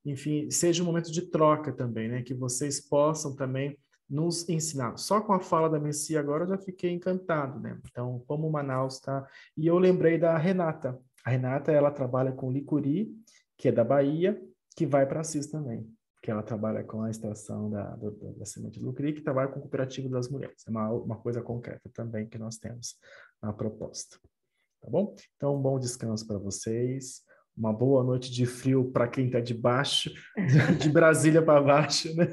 enfim, seja um momento de troca também, né, que vocês possam também nos ensinar. Só com a fala da Messi agora eu já fiquei encantado, né? Então, como Manaus está... E eu lembrei da Renata. A Renata, ela trabalha com licuri, que é da Bahia, que vai para Assis também, que ela trabalha com a extração da semente de licuri, que trabalha com o cooperativo das mulheres. É uma coisa concreta também que nós temos na proposta. Tá bom? Então, um bom descanso para vocês. Uma boa noite de frio para quem está de baixo, de Brasília para baixo, né?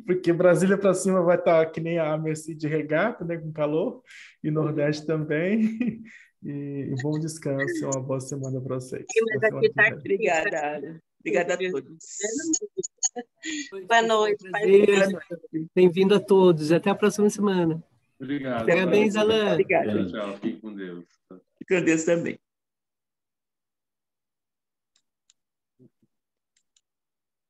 Porque Brasília para cima vai estar que nem a Mercy de regata, né? Com calor, e Nordeste também. E bom descanso, uma boa semana para vocês. Obrigada. Obrigada a todos. Boa noite. Bem-vindo a todos. Até a próxima semana. Obrigado. Parabéns, Alain. Obrigada. Tchau, fique com Deus. Fique com Deus também.